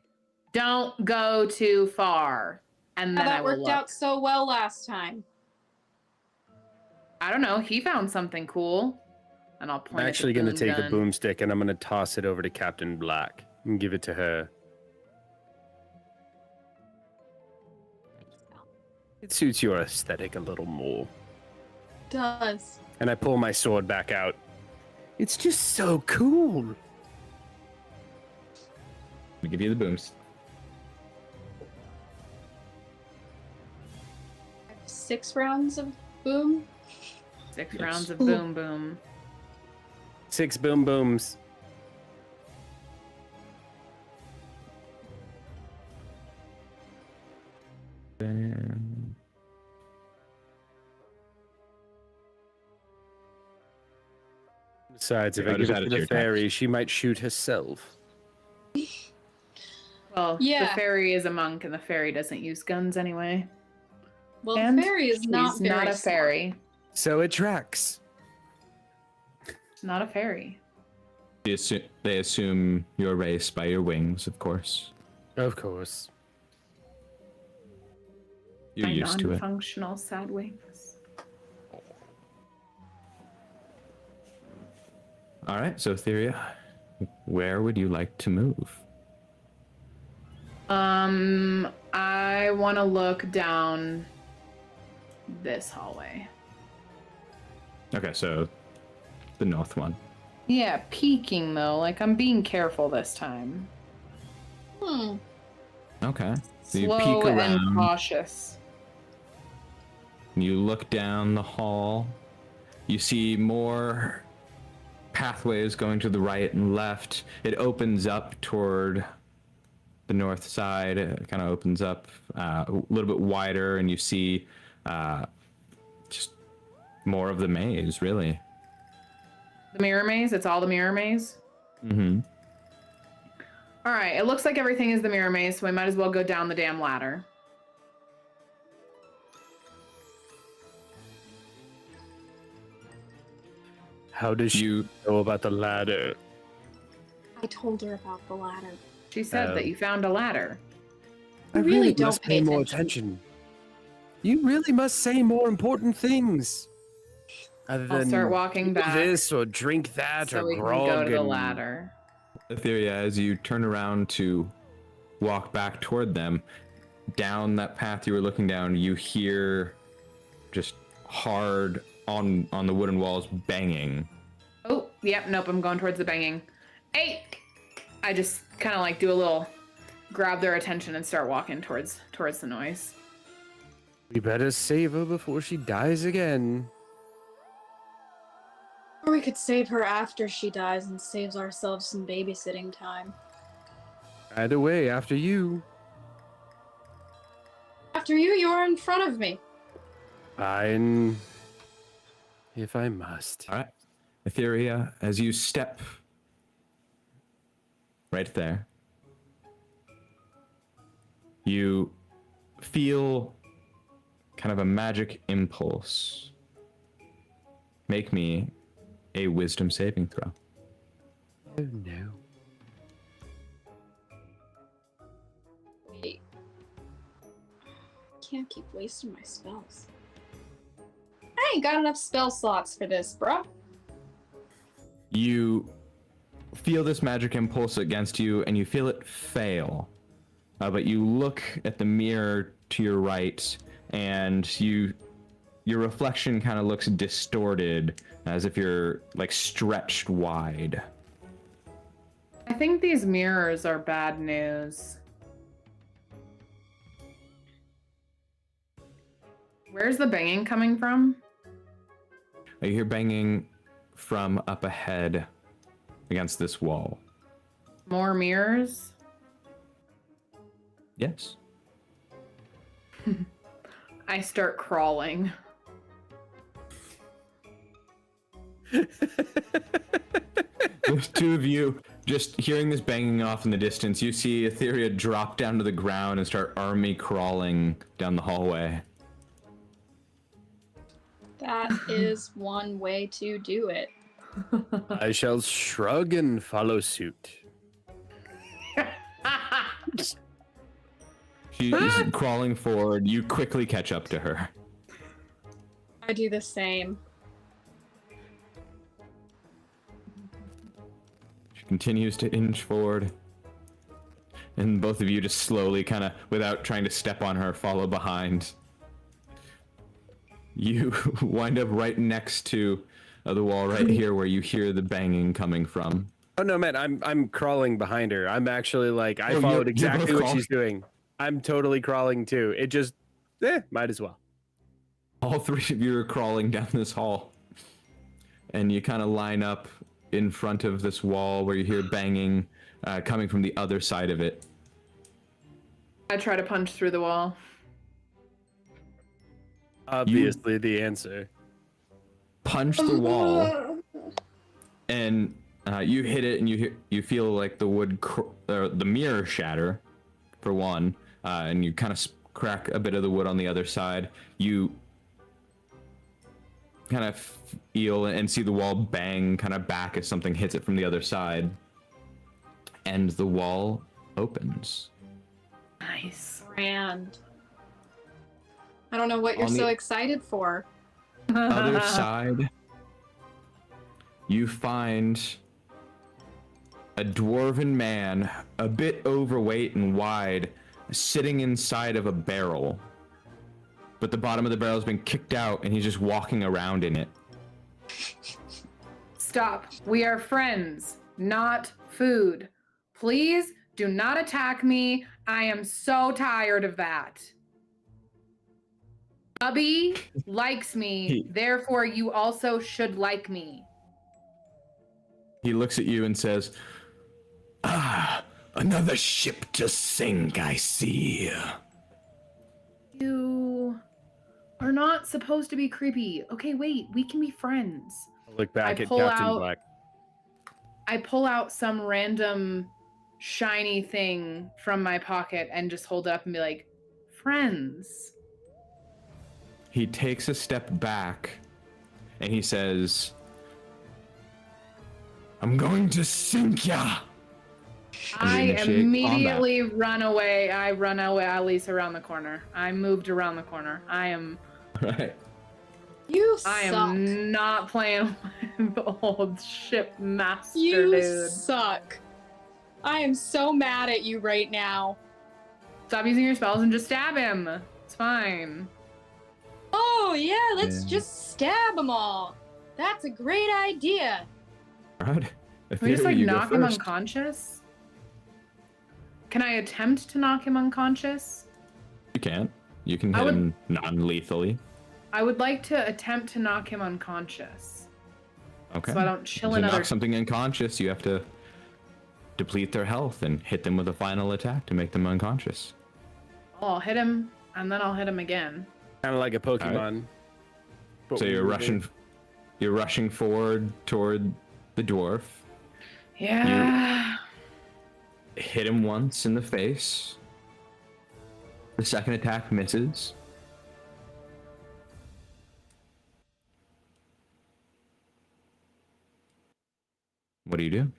Don't go too far. And then I That will worked look. out so well last time. I don't know. He found something cool. And I'll point I'm at actually the going to take the boom gun. boomstick and I'm going to toss it over to Captain Black and give it to her. It suits your aesthetic a little more. Does. And I pull my sword back out. It's just so cool. We give you the booms. 6 rounds of boom. 6 Yes. rounds of boom boom. 6 boom booms. And Besides, if Yeah, I I'll give just it add to it to the your fairy, she might shoot herself. Well, Yeah. the fairy is a monk and the fairy doesn't use guns anyway. Well, And the fairy is not she's very not a smart. fairy. So it tracks. Not a fairy. they assume your race by your wings, of course. Of course. You're My used to it. non-functional sad wings. All right, so Etheria, where would you like to move? I want to look down this hallway. Okay, so the north one. Yeah, peeking though. Like I'm being careful this time. Okay. So you Slow peek and around. cautious. You look down the hall. You see more pathways going to the right and left. It opens up toward the north side. It kind of opens up a little bit wider, and you see just more of the maze, really. The mirror maze? It's all the mirror maze? Mm-hmm. All right, it looks like everything is the mirror maze, so we might as well go down the damn ladder. How does she know about the ladder? I told her about the ladder. She said that you found a ladder. You really don't must pay pay more attention. attention. You really must say more important things. Other I'll than start walking do back this or drink that so or we can grog go to the and- ladder. Etheria, as you turn around to walk back toward them. Down that path you were looking down, you hear just hard on the wooden walls banging. Oh, yep, nope, I'm going towards the banging. Hey! I just kind of like do a little grab their attention and start walking towards the noise. We better save her before she dies again. Or we could save her after she dies and saves ourselves some babysitting time. Either way, after you. After you're in front of me. Fine. If I must. All right. Etheria, as you step right there, you feel kind of a magic impulse. Make me a wisdom saving throw. Oh no. Wait. Can't keep wasting my spells. I ain't got enough spell slots for this, bro. You feel this magic impulse against you, and you feel it fail. But you look at the mirror to your right, and your reflection kind of looks distorted, as if you're like stretched wide. I think these mirrors are bad news. Where's the banging coming from? You hear banging from up ahead against this wall. More mirrors? Yes. I start crawling. The two of you, just hearing this banging off in the distance, you see Etheria drop down to the ground and start army crawling down the hallway. That is one way to do it. I shall shrug and follow suit. She's crawling forward. You quickly catch up to her. I do the same. She continues to inch forward. And both of you just slowly, kind of, without trying to step on her, follow behind. You wind up right next to the wall right here where you hear the banging coming from. Oh no, man, I'm crawling behind her. I'm actually like, I Oh, followed you're exactly both what crawling? she's doing. I'm totally crawling too. It just, might as well. All three of you are crawling down this hall. And you kind of line up in front of this wall where you hear banging coming from the other side of it. I try to punch through the wall. Obviously the answer. Punch the wall, and you hit it, and you feel like the wood, the mirror shatter, for one, and you kind of crack a bit of the wood on the other side. You kind of feel and see the wall bang kind of back as something hits it from the other side, and the wall opens. Nice. Grand. I don't know what you're On the- so excited for. Other side, you find a dwarven man, a bit overweight and wide, sitting inside of a barrel. But the bottom of the barrel has been kicked out, and he's just walking around in it. Stop. We are friends, not food. Please do not attack me. I am so tired of that. Bubby likes me, therefore you also should like me. He looks at you and says, "Ah, another ship to sink, I see." You are not supposed to be creepy. Okay, wait, we can be friends. Look back I at pull Captain out- Black. I pull out some random shiny thing from my pocket and just hold it up and be like, friends. He takes a step back, and he says, "I'm going to sink ya." I initiate immediately run away. I run away at least around the corner. I moved around the corner. I am Right. You suck. not playing with old shipmaster You dude. suck. I am so mad at you right now. Stop using your spells and just stab him. It's fine. Oh yeah, let's Yeah. just stab them all. That's a great idea. Alright. Can we just like You go knock him first. unconscious? Can I attempt to knock him unconscious? You can. You can I hit would- him non-lethally. I would like to attempt to knock him unconscious. Okay. So I don't chill To another. knock something unconscious, you have to deplete their health and hit them with a final attack to make them unconscious. I'll hit him and then I'll hit him again. Kind of like a Pokemon. but So you're moving. rushing forward toward the dwarf. Yeah. Hit him once in the face. The second attack misses. What do you do?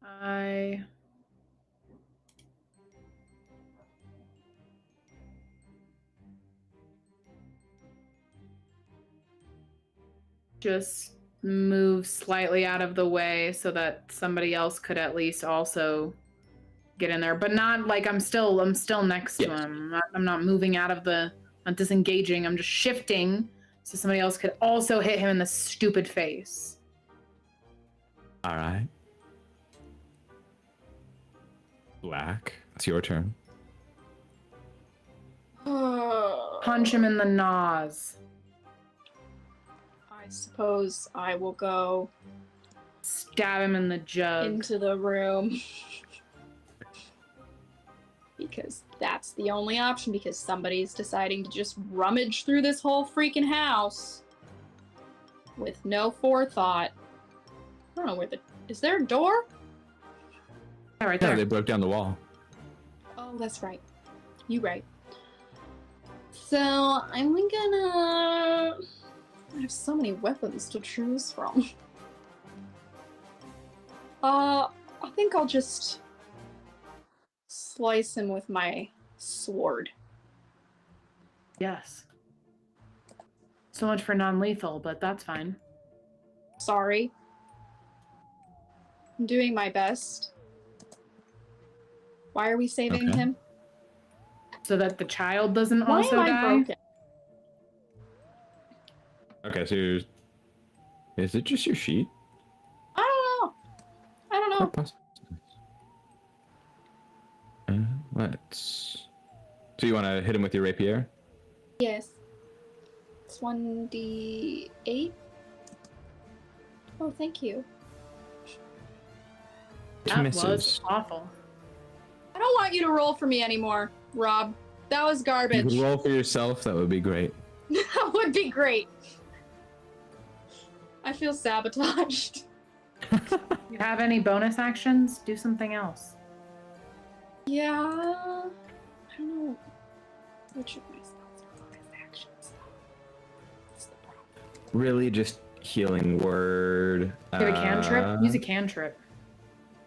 I just move slightly out of the way so that somebody else could at least also get in there, but not like I'm still next to Yes. him. I'm not moving out of the, not disengaging. I'm just shifting so somebody else could also hit him in the stupid face. All right. Black, it's your turn. Punch him in the nose. I suppose I will go Stab him in the jug. into the room. Because that's the only option, because somebody's deciding to just rummage through this whole freaking house with no forethought. I don't know where the... Is there a door? Yeah, right Yeah, there. they broke down the wall. Oh, that's right. You right. So, I'm gonna... I have so many weapons to choose from. I think I'll just slice him with my sword. Yes. So much for non-lethal, but that's fine. Sorry. I'm doing my best. Why are we saving Okay. him? So that the child doesn't Why also am I die. broken? Okay, so is it just your sheet? I don't know. I don't know. Let's. So you want to hit him with your rapier? Yes. It's 1d8. Oh, thank you. That Misses. was awful. I don't want you to roll for me anymore, Rob. That was You garbage. could roll for yourself. That would be great. That would be great. I feel sabotaged. You have any bonus actions? Do something else. Yeah. I don't know which of my spells are bonus actions. That's the problem. Really, just healing word. You have a cantrip? Use a cantrip.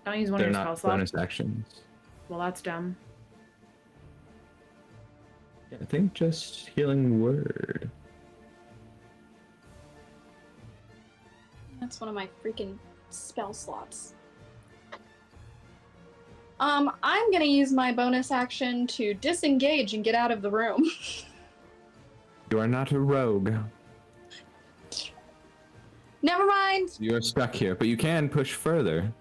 Don't use one of They're your spell not slots. bonus actions. Well, that's dumb. I think just healing word. That's one of my freaking spell slots. I'm gonna use my bonus action to disengage and get out of the room. You are not a rogue. Never mind. You are stuck here, but you can push further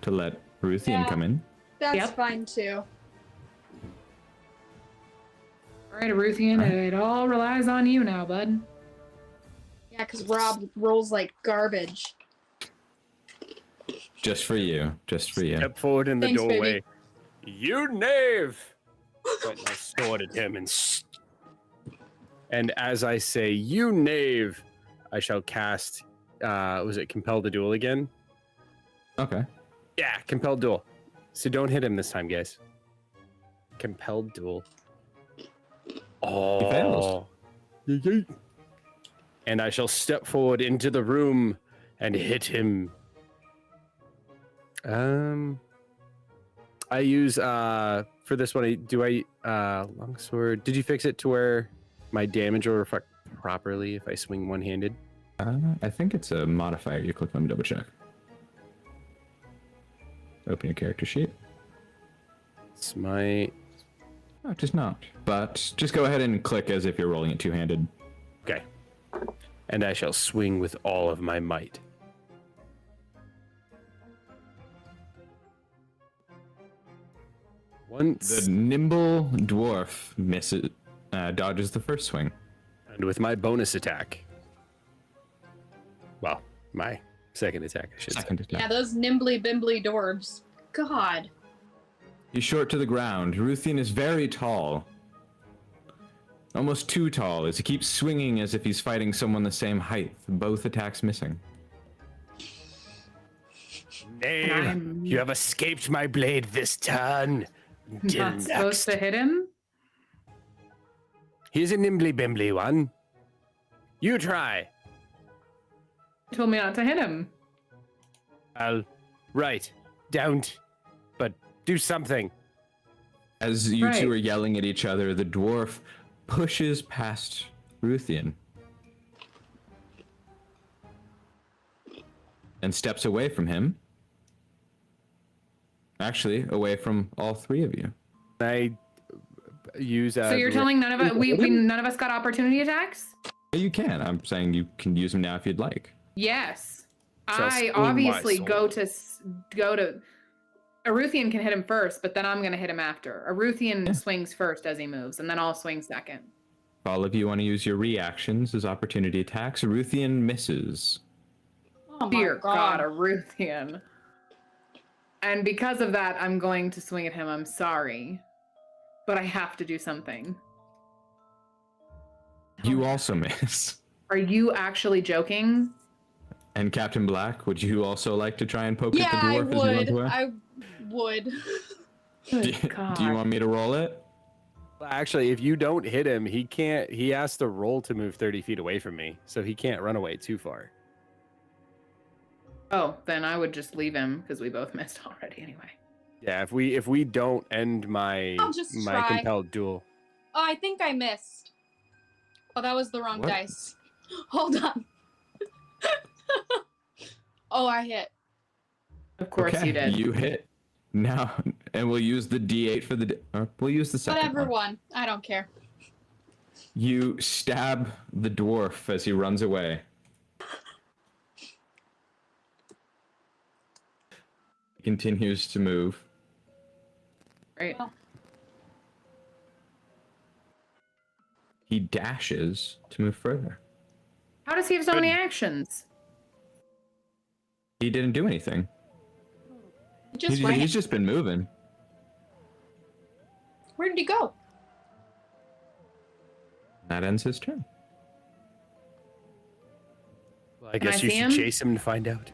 to let Ruthian Yeah. come in. That's Yep. fine too. All right, Ruthian, Alright. it all relies on you now, bud. Yeah, because Rob rolls like garbage. Just for you. Just for you. Step forward in the Thanks, baby. doorway. You knave! Point my sword at him and as I say, you knave, I shall cast. Was it compel the duel again? Okay. Yeah, compelled duel. So don't hit him this time, guys. Compelled duel. Oh. fails. Yeet. And I shall step forward into the room and hit him. I use for this one. Do I longsword? Did you fix it to where my damage will reflect properly if I swing one-handed? I think it's a modifier. You click on double check. open your character sheet. Smite. No, just not. But just go ahead and click as if you're rolling it two-handed. Okay. And I shall swing with all of my might. Once, The nimble dwarf dodges the first swing. and with my bonus attack. Well, my second attack, I should say. Second attack. Yeah, those nimbly bimbly dwarves. God. He's short to the ground. Ruthian is very tall. Almost too tall as he keeps swinging as if he's fighting someone the same height. Both attacks missing. Knave, you have escaped my blade this turn. Not supposed to hit him? Here's a nimbly bimbly one. You try. You told me not to hit him. Right. Don't. But do something. As you two Right. are yelling at each other, the dwarf pushes past Ruthian and steps away from him. Actually, away from all three of you. I use. So you're telling none of us none of us got opportunity attacks? You can. I'm saying you can use them now if you'd like. Yes. Shall I swing obviously my go to Aruthian can hit him first, but then I'm gonna hit him after. Aruthian swings first as he moves, and then I'll swing second. All of you want to use your reactions as opportunity attacks. Ruthian misses. Oh my Dear God, God. Aruthian. And because of that, I'm going to swing at him. I'm sorry. But I have to do something. You also miss. Are you actually joking? And Captain Black, would you also like to try and poke Yeah, at the I dwarf as he runs would. away? I would. Do you want me to roll it? Well, actually, if you don't hit him, he can't. He has to roll to move 30 feet away from me, so he can't run away too far. Oh, then I would just leave him because we both missed already anyway. Yeah, if we don't end my I'll just my try. compelled duel. Oh, I think I missed. Oh, that was the wrong What? dice. Hold on. Oh, I hit. Of course Okay, you did. You hit. Now, and we'll use the D8 for the. We'll use the second Whatever one. one. I don't care. You stab the dwarf as he runs away. He continues to move. Right. Oh. He dashes to move further. How does he have so many actions? He didn't do anything. It just ran. He's just been moving. Where did he go? That ends his turn. Well, I Can guess I you see should him? chase him to find out.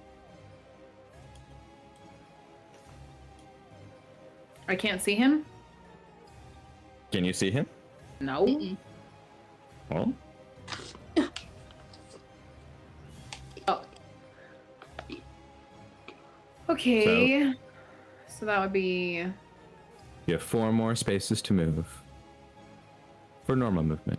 I can't see him? Can you see him? No. Mm-mm. Well, Oh. Okay. So that would be you have 4 more spaces to move for normal movement.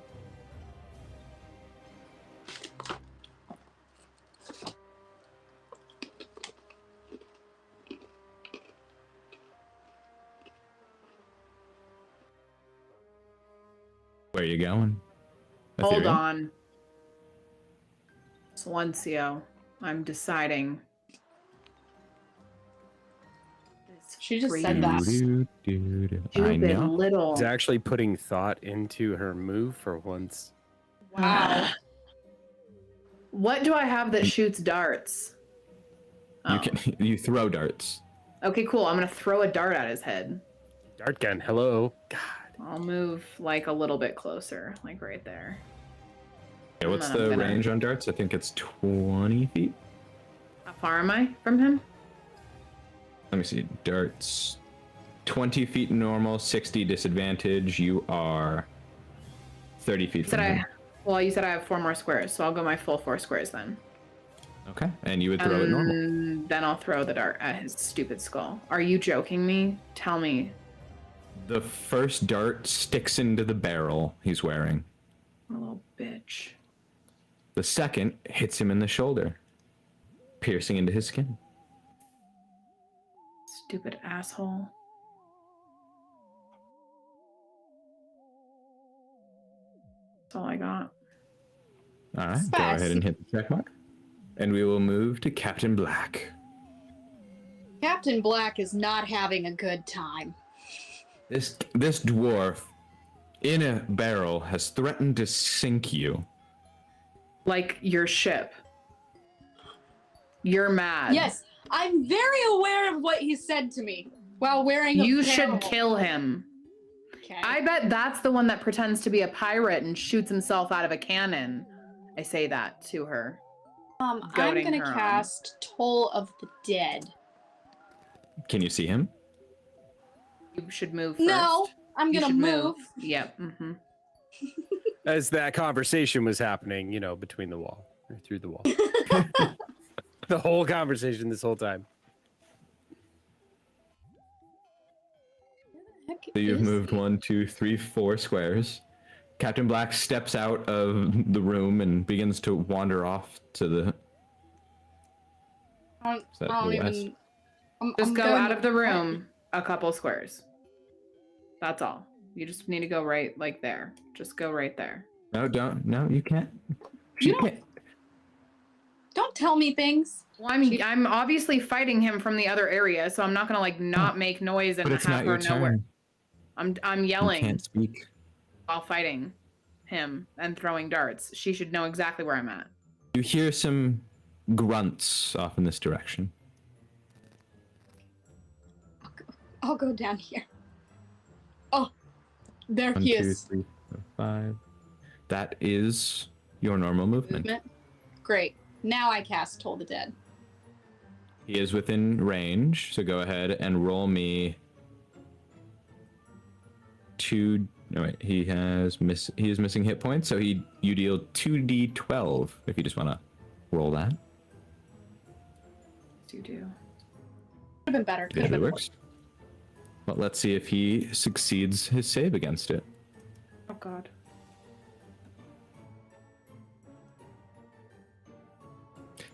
Where are you going? hold Ethereal? on. Silencio. I'm deciding. This She just said that. Doo-doo-doo-doo. I stupid know. little. He's actually putting thought into her move for once. Wow. What do I have that shoots darts? You can you throw darts. Okay, cool. I'm gonna throw a dart at his head. Dart gun, hello. God. I'll move like a little bit closer, like right there. Okay, what's And then the I'm gonna- range on darts? I think it's 20 feet. How far am I from him? Let me see. Darts. 20 feet normal, 60 disadvantage. You are 30 feet from him. Well, you said I have 4 more squares, so I'll go my full 4 squares then. Okay, and you would throw it normal. And then I'll throw the dart at his stupid skull. Are you joking me? Tell me. The first dart sticks into the barrel he's wearing. A little bitch. The second hits him in the shoulder, piercing into his skin. Stupid asshole. That's all I got. All right, go ahead and hit the check mark. And we will move to Captain Black. Captain Black is not having a good time. This dwarf in a barrel has threatened to sink you. Like your ship. You're mad. Yes, I'm very aware of what he said to me while wearing a You barrel. should kill him. Okay. I bet that's the one that pretends to be a pirate and shoots himself out of a cannon. I say that to her. I'm goading gonna her on. cast Toll of the Dead. Can you see him? You should move first. No, I'm You gonna should move. Yep. Mm-hmm. As that conversation was happening, you know, between the wall or through the wall. The whole conversation this whole time. So you've moved 1, 2, 3, 4 squares. Captain Black steps out of the room and begins to wander off to the. I Is that don't the west? even. Just I'm go going out of the room a couple squares. That's all. You just need to go right like there. Just go right there. No, don't. No, you can't. You don't tell me things. Well, I'm obviously fighting him from the other area, so I'm not gonna like not make noise and But it's have not her your know where. turn. I'm You yelling can't speak. while fighting him and throwing darts. She should know exactly where I'm at. You hear some grunts off in this direction. I'll go down here. Oh, there 1, he 2, is. 3, 4, 5. That is your normal movement. Great. Now I cast Toll the Dead. He is within range, so go ahead and roll me 2. No wait, he is missing hit points, so you deal 2d12 if you just want to roll that. You do. Could have been better. Could If have it been works. Well, let's see if he succeeds his save against it. Oh God.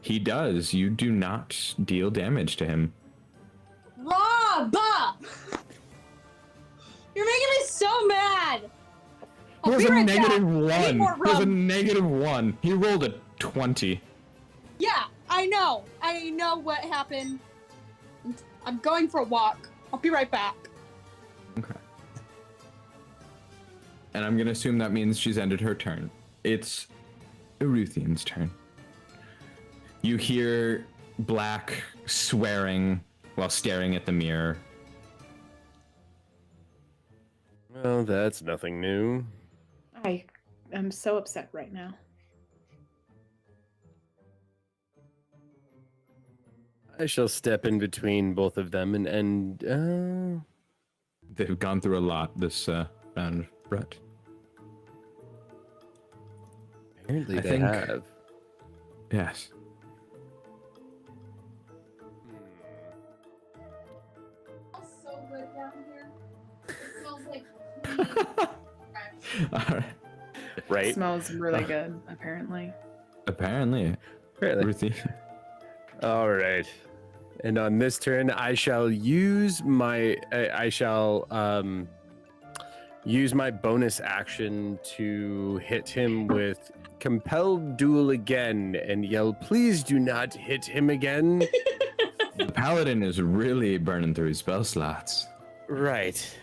He does. You do not deal damage to him. Rob! You're making me so mad! I'll There's be a right negative back. I need more 1. There's a rum. negative 1. He rolled a 20. Yeah, I know. I know what happened. I'm going for a walk. I'll be right back. Okay. And I'm gonna assume that means she's ended her turn. It's Eruthian's turn. You hear Black swearing while staring at the mirror. Well, that's nothing new. I am so upset right now. I shall step in between both of them and end. They've gone through a lot this round, Brett. Apparently I they think- have. Yes. Smells so good down here. It smells like All right. Right. Smells really good, apparently. Apparently, Apparently. Ruthie. All right. And on this turn, I shall use my use my bonus action to hit him with compelled duel again and yell, "Please do not hit him again." The paladin is really burning through his spell slots. Right.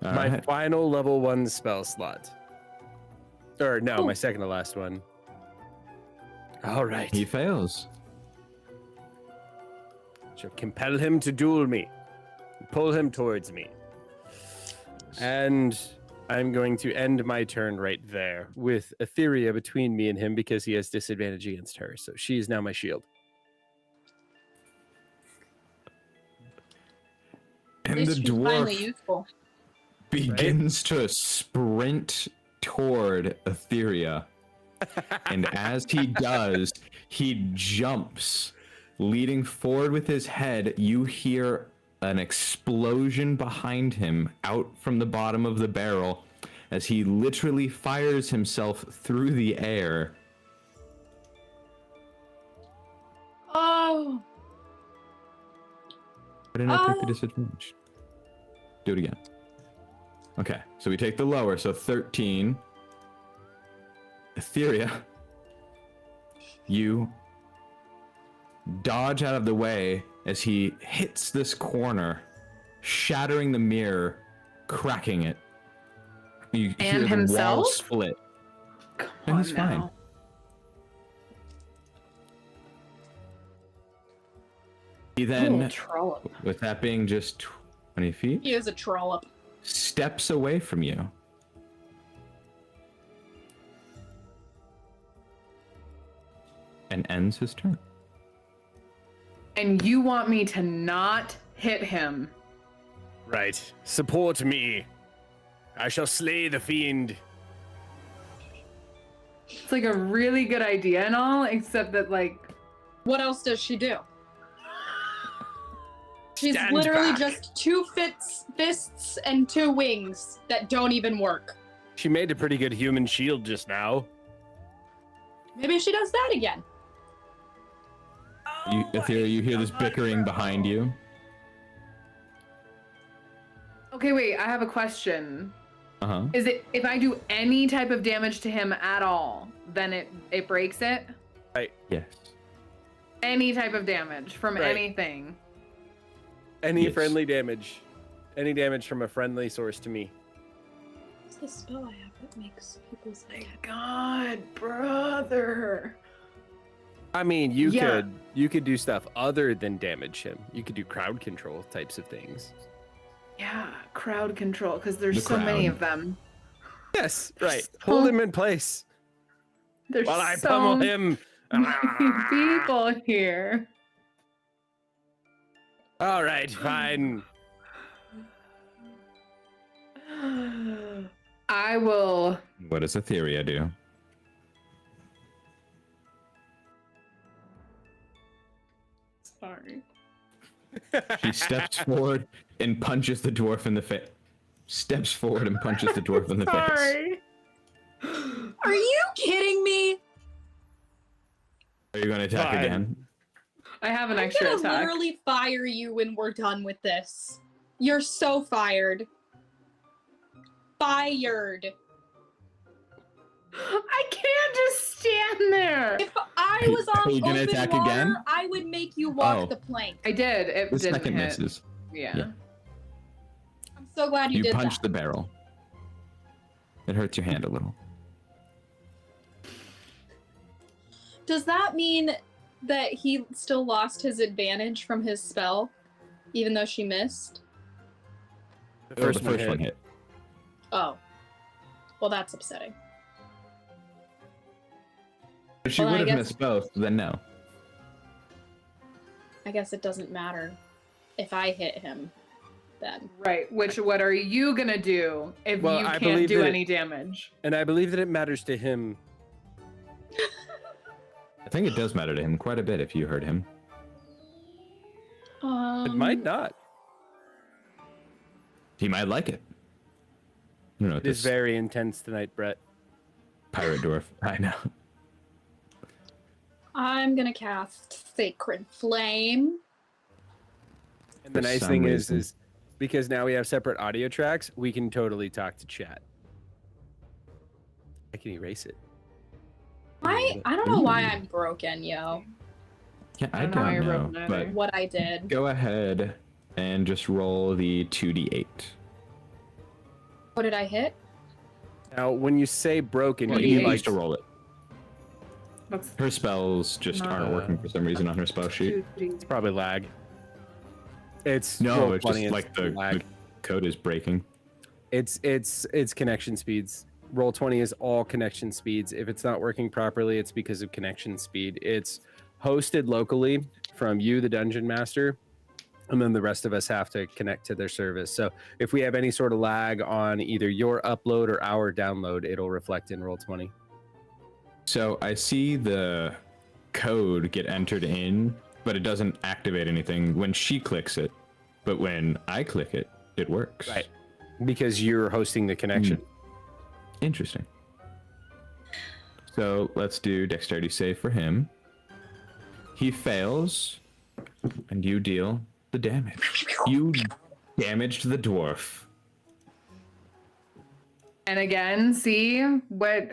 All My right. final level 1 spell slot. Or no, my second to last one. All right. He fails. Shall compel him to duel me. Pull him towards me. And I'm going to end my turn right there with Etheria between me and him because he has disadvantage against her. So she is now my shield. And At the least she's finally dwarf useful. begins to sprint toward Etheria. And as he does, he jumps, leading forward with his head. You hear an explosion behind him out from the bottom of the barrel as he literally fires himself through the air. Oh. Why didn't I take the disadvantage? Do it again. Okay, so we take the lower, so 13. Etheria, you dodge out of the way as he hits this corner, shattering the mirror, cracking it. You And hear the himself? wall split. Come And on he's now. fine. He then, Oh, trollop. with that being just 20 feet, He is a trollop. steps away from you. And ends his turn. And you want me to not hit him? Right. Support me. I shall slay the fiend. It's like a really good idea and all, except that like What else does she do? She's Stand literally back. just two fists and two wings that don't even work. She made a pretty good human shield just now. Maybe she does that again. Etheria, you hear this bickering behind you. okay, wait, I have a question. Uh-huh. Is it if I do any type of damage to him at all, then it breaks it? Yes. Any type of damage from Right. anything. Any Yes. friendly damage. Any damage from a friendly source to me. What's the spell I have that makes people's Thank God, brother. I mean, Yeah. you could do stuff other than damage him. You could do crowd control types of things. Yeah, crowd control, because there's The so many crowd. of them. Yes, right. So- Hold him in place There's while I so pummel him. many people here. All right, fine. I will. What does Etheria do? Sorry. She steps forward and punches the dwarf in the face. Steps forward and punches the dwarf in the face. Sorry. Are you kidding me? Are you going to attack Fine. again? I have an I'm extra gonna attack. literally fire you when we're done with this. You're so fired. Fired. I can't just stand there. If I was Are on you gonna open attack water, again? I would make you walk Oh. the plank. I did. It The didn't second hit. misses. Yeah. Yeah. I'm so glad you You did punched that. the barrel. It hurts your hand a little. Does that mean that he still lost his advantage from his spell, even though she missed? The Oh, first, the first one hit. Oh. Well, that's upsetting. If she Well, would I have guess- missed both, then no. I guess it doesn't matter if I hit him then. Right. What are you gonna do if Well, you I can't believe do that any damage? And I believe that it matters to him. I think it does matter to him quite a bit if you hurt him. It might not. He might like it. You know, It is this very intense tonight, Brett. pirate dwarf. I know. I'm gonna cast Sacred Flame. And the For nice some thing reason. is because now we have separate audio tracks, we can totally talk to chat. I can erase it. I don't know why I'm broken, yo. Yeah, I I don't know how you're don't know. broken But either. What I did. go ahead and just roll the 2d8. What did I hit? Now, when you say broken, Well, you he mean likes like to roll it. That's Her spells just aren't working for some reason on her spell sheet. it's probably lag. It's No, roll it's 20, just like the lag. code is breaking. It's connection speeds. Roll 20 is all connection speeds. If it's not working properly, it's because of connection speed. It's hosted locally from you, the dungeon master, and then the rest of us have to connect to their service. So if we have any sort of lag on either your upload or our download, it'll reflect in roll 20. So I see the code get entered in, but it doesn't activate anything when she clicks it. But when I click it, it works. Right. Because you're hosting the connection. Interesting. So let's do dexterity save for him. He fails, and you deal the the damage. You damaged the dwarf. And again, see what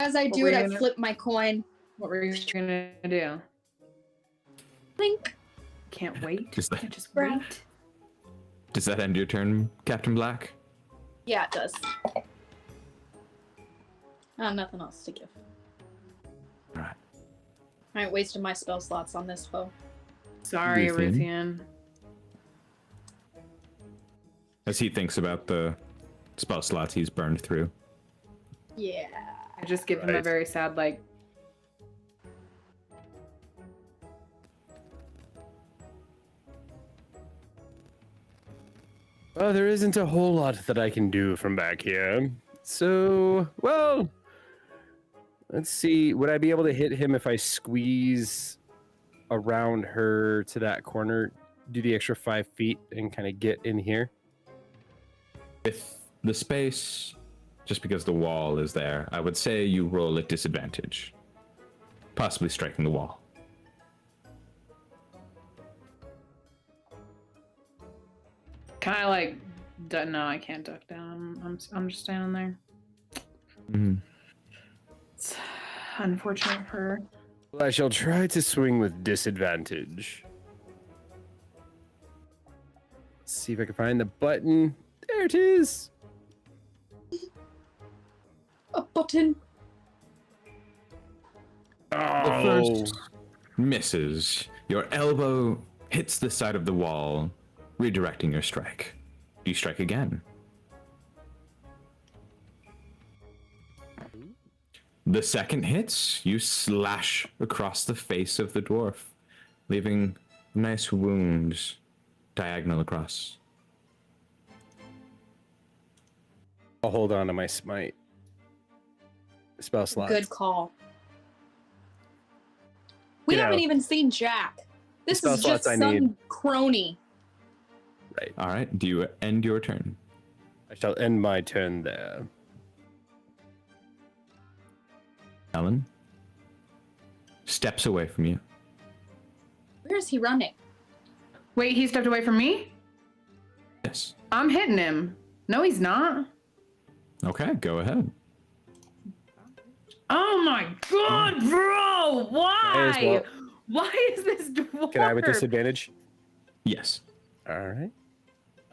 As I do were it, you I gonna- flip my coin. what were you gonna do? Blink. Can't wait. Is that- Can't just Bruh. wait. Does that end your turn, Captain Black? Yeah, it does. Nothing else to give. All right. I ain't wasted my spell slots on this foe. Sorry, Ruthian. Ruthian. As he thinks about the spell slots he's burned through. Yeah. I just give him a Right. very sad like. Well, there isn't a whole lot that I can do from back here. So, well, let's see. Would I be able to hit him if I squeeze around her to that corner, do the extra 5 feet, and kind of get in here? With the space, just because the wall is there, I would say you roll at disadvantage. Possibly striking the wall. Can I like? No, I can't duck down. I'm just standing there. Mm-hmm. It's unfortunate for her. Well, I shall try to swing with disadvantage. See if I can find the button. There it is. A button. The first misses. Your elbow hits the side of the wall, redirecting your strike. You strike again. The second hits, you slash across the face of the dwarf, leaving nice wounds diagonal across. I'll hold on to my smite. Spell slots. Good call. We You haven't know, even seen Jack. This spell is just slots I some need. crony. Right. All right, do you end your turn? I shall end my turn there. Ellen steps away from you. Where is he running? Wait, he stepped away from me? Yes. I'm hitting him. No, he's not. Okay, go ahead. Oh my god, bro! I as Why? well. Why is this dwarf? Can I have a disadvantage? Yes. All right.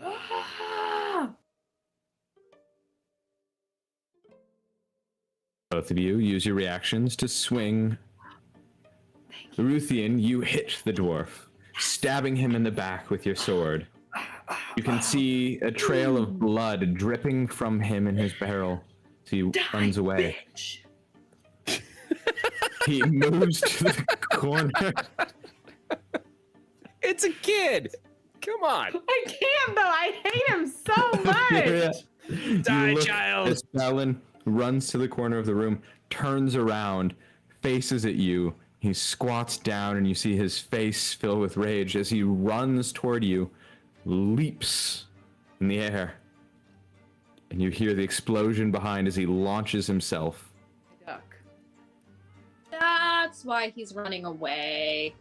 Ah! Both of you use your reactions to swing. Ruthian, you hit the dwarf, stabbing him in the back with your sword. You can see a trail of blood dripping from him in his barrel. So he runs away. Bitch. He moves to the corner. It's a kid. Come on. I can't though. I hate him so much. Die, You look child. as Balin runs to the corner of the room, turns around, faces at you. He squats down, and you see his face fill with rage as he runs toward you, leaps in the air. And you hear the explosion behind as he launches himself. Duck. That's why he's running away.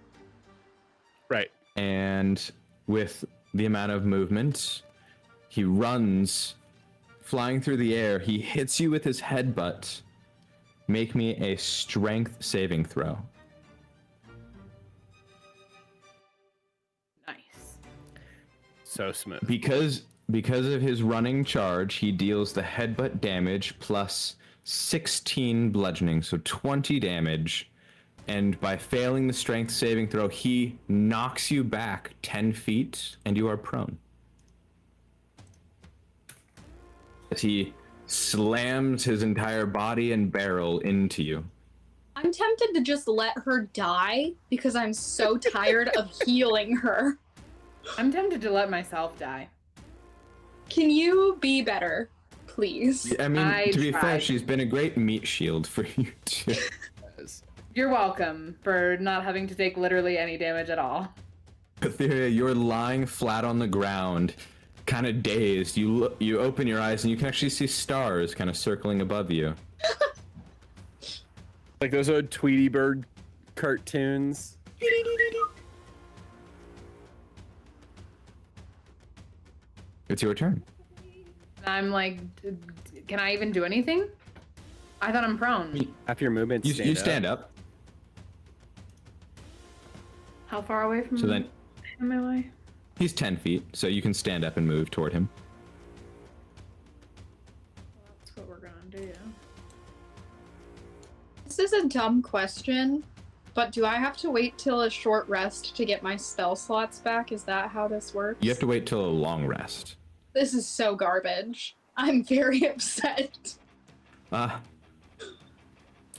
Right. And with the amount of movement, he runs, flying through the air. He hits you with his headbutt. Make me a strength saving throw. Nice. So smooth. Because of his running charge, he deals the headbutt damage plus 16 bludgeoning, so 20 damage. And by failing the strength saving throw, he knocks you back 10 feet, and you are prone. As he slams his entire body and barrel into you. I'm tempted to just let her die because I'm so tired of healing her. I'm tempted to let myself die. Can you be better, please? I mean, I to be fair, tried. she's been a great meat shield for you too. You're welcome for not having to take literally any damage at all. Etheria, you're lying flat on the ground, kind of dazed. You open your eyes and you can actually see stars kind of circling above you. Like those old Tweety Bird cartoons. It's your turn. I'm like, can I even do anything? I thought I'm prone. After your movement, You stand up. How far away from So then am I? he's 10 feet, so you can stand up and move toward him. That's what we're gonna do. This is a dumb question, but do I have to wait till a short rest to get my spell slots back? Is that how this works? You have to wait till a long rest. This is so garbage. I'm very upset. Uh,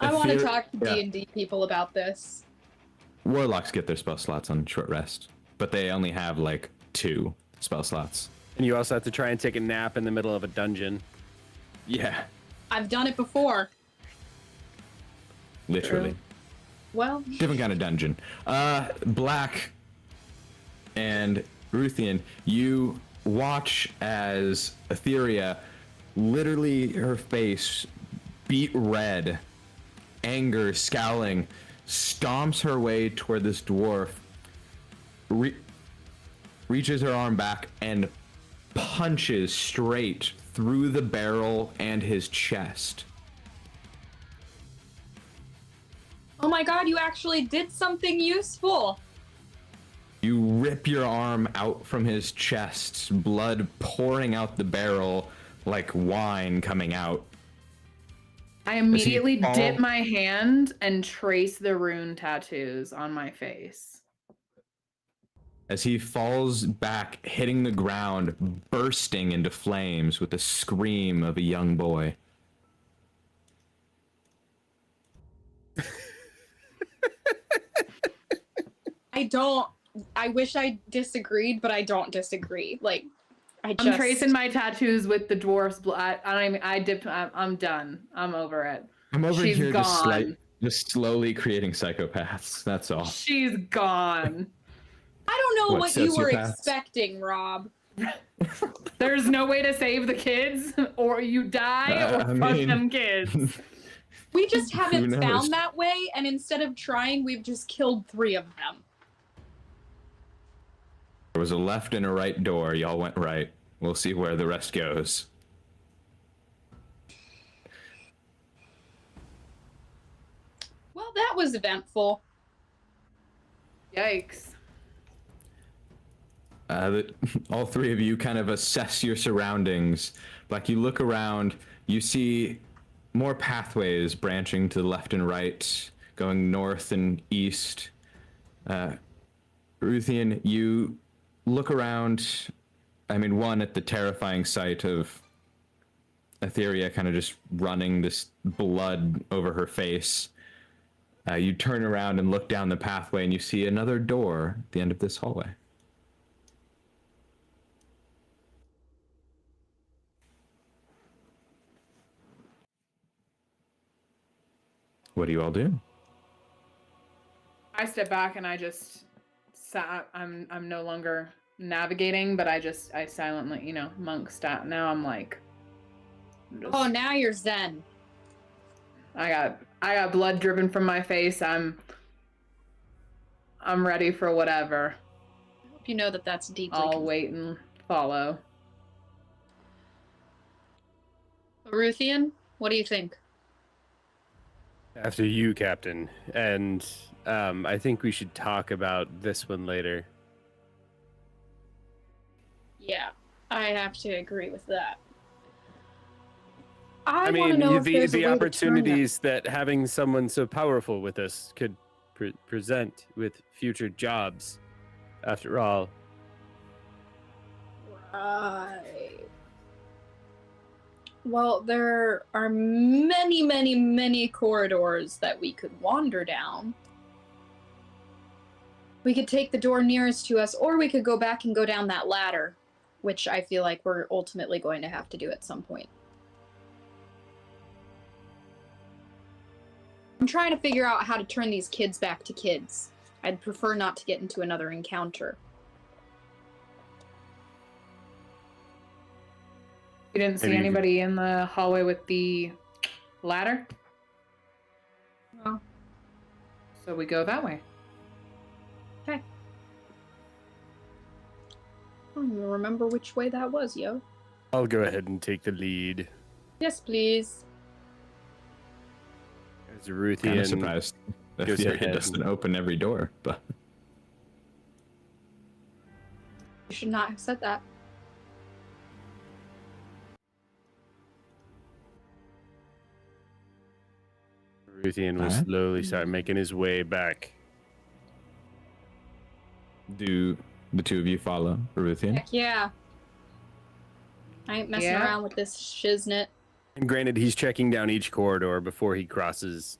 I want to Ethereal- talk to yeah. D&D people about this. Warlocks get their spell slots on short rest, but they only have like 2 spell slots. And you also have to try and take a nap in the middle of a dungeon. Yeah, I've done it before. literally. Well, Different kind of dungeon. Black and Ruthian, you watch as Etheria, literally her face beat red, anger, scowling, stomps her way toward this dwarf, reaches her arm back and punches straight through the barrel and his chest. oh my god, you actually did something useful. You rip your arm out from his chest, blood pouring out the barrel like wine coming out. I immediately fall- dip my hand and trace the rune tattoos on my face. As he falls back, hitting the ground, bursting into flames with the scream of a young boy. I wish I disagreed, but I don't disagree. Like, I'm tracing my tattoos with the dwarf's blood. I dipped. I'm done. I'm over it. I'm over She's here gone. just slowly creating psychopaths. That's all. She's gone. I don't know what you were sociopaths? expecting, Rob. There's no way to save the kids, or you die, or I fuck mean- them kids. We just haven't knows? found that way, and instead of trying, we've just killed 3 of them. There was a left and a right door. Y'all went right. We'll see where the rest goes. Well, that was eventful. Yikes. All 3 of you kind of assess your surroundings. Like you look around, you see more pathways branching to the left and right, going north and east. Ruthian, you look around, I mean, one, at the terrifying sight of Etheria kind of just running this blood over her face. You turn around and look down the pathway and you see another door at the end of this hallway. What do you all do? I step back and I just sat. I'm no longer navigating, but I silently, monk stop. Now I'm like. Oh, now you're zen. I got blood dripping from my face. I'm ready for whatever. I hope you know that that's deeply. I'll wait and follow. Ruthian, what do you think? After you, Captain. And I think we should talk about this one later. Yeah, I have to agree with that. I want mean, to know if there's the a way to turn them. opportunities that having someone so powerful with us could present with future jobs, after all. Right. Well, there are many, many, many corridors that we could wander down. We could take the door nearest to us, or we could go back and go down that ladder, which I feel like we're ultimately going to have to do at some point. I'm trying to figure out how to turn these kids back to kids. I'd prefer not to get into another encounter. You didn't see Have you- anybody in the hallway with the ladder? No. So we go that way. don't even remember which way that was, yo. I'll go ahead and take the lead. Yes, please. As Ruthian Kind of surprised that goes Fury ahead. doesn't open every door, but You should not have said that. Ruthian will Alright. slowly start making his way back. do the two of you follow Ruthian? Heck yeah. I ain't messing Yeah. around with this shiznit. And granted, he's checking down each corridor before he crosses,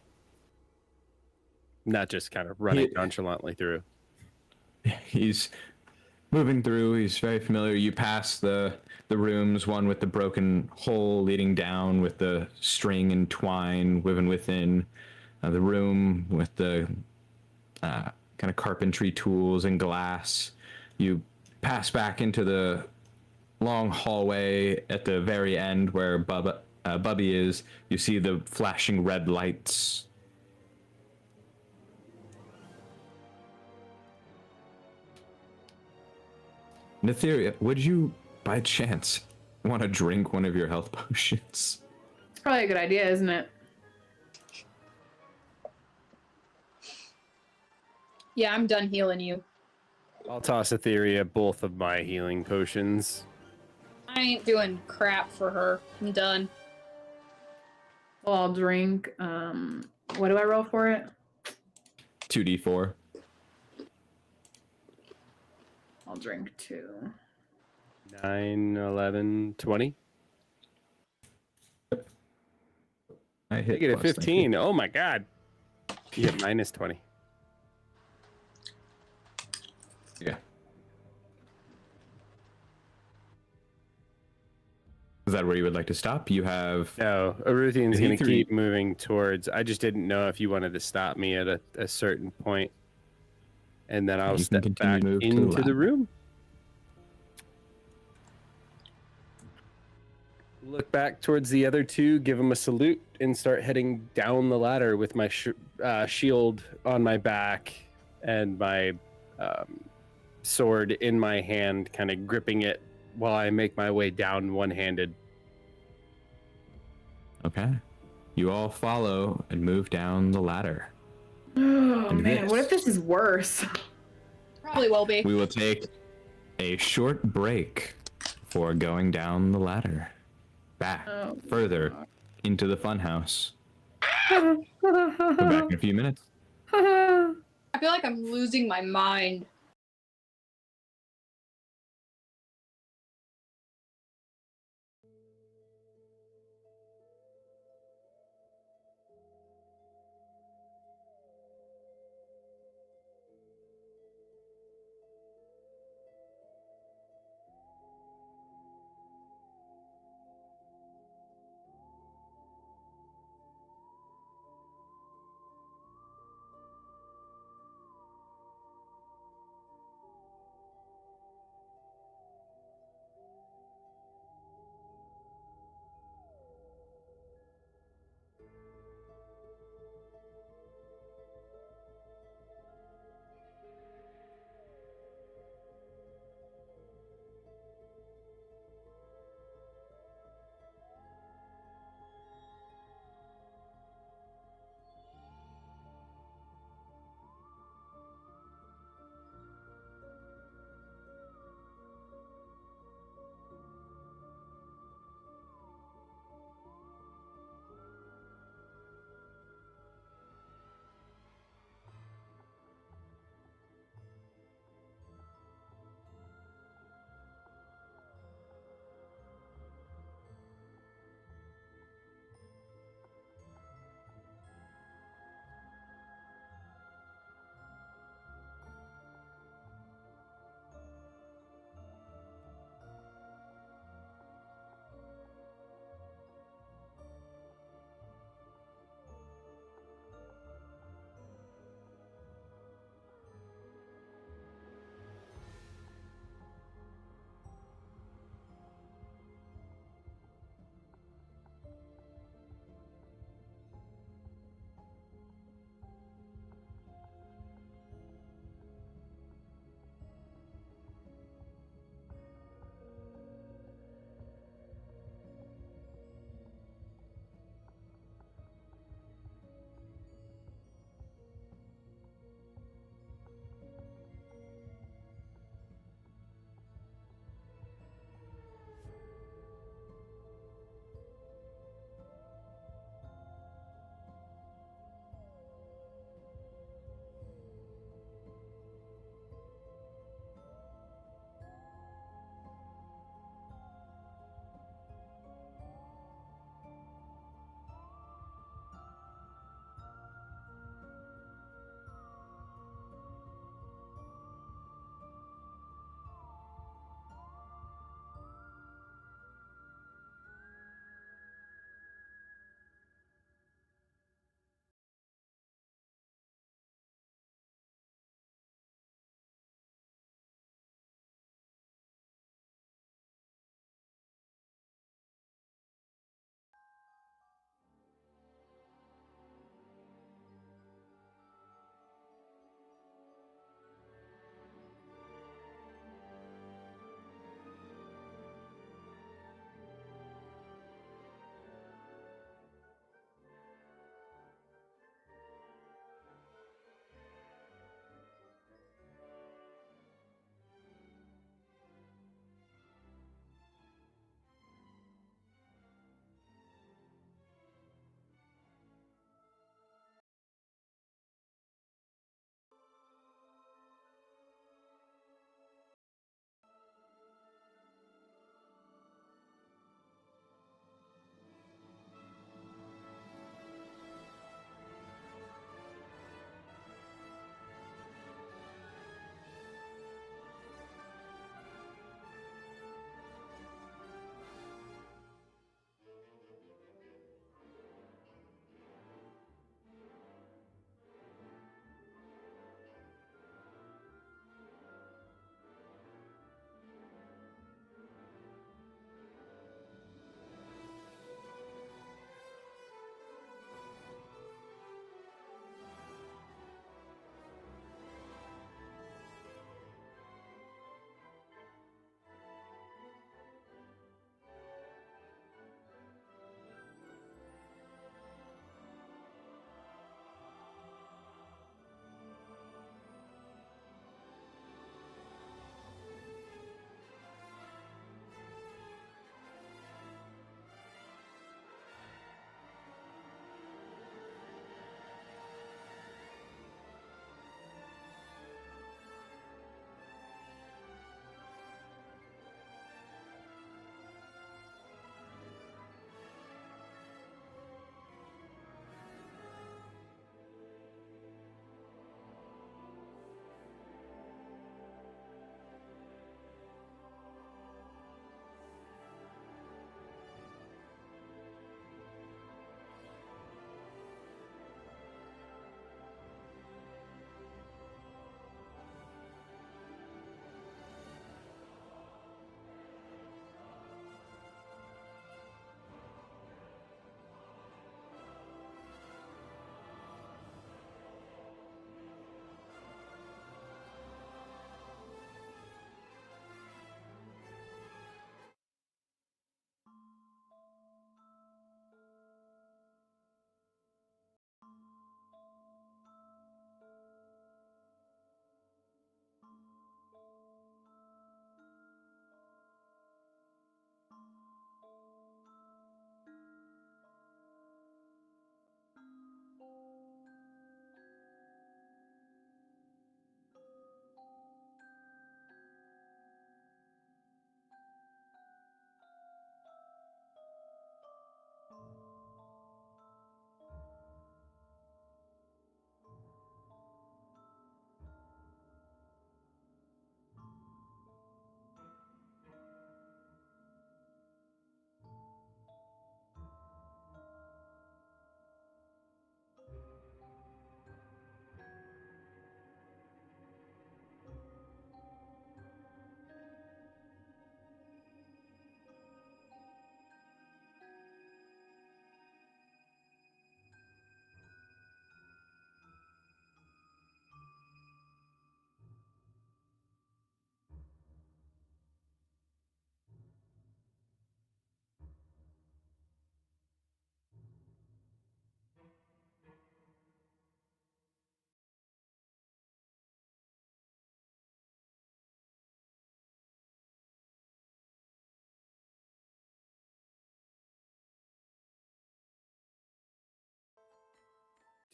not just kind of running He- nonchalantly through. He's moving through. He's very familiar. You pass the rooms, one with the broken hole leading down with the string and twine woven within, the room with the kind of carpentry tools and glass. You pass back into the long hallway at the very end where Bubby is. You see the flashing red lights. Netheria, would you, by chance, want to drink one of your health potions? It's probably a good idea, isn't it? Yeah, I'm done healing you. I'll toss Etheria both of my healing potions. I ain't doing crap for her. I'm done. Well, I'll drink. What do I roll for it? 2d4. I'll drink 2. 9, 11, 20. I hit Negative plus, thank 15. Oh my god. You get minus 20. you. Yeah. Is that where you would like to stop? You have... No, Aruthian's He going to three. keep moving towards. I just didn't know if you wanted to stop me at a certain point, and then I'll You can step continue back to move to the into the left. room. Look back towards the other two, give them a salute, and start heading down the ladder with my shield on my back and my sword in my hand, kind of gripping it while I make my way down one-handed. Okay. You all follow and move down the ladder. Oh And man, what if this- this is worse? Probably will be. We will take a short break before going down the ladder. Back Oh, further into the funhouse. Come back in a few minutes. I feel like I'm losing my mind.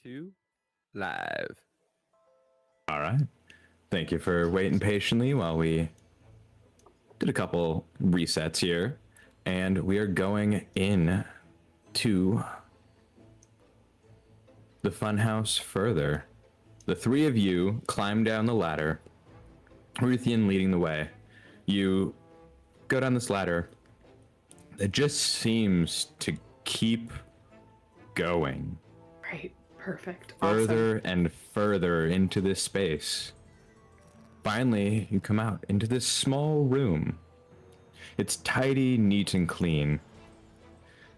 2, live. All right. Thank you for waiting patiently while we did a couple resets here. And we are going in to the funhouse further. The three of you climb down the ladder, Ruthian leading the way. You go down this ladder that just seems to keep going. Right. Perfect. Further and further into this space. Finally, you come out into this small room. It's tidy, neat, and clean.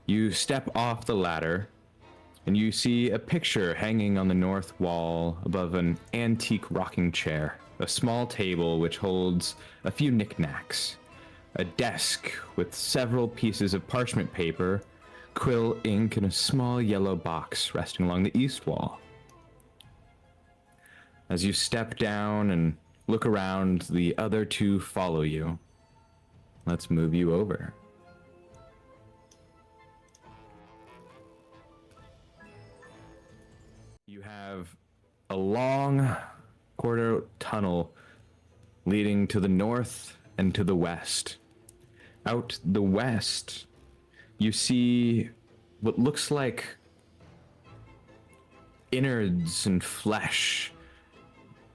You step off the ladder, and you see a picture hanging on the north wall above an antique rocking chair. A small table which holds a few knickknacks. A desk with several pieces of parchment paper, quill ink, and a small yellow box resting along the east wall. As you step down and look around, the other two follow you. Let's move you over. You have a long corridor tunnel leading to the north and to the west. Out the west, you see what looks like innards and flesh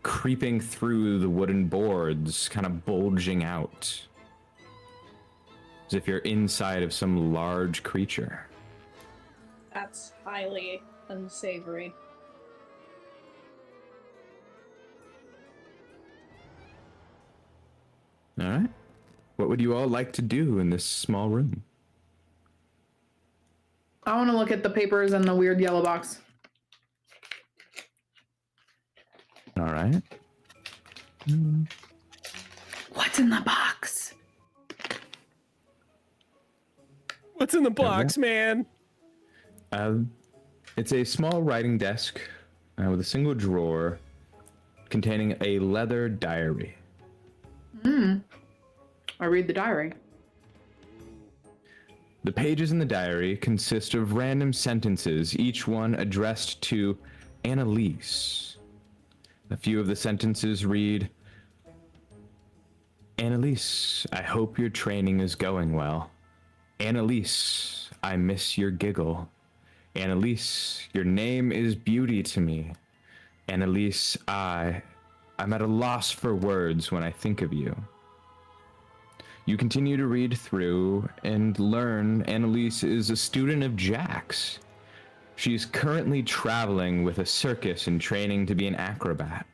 creeping through the wooden boards, kind of bulging out, as if you're inside of some large creature. That's highly unsavory. All right. What would you all like to do in this small room? I want to look at the papers and the weird yellow box. All right. What's in the box? What's in the box, man? It's a small writing desk with a single drawer containing a leather diary. I read the diary. The pages in the diary consist of random sentences, each one addressed to Annalise. A few of the sentences read, Annalise, I hope your training is going well. Annalise, I miss your giggle. Annalise, your name is beauty to me. Annalise, I'm at a loss for words when I think of you. You continue to read through and learn Annalise is a student of Jack's. She's currently traveling with a circus and training to be an acrobat.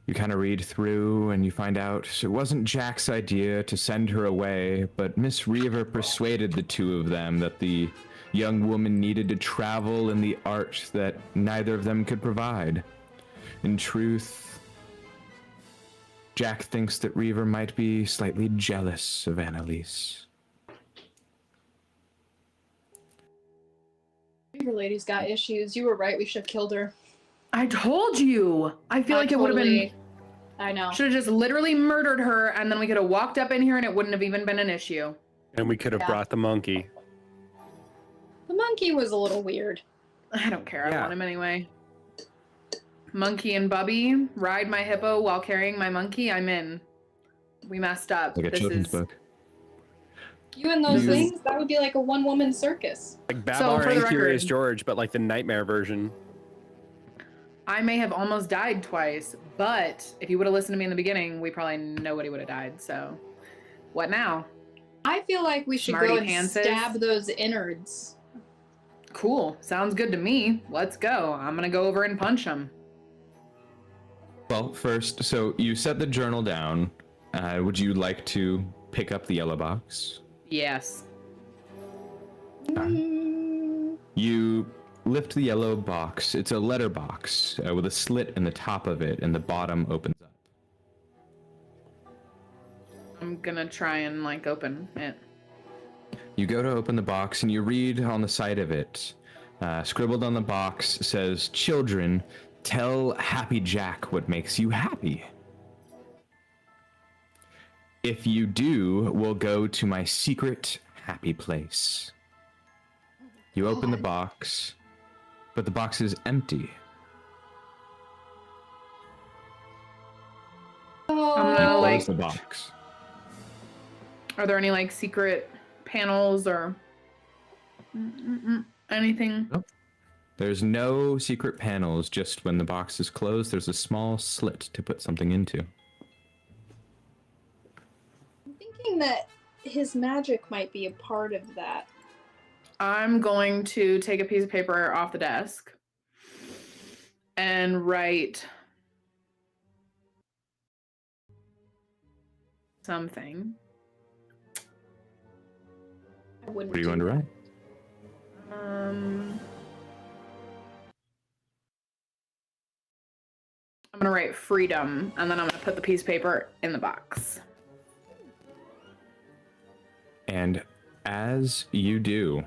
You kind of read through and you find out it wasn't Jack's idea to send her away, but Miss Reaver persuaded the two of them that the young woman needed to travel in the art that neither of them could provide. In truth, Jack thinks that Reaver might be slightly jealous of Annalise. Reaver lady's got issues. You were right. We should have killed her. I told you. I feel like it would have been. I know. Should have just literally murdered her, and then we could have walked up in here, and it wouldn't have even been an issue. And we could have brought the monkey. The monkey was a little weird. I don't care. I Yeah. want him anyway. Monkey and Bubby ride my hippo while carrying my monkey. I'm in. We messed up. Like a This children's is book. You and those You- things, that would be like a one-woman circus. Like So, Babar for the and Curious record- George, but like the nightmare version. I may have almost died twice, but if you would have listened to me in the beginning, we probably nobody would have died. So, what now? I feel like we should Smarty go and pantses. stab those innards. Cool. Sounds good to me. Let's go. I'm gonna go over and punch him. Well, first, so you set the journal down. Would you like to pick up the yellow box? Yes. You lift the yellow box. It's a letter box with a slit in the top of it, and the bottom opens up. I'm gonna try and like open it. You go to open the box, and you read on the side of it, scribbled on the box says, "Children, tell Happy Jack what makes you happy. If you do, we'll go to my secret happy place." You open the box, but the box is empty. I'm Oh, gonna, You close like, the box. are there any like secret panels or anything? Nope. There's no secret panels, just when the box is closed, there's a small slit to put something into. I'm thinking that his magic might be a part of that. I'm going to take a piece of paper off the desk and write something. I wouldn't. What are you going to write? I'm gonna write freedom, and then I'm gonna put the piece of paper in the box. And as you do,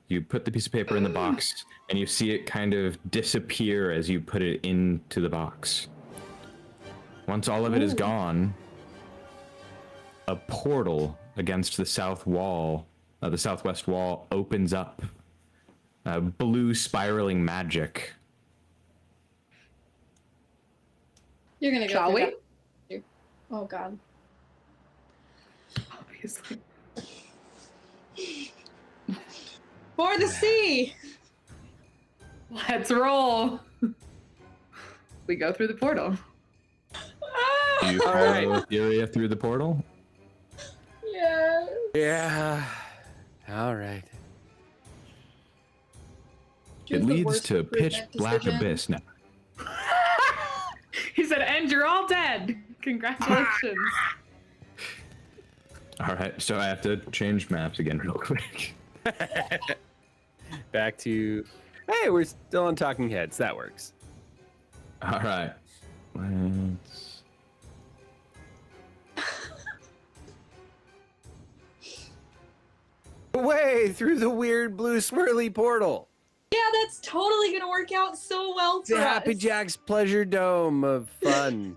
you put the piece of paper in the box, and you see it kind of disappear as you put it into the box. Once all of it is gone, a portal against the south wall, the southwest wall, opens up. Blue spiraling magic. You're gonna go. Shall through we? that. Oh God. Obviously. For the sea. Let's roll. We go through the portal. Do you follow Etheria through the portal? Yeah. Yeah. All right. It leads to pitch black abyss now. He said, and you're all dead. Congratulations. All right, so I have to change maps again real quick. Back to. Hey, we're still on Talking Heads. That works. All right. Let's... Way through the weird blue swirly portal. Yeah, that's totally gonna work out so well It's for a Happy us. Jack's pleasure dome of fun.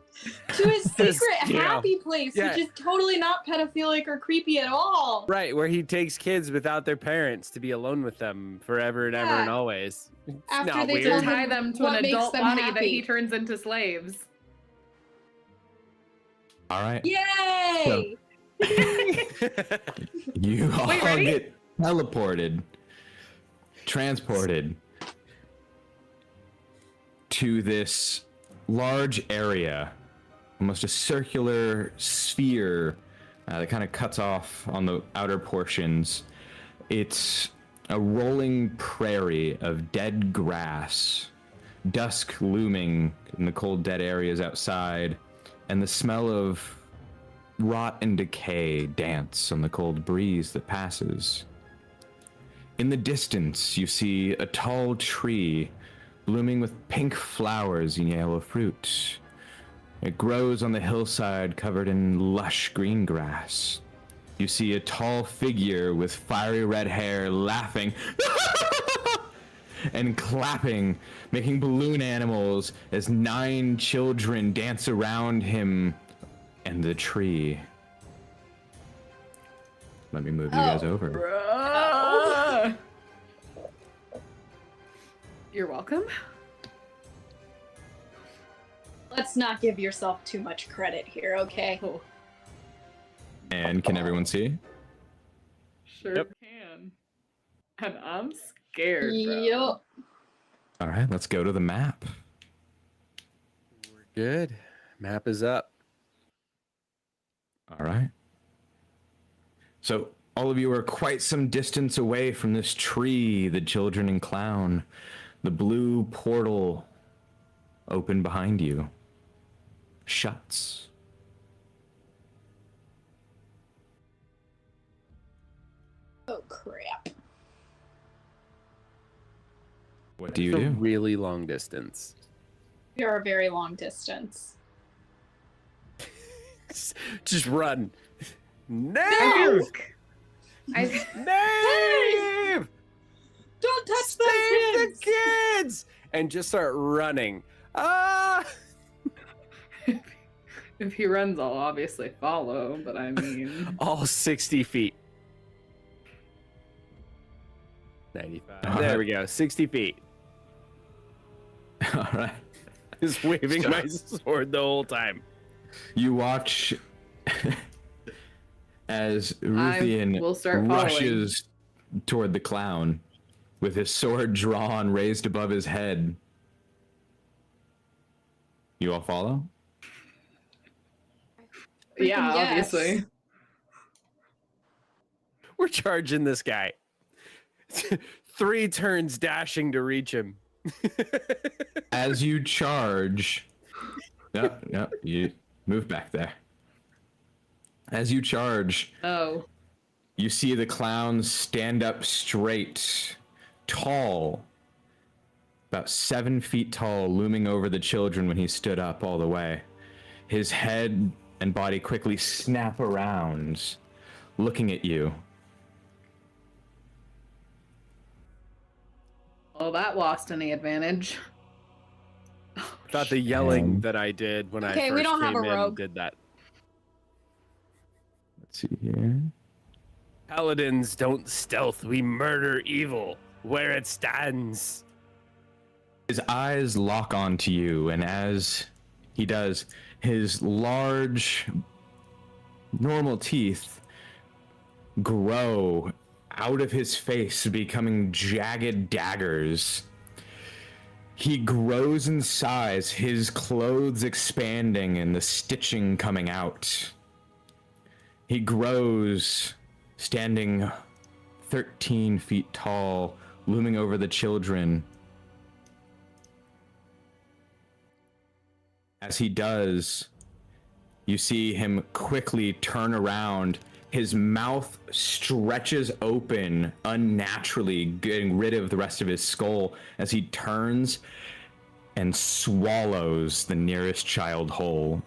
To his Just, secret you know, happy place, yeah. which is totally not pedophilic or creepy at all. Right, where he takes kids without their parents to be alone with them forever and ever and Yeah. always. It's After not they weird. tell Tie them to What an makes adult them body that happy. he turns into slaves. All right. Yay! You all ready? get teleported, transported to this large area, almost a circular sphere that kind of cuts off on the outer portions. It's a rolling prairie of dead grass, dusk looming in the cold, dead areas outside, and the smell of rot and decay dance on the cold breeze that passes. In the distance, you see a tall tree blooming with pink flowers and yellow fruit. It grows on the hillside covered in lush green grass. You see a tall figure with fiery red hair laughing and clapping, making balloon animals as 9 children dance around him and the tree. Let me move you guys over. Ah! You're welcome. Let's not give yourself too much credit here, okay? Oh, And can everyone see? sure Yep. can. And I'm scared, bro. Yup. All right, let's go to the map. We're good. Map is up. All right. So all of you are quite some distance away from this tree, the children and clown. The blue portal open behind you shuts. Oh crap. What do you It's a do? really long distance. We are a very long distance. Just run. Nave! I Nave! Don't touch Save those kids! the kids! And just start running. Ah! if he runs, I'll obviously follow, but I mean, All 60 feet. 95. There we go. 60 feet. Is waving my sword the whole time. You watch as Ruthian will start rushes toward the clown with his sword drawn, raised above his head. You all follow? Yeah, Freaking yes. obviously. We're charging this guy. 3 turns dashing to reach him. As you charge, you move back there. As you charge, you see the clown stand up straight, tall, about 7 feet tall, looming over the children when he stood up all the way. His head and body quickly snap around, looking at you. Well, that lost any advantage. Thought the yelling that I did when I Okay, first we don't have came a in rogue. did that. Let's see here. Paladins don't stealth, we murder evil where it stands. His eyes lock onto you, and as he does, his large, normal teeth grow out of his face, becoming jagged daggers. He grows in size, his clothes expanding and the stitching coming out. He grows, standing 13 feet tall, looming over the children. As he does, you see him quickly turn around. His mouth stretches open unnaturally, getting rid of the rest of his skull as he turns and swallows the nearest child whole.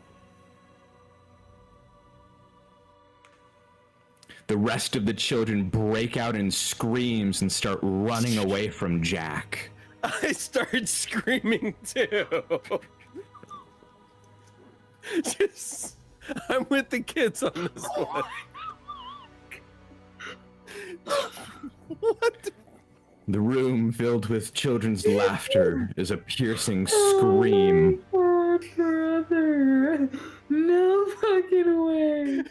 The rest of the children break out in screams and start running away from Jack. I start screaming too. Just, I'm with the kids on this one. What? The room filled with children's laughter is a piercing scream. Oh, brother. No fucking way.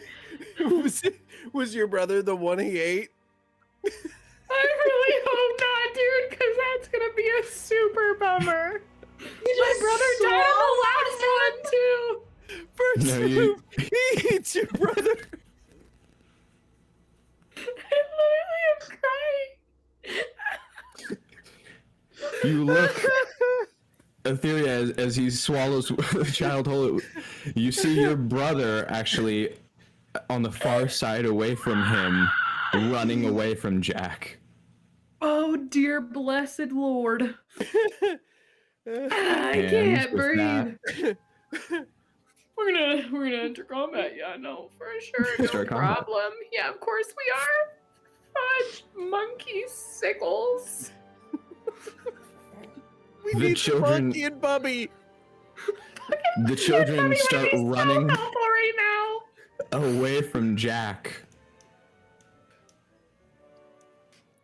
Was your brother the one he ate? I really hope not, dude, because that's gonna be a super bummer. My brother died in the last one too. First No, you- he eats your brother. I literally am crying. You look, Etheria, as he swallows the child whole, you see your brother actually on the far side away from him, running away from Jack. Oh dear blessed Lord. I And can't with breathe. that- We're gonna enter combat, yeah, no, for sure. No Start combat. problem. Yeah, of course we are. Fudge monkey sickles. We The need children- Monkey and Bubby. The children start running So helpful right now. away from Jack.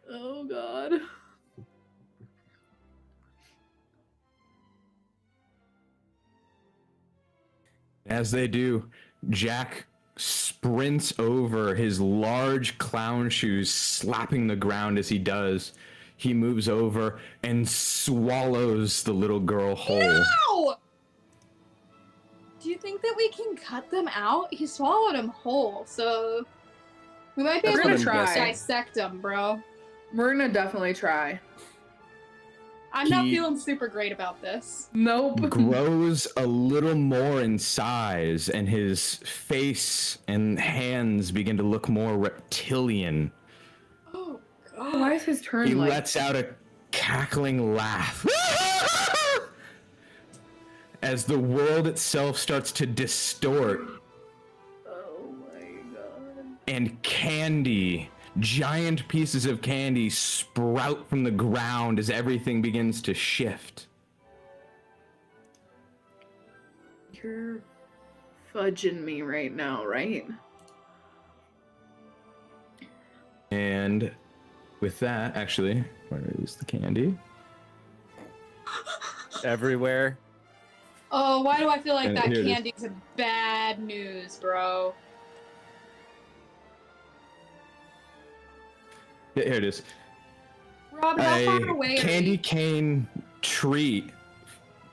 Oh god. As they do, Jack sprints over, his large clown shoes slapping the ground as he does. He moves over and swallows the little girl whole. No! Do you think that we can cut them out? He swallowed them whole, so we might be We're able gonna to try. dissect them, bro. We're gonna definitely try. I'm not He- feeling super great about this. Nope. Grows a little more in size, and his face and hands begin to look more reptilian. Oh Why god. is his turn He like lets out a cackling laugh as the world itself starts to distort, oh my god. and candy, giant pieces of candy, sprout from the ground as everything begins to shift. You're fudging me right now, right? And with that, actually, where is the candy? Everywhere. Oh, why do I feel like And that here it is. candy's a bad news, bro? Yeah, here it is. Rob, how far A away are candy we? cane tree,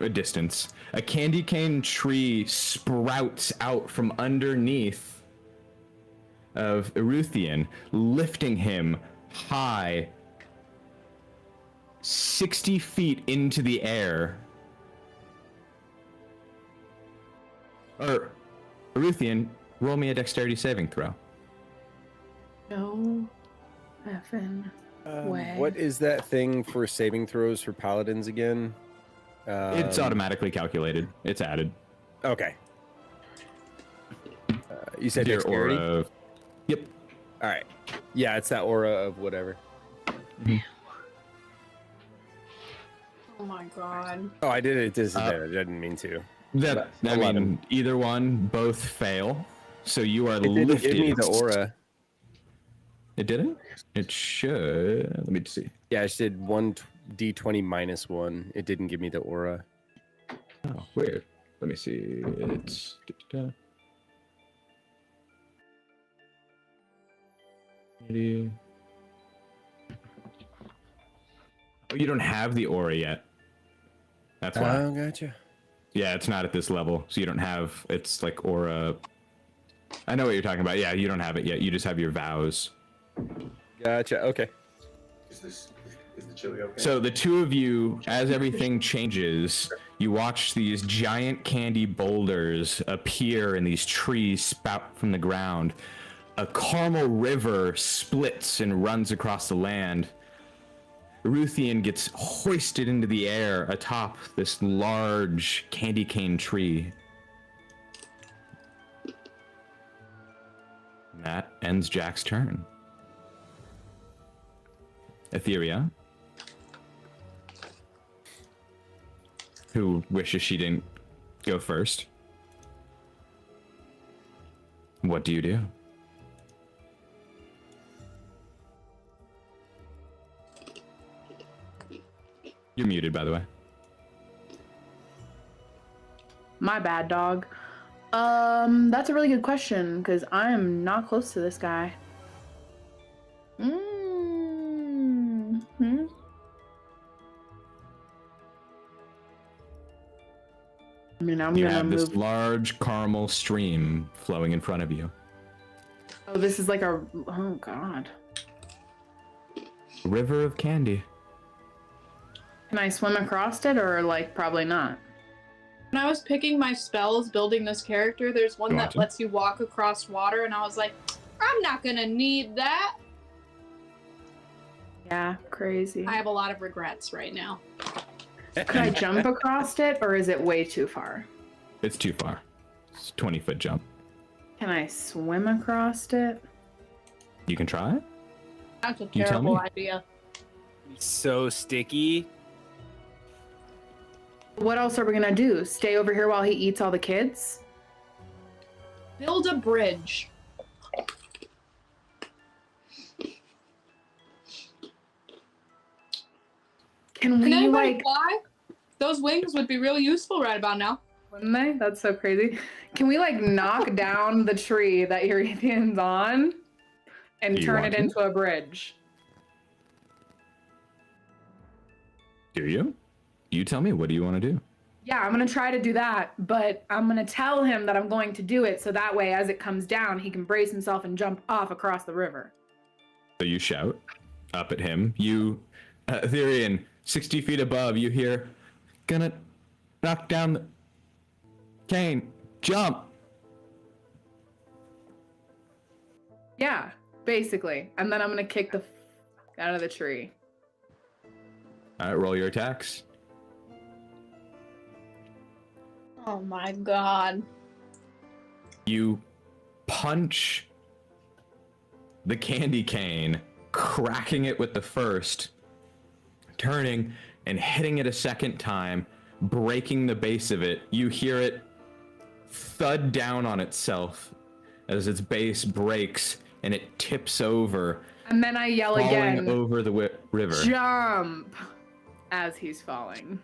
a distance. A candy cane tree sprouts out from underneath of Eruthian, lifting him high 60 feet into the air. Eruthian, roll me a dexterity saving throw. No effing way. What is that thing for saving throws for paladins again? It's automatically calculated. It's added. Okay. You said Your dexterity? aura. Yep. All right. Yeah, it's that aura of whatever. Oh my god. Oh, I did it disadvantage. I didn't mean to. That I 11. mean, either one, both fail. So you are It didn't lifted. give me the aura. It didn't? It should. Let me see. Yeah, I just did 1d20 minus 1. It didn't give me the aura. Oh, weird. Let me see. It's. Oh, you don't have the aura yet. That's why. Oh, gotcha. Yeah, it's not at this level, so you don't have. It's like aura. I know what you're talking about. Yeah, you don't have it yet. You just have your vows. Gotcha. Okay. Is the chili okay? So the two of you, as everything changes, you watch these giant candy boulders appear and these trees spout from the ground. A caramel river splits and runs across the land. Eruthian gets hoisted into the air atop this large candy cane tree. And that ends Jack's turn. Etheria, who wishes she didn't go first. What do you do? You're muted, by the way. My bad, dog. That's a really good question because I am not close to this guy. I mean, I'm You gonna have this move. large caramel stream flowing in front of you. Oh, this is like a. Oh God. River of candy. Can I swim across it or like probably not? When I was picking my spells, building this character, there's one You that want to? lets you walk across water, and I was like, I'm not gonna need that. Yeah, crazy. I have a lot of regrets right now. Could I jump across it or is it way too far? It's too far. It's a 20-foot jump. Can I swim across it? You can try it. That's a You tell terrible me. idea. So sticky. What else are we gonna do? Stay over here while he eats all the kids? Build a bridge. Can Can we anybody like? fly? Those wings would be really useful right about now. Wouldn't they? That's so crazy. Can we like knock down the tree that Eurythian's on and Do you turn want it to? into a bridge? Do you? You tell me. What do you want to do? Yeah, I'm gonna try to do that, but I'm gonna tell him that I'm going to do it so that way as it comes down, he can brace himself and jump off across the river. So you shout up at him. You, Etherean, 60 feet above, you hear, gonna knock down the cane, jump. Yeah, basically. And then I'm gonna kick the out of the tree. All right, roll your attacks. Oh my god. You punch the candy cane, cracking it with the first, turning and hitting it a second time, breaking the base of it. You hear it thud down on itself as its base breaks and it tips over, And then I yell falling again, over the river. jump, as he's falling.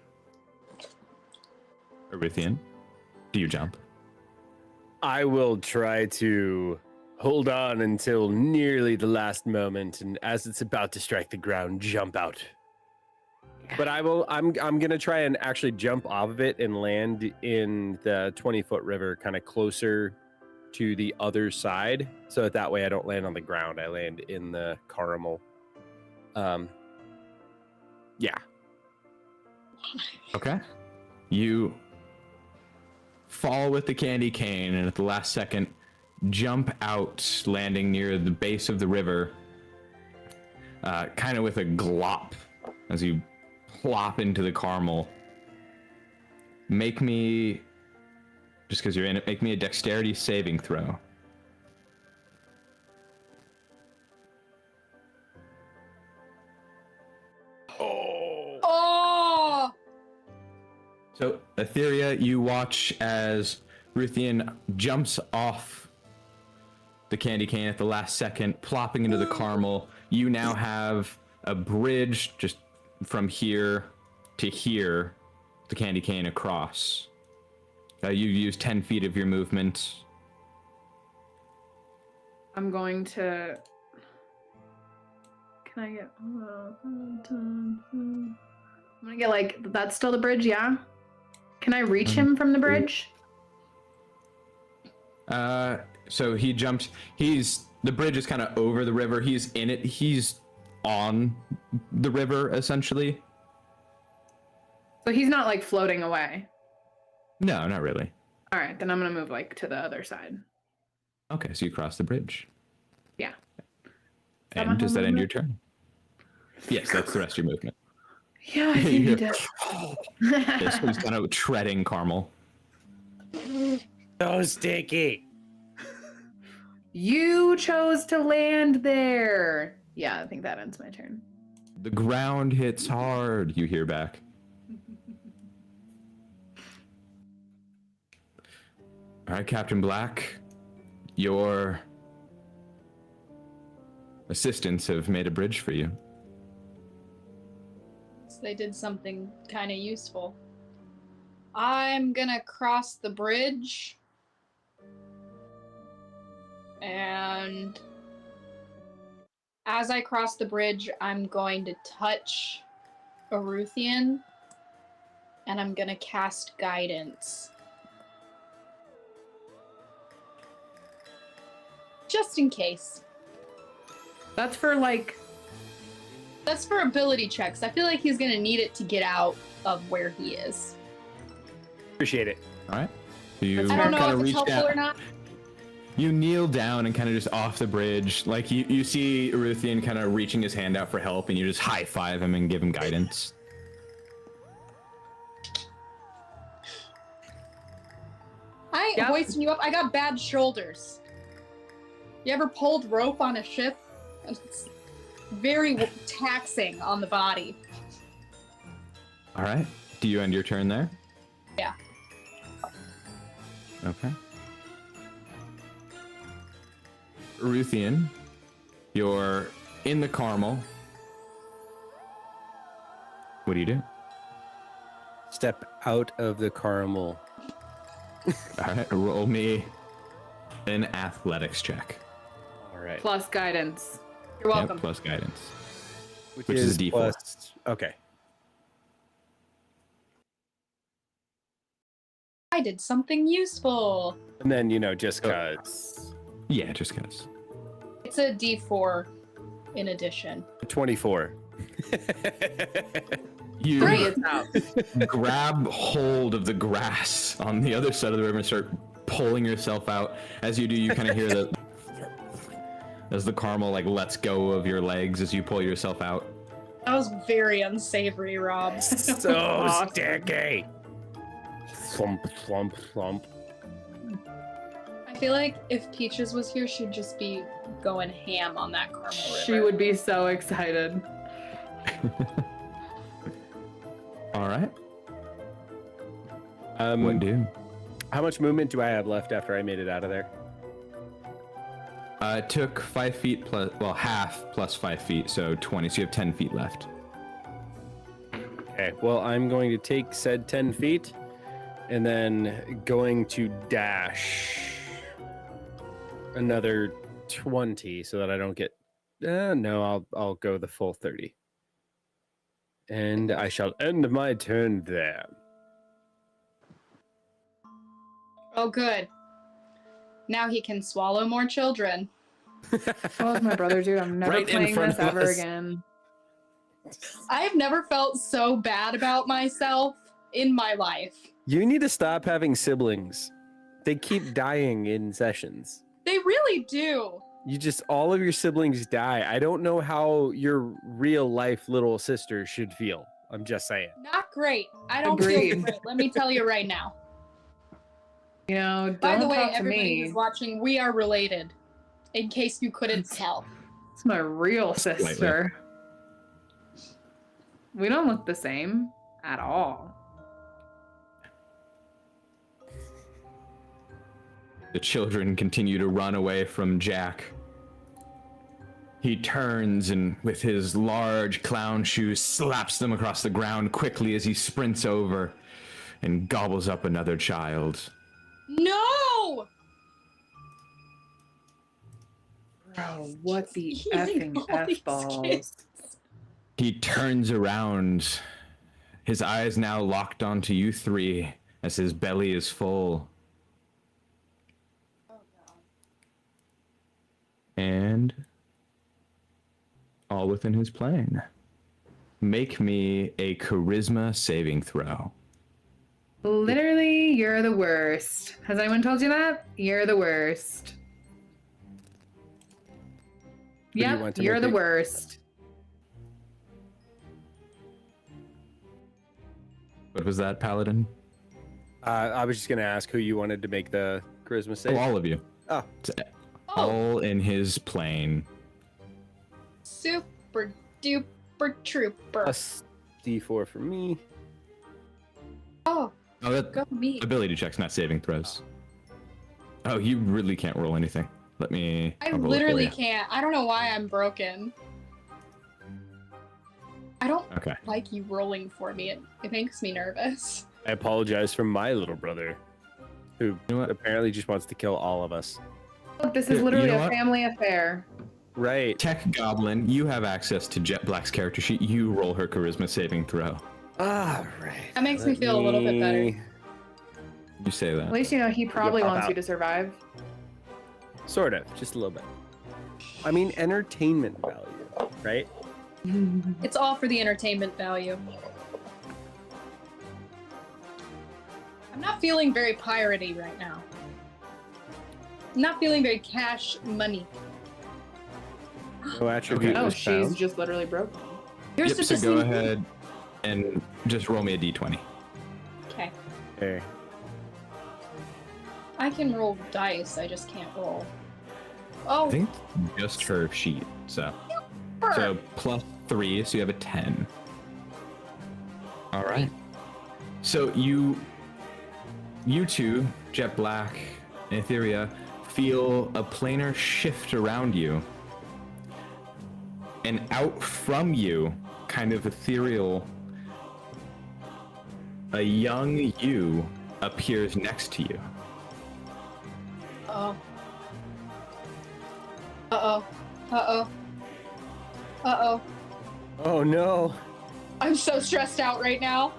Arithian, do you jump? I will try to hold on until nearly the last moment, and as it's about to strike the ground, jump out. But I'm gonna try and actually jump off of it and land in the 20-foot river, kind of closer to the other side, so that way I don't land on the ground. I land in the caramel. Yeah. Okay. You fall with the candy cane, and at the last second, jump out, landing near the base of the river, kind of with a glop as you plop into the caramel. Make me, just because you're in it, make me a dexterity saving throw. Oh! So, Etheria, you watch as Ruthian jumps off the candy cane at the last second, plopping into the caramel. You now have a bridge just from here to here, the candy cane across. You've used 10 feet of your movement. I'm going to. Can I get? I'm gonna get like that's still the bridge, yeah. Can I reach him from the bridge? So he jumps. The bridge is kind of over the river. He's in it. He's on the river essentially. So he's not like floating away. No, not really. All right, then I'm gonna move like to the other side. Okay, so you cross the bridge. Yeah. And does that end your turn? Yes, that's the rest of your movement. Yeah, I think he did. This was kind of treading caramel. So sticky. You chose to land there. Yeah, I think that ends my turn. The ground hits hard, you hear back. All right, Captain Black, your assistants have made a bridge for you. So they did something kind of useful. I'm gonna cross the bridge. And as I cross the bridge, I'm going to touch Aruthian. And I'm gonna cast guidance. Just in case. That's for like. That's for ability checks. I feel like he's gonna need it to get out of where he is. Appreciate it. All right. You I don't know kind if of it's reach helpful down. or not. You kneel down and kind of just off the bridge. Like you see Aruthian kind of reaching his hand out for help, and you just high five him and give him guidance. I ain't Yep. hoisting you up. I got bad shoulders. You ever pulled rope on a ship? It's very taxing on the body. All right. Do you end your turn there? Yeah. Okay. Ruthian, you're in the caramel. What do you do? Step out of the caramel. All right, roll me an athletics check. All right. Plus guidance. You're welcome. Yep, plus guidance. Which is a D4. plus. Okay. I did something useful. And then, just cause. Yeah, just cause. It's a D4 in addition. 24. You Three is out. grab hold of the grass on the other side of the river and start pulling yourself out. As you do, you kind of hear the as the caramel lets go of your legs as you pull yourself out. That was very unsavory, Rob. So sticky. Thump, thump, thump. I feel like if Peaches was here, she'd just be going ham on that caramel river. She would be so excited. All right. What do? How much movement do I have left after I made it out of there? It took 5 feet plus, half plus 5 feet, so 20. So you have 10 feet left. Okay, well, I'm going to take said 10 feet And then going to dash another 20 so that I don't get. No, I'll go the full 30. And I shall end my turn there. Oh, good. Now he can swallow more children. Well, with my brother, dude, I'm never Right in playing front this of ever us. again. I've never felt so bad about myself in my life. You need to stop having siblings. They keep dying in sessions. They really do. All of your siblings die. I don't know how your real life little sister should feel. I'm just saying. Not great. I don't feel Agreed. great. Let me tell you right now. You know, don't By the way, talk to everybody me. who's watching, we are related. In case you couldn't tell. It's my real sister. We don't look the same at all. The children continue to run away from Jack. He turns and, with his large clown shoes, slaps them across the ground quickly as he sprints over and gobbles up another child. No! Bro, what the Eating effing all these F-balls? kids. He turns around, his eyes now locked onto you three as his belly is full. And all within his plane. Make me a charisma saving throw. Literally, you're the worst. Has anyone told you that? You're the worst. do you Yep, want to you're make the it? worst. What was that, Paladin? I was just going to ask who you wanted to make the charisma save. Oh, all of you. Oh. It's Oh, all in his plane. super duper trooper. Plus D4 for me. Oh, Oh, that go me. ability checks, not saving throws. Oh, you really can't roll anything. Let me. I I'll roll it for literally you. can't. I don't know why I'm broken. I don't Okay. like you rolling for me. It makes me nervous. I apologize for my little brother, who You know what? apparently just wants to kill all of us. Look, this Here, is you literally know a what? family affair. Right. Tech Goblin, you have access to Jet Black's character sheet. You roll her charisma saving throw. All right. That makes me feel a little bit better. You say At that. least you know he probably pop wants you out. to survive. Sort of, just a little bit. I mean, entertainment value, right? It's all for the entertainment value. I'm not feeling very piratey right now. I'm not feeling very cash money. No attribute Oh, was she's found. just literally broken. You're Yep, such so a go sweet- ahead and just roll me a d20. Okay. Okay. I can roll dice, I just can't roll. I Oh, think just her sheet. So plus 3, so you have a 10. All right. So you two, Jet Black and Etheria, feel a planar shift around you. And out from you, kind of ethereal, a young you appears next to you. Uh-oh. Uh-oh. Uh-oh. Uh-oh. Oh no. I'm so stressed out right now.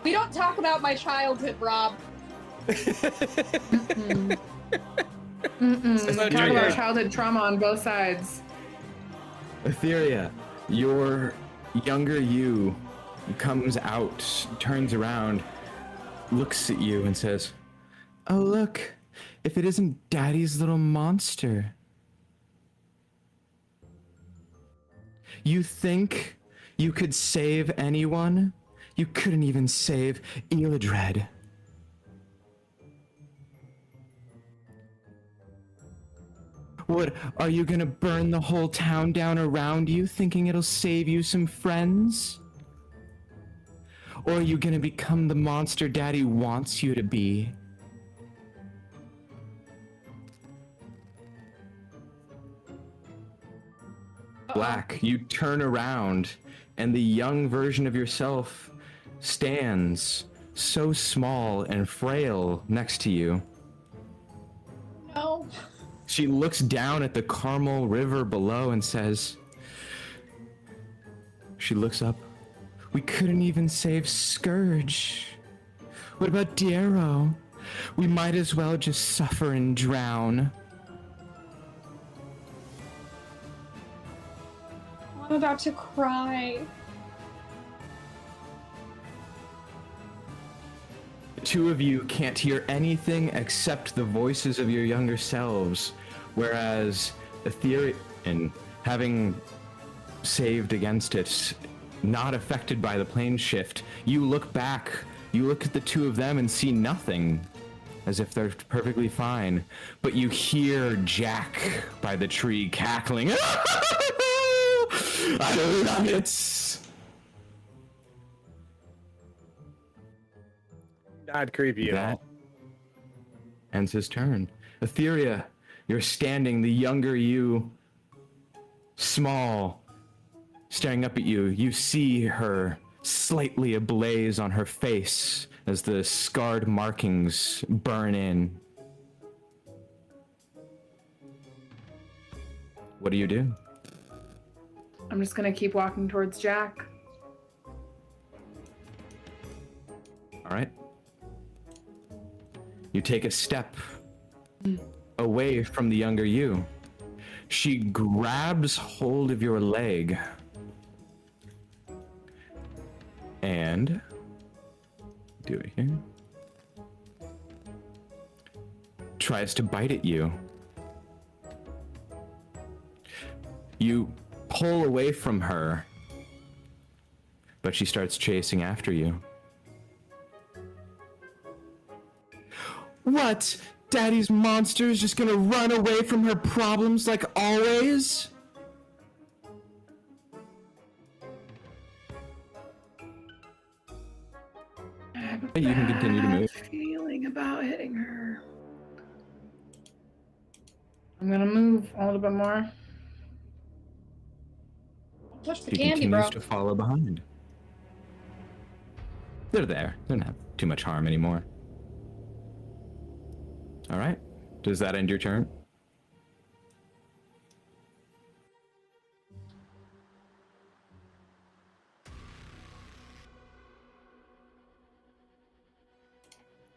We don't talk about my childhood, Rob. Mm-mm. Mm-mm. not Talk true. about childhood trauma on both sides. Etheria, your younger you comes out, turns around, looks at you and says, "Oh, look, if it isn't Daddy's little monster. You think you could save anyone? You couldn't even save Eladred." What, are you gonna burn the whole town down around you thinking it'll save you some friends? Or are you gonna become the monster Daddy wants you to be? Black, you turn around and the young version of yourself stands so small and frail next to you. No. She looks down at the Carmel River below and says, she looks up, we couldn't even save Scourge. What about Diero? We might as well just suffer and drown. I'm about to cry. The two of you can't hear anything except the voices of your younger selves, whereas Ethereum, having saved against it, not affected by the plane shift, you look back, you look at the two of them and see nothing, as if they're perfectly fine, but you hear Jack by the tree cackling. I love it! Not creepy at all. Ends his turn. Etheria, you're standing, the younger you, small, staring up at you. You see her slightly ablaze on her face as the scarred markings burn in. What do you do? I'm just gonna keep walking towards Jack. All right. You take a step away from the younger you. She grabs hold of your leg and do it here. Tries to bite at you. You pull away from her, but she starts chasing after you. What? Daddy's monster is just gonna run away from her problems like always? I have a You can continue to bad move. feeling about hitting her. I'm gonna move a little bit more. Touch the She candy, bro. continues to follow behind. They're there. They're not too much harm anymore. All right. Does that end your turn?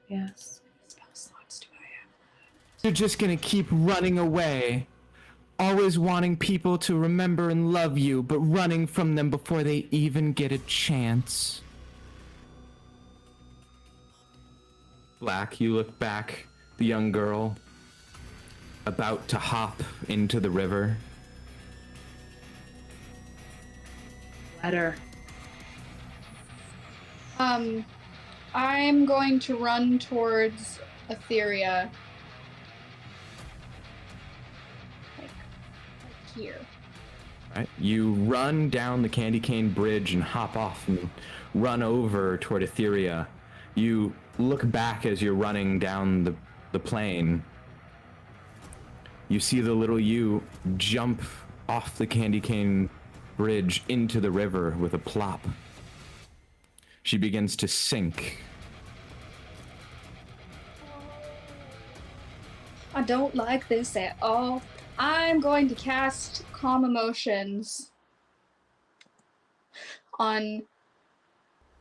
Yes. Spell slots do I have? You're just gonna keep running away. Always wanting people to remember and love you, but running from them before they even get a chance. Black, you look back, the young girl, about to hop into the river. Better. I'm going to run towards Etheria. Like here. Right? You run down the Candy Cane Bridge and hop off and run over toward Etheria. You look back as you're running down the plane. You see the little you jump off the Candy Cane Bridge into the river with a plop. She begins to sink. I don't like this at all. I'm going to cast Calm Emotions on...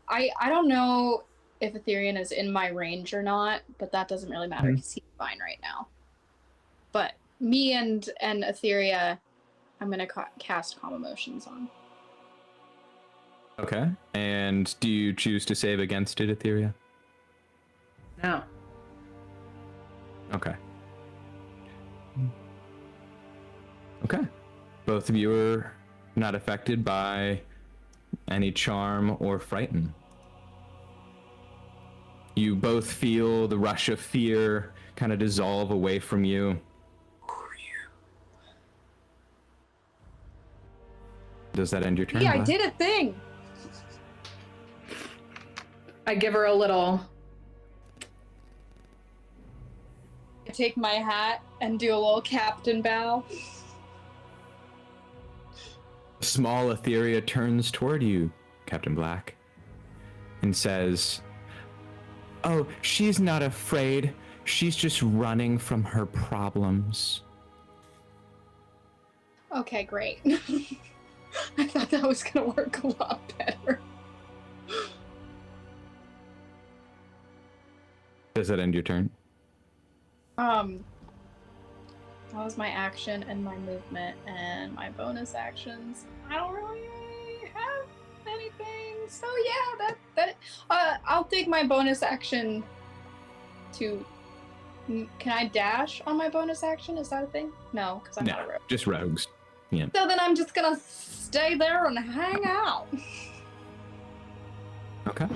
I don't know if Ethereum is in my range or not, but that doesn't really matter because he's fine right now. But me and Etheria, I'm going to cast Calm Emotions on. Okay. And do you choose to save against it, Etheria? No. Okay. Okay. Both of you are not affected by any charm or frighten. You both feel the rush of fear kind of dissolve away from you. Does that end your turn? Yeah, I Black? did a thing! I give her a little. I take my hat and do a little captain bow. Small Etheria turns toward you, Captain Black. and says, "Oh, she's not afraid. She's just running from her problems." Okay, great. I thought that was gonna work a lot better. Does that end your turn? That was my action and my movement and my bonus actions. I don't really have anything, so yeah, I'll take my bonus action to. Can I dash on my bonus action? Is that a thing? No, because I'm not a rogue. Just rogues. Yeah. So then I'm just gonna stay there and hang out. Okay.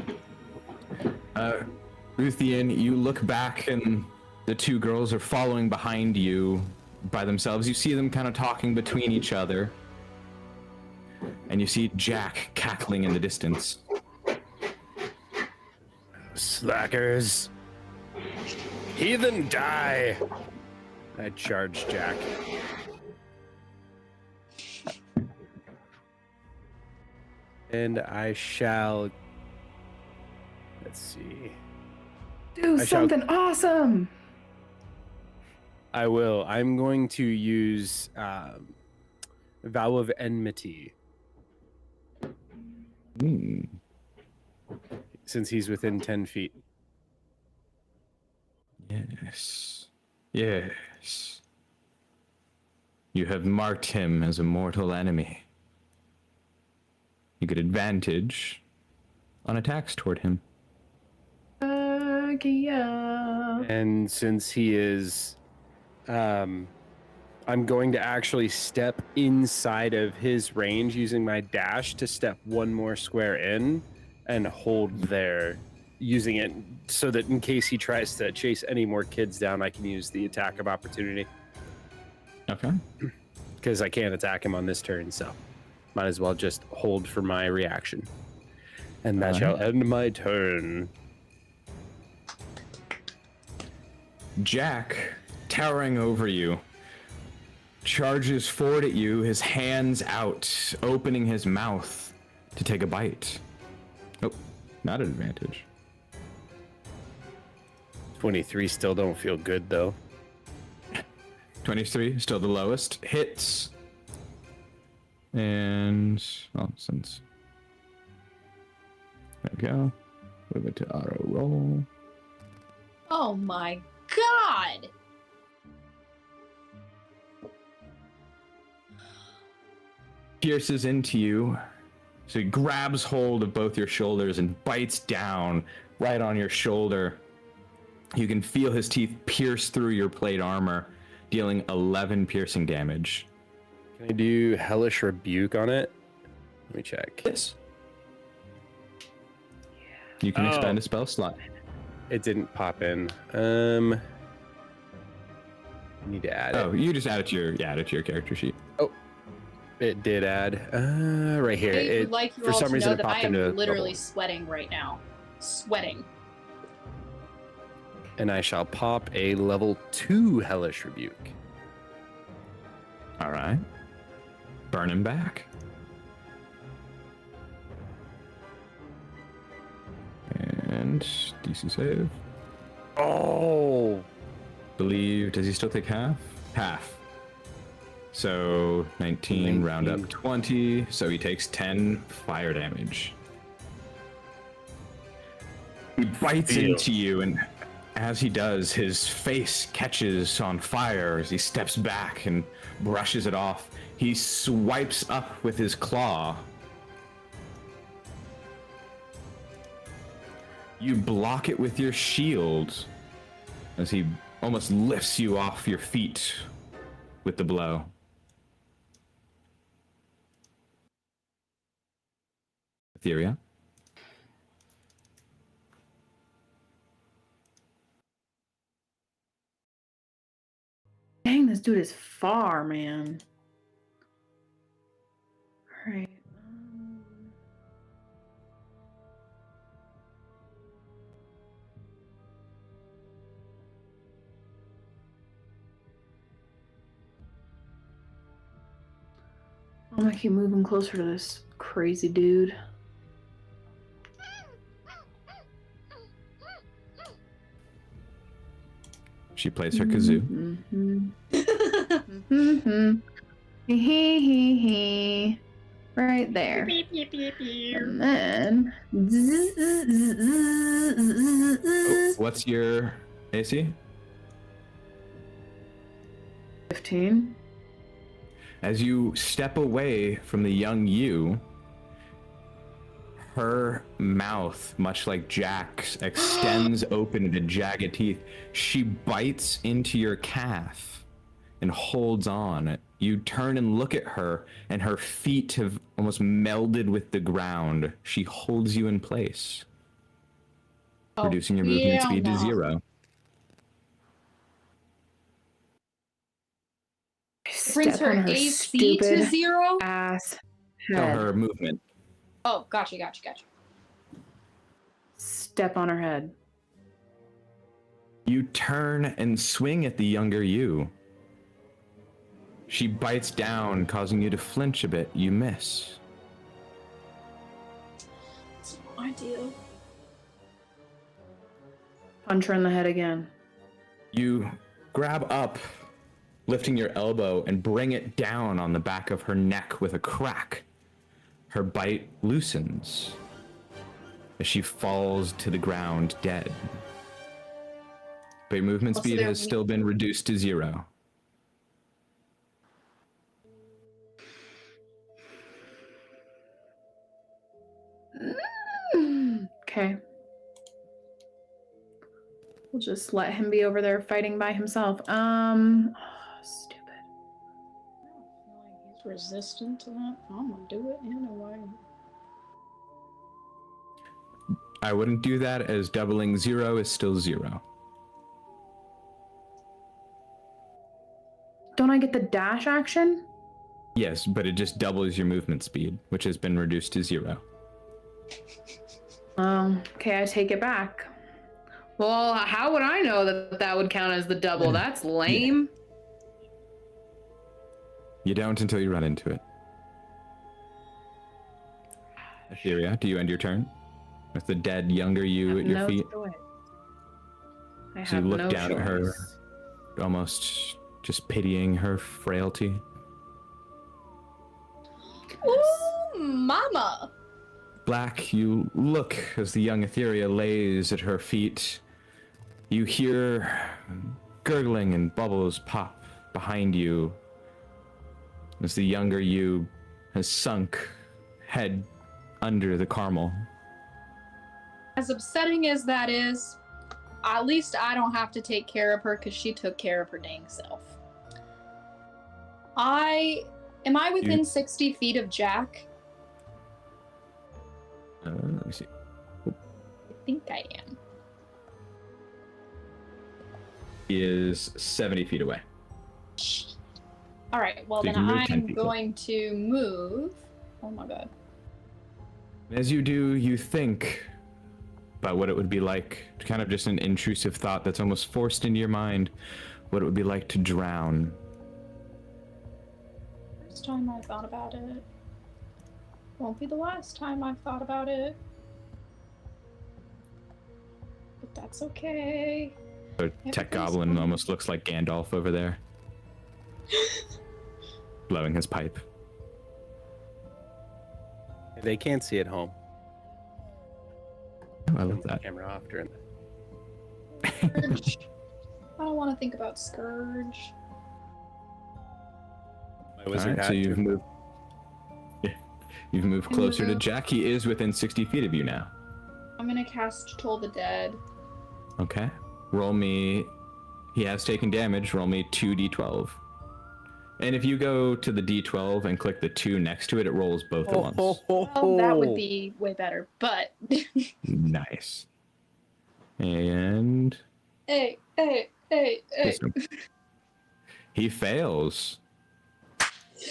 Ruthian, you look back and the two girls are following behind you by themselves. You see them kind of talking between each other. And you see Jack cackling in the distance. Slackers. Heathen die! I charge Jack. And I shall... Let's see. Do something awesome! I will. I'm going to use Vow of Enmity. Since he's within 10 feet. Yes. Yes. You have marked him as a mortal enemy. You get advantage on attacks toward him. Yeah. And since he is... I'm going to actually step inside of his range using my dash to step one more square in and hold there, using it so that in case he tries to chase any more kids down, I can use the attack of opportunity. Okay. Because I can't attack him on this turn, so might as well just hold for my reaction. And that shall end my turn. Jack, towering over you, charges forward at you, his hands out, opening his mouth to take a bite. Oh, not an advantage. 23 still don't feel good, though. 23, still the lowest. Hits. And, well, since... There we go. Move it to auto roll. Oh my god! Pierces into you. So he grabs hold of both your shoulders and bites down right on your shoulder. You can feel his teeth pierce through your plate armor, dealing 11 piercing damage. Can I do Hellish Rebuke on it? Let me check. Yes. You can expend a spell slot. It didn't pop in. I need to add it. Oh, you just add it to your character sheet. Oh, it did add. Right here. I would like you all to know that I am into literally bubble. sweating right now. Sweating. And I shall pop a level 2 Hellish Rebuke. All right. Burn him back. And DC save. Oh! Believe, does he still take half? Half. So 19, round up 20. So he takes 10 fire damage. He bites into you, and as he does, his face catches on fire as he steps back and brushes it off. He swipes up with his claw. You block it with your shield as he almost lifts you off your feet with the blow. Etheria? Dang, this dude is far, man. All right. I'm gonna keep moving closer to this crazy dude. She plays her kazoo. Hee. Right there. And then. Oh, what's your AC? 15. As you step away from the young you, her mouth, much like Jack's, extends open into jagged teeth. She bites into your calf and holds on. You turn and look at her, and her feet have almost melded with the ground. She holds you in place, reducing your movement speed to 0. Brings Step on her her AC to stupid 0? ass No, head. her movement. Oh, gotcha. Step on her head. You turn and swing at the younger you. She bites down, causing you to flinch a bit. You miss. It's not ideal. Punch her in the head again. You grab up, lifting your elbow, and bring it down on the back of her neck with a crack. Her bite loosens as she falls to the ground dead. But your movement speed has still been reduced to 0. Okay. We'll just let him be over there fighting by himself. Stupid. I don't feel like he's resistant to that. I'm gonna do it anyway. I wouldn't do that, as doubling 0 is still 0. Don't I get the dash action? Yes, but it just doubles your movement speed, which has been reduced to 0. Okay, I take it back. Well, how would I know that that would count as the double? That's lame. You don't until you run into it. Etheria, do you end your turn? With the dead younger you at your feet? I So you have look no down choice. at her, almost just pitying her frailty. Ooh, mama! Black, you look as the young Etheria lays at her feet. You hear gurgling and bubbles pop behind you as the younger you has sunk head under the caramel. As upsetting as that is, at least I don't have to take care of her because she took care of her dang self. Am I within 60 feet of Jack? Let me see. I think I am. He is 70 feet away. All right, well So you then can move 10 I'm feet. going to move. Oh my god. As you do, you think about what it would be like, kind of just an intrusive thought that's almost forced into your mind, what it would be like to drown. First time I thought about it. Won't be the last time I've thought about it. But that's okay. A tech goblin almost looks like Gandalf over there, blowing his pipe. They can't see at home. I love that. Camera off during Scourge. I don't want to think about Scourge. my wizard Alright, hat so you've to. moved. Yeah, you've moved closer to Jack. He is within 60 feet of you now. I'm gonna cast Toll the Dead. Okay. Roll me. He has taken damage. Roll me 2d12. And if you go to the d12 and click the 2 next to it, it rolls both at once. Well, that would be way better, but... Nice. And Hey. wisdom. He fails.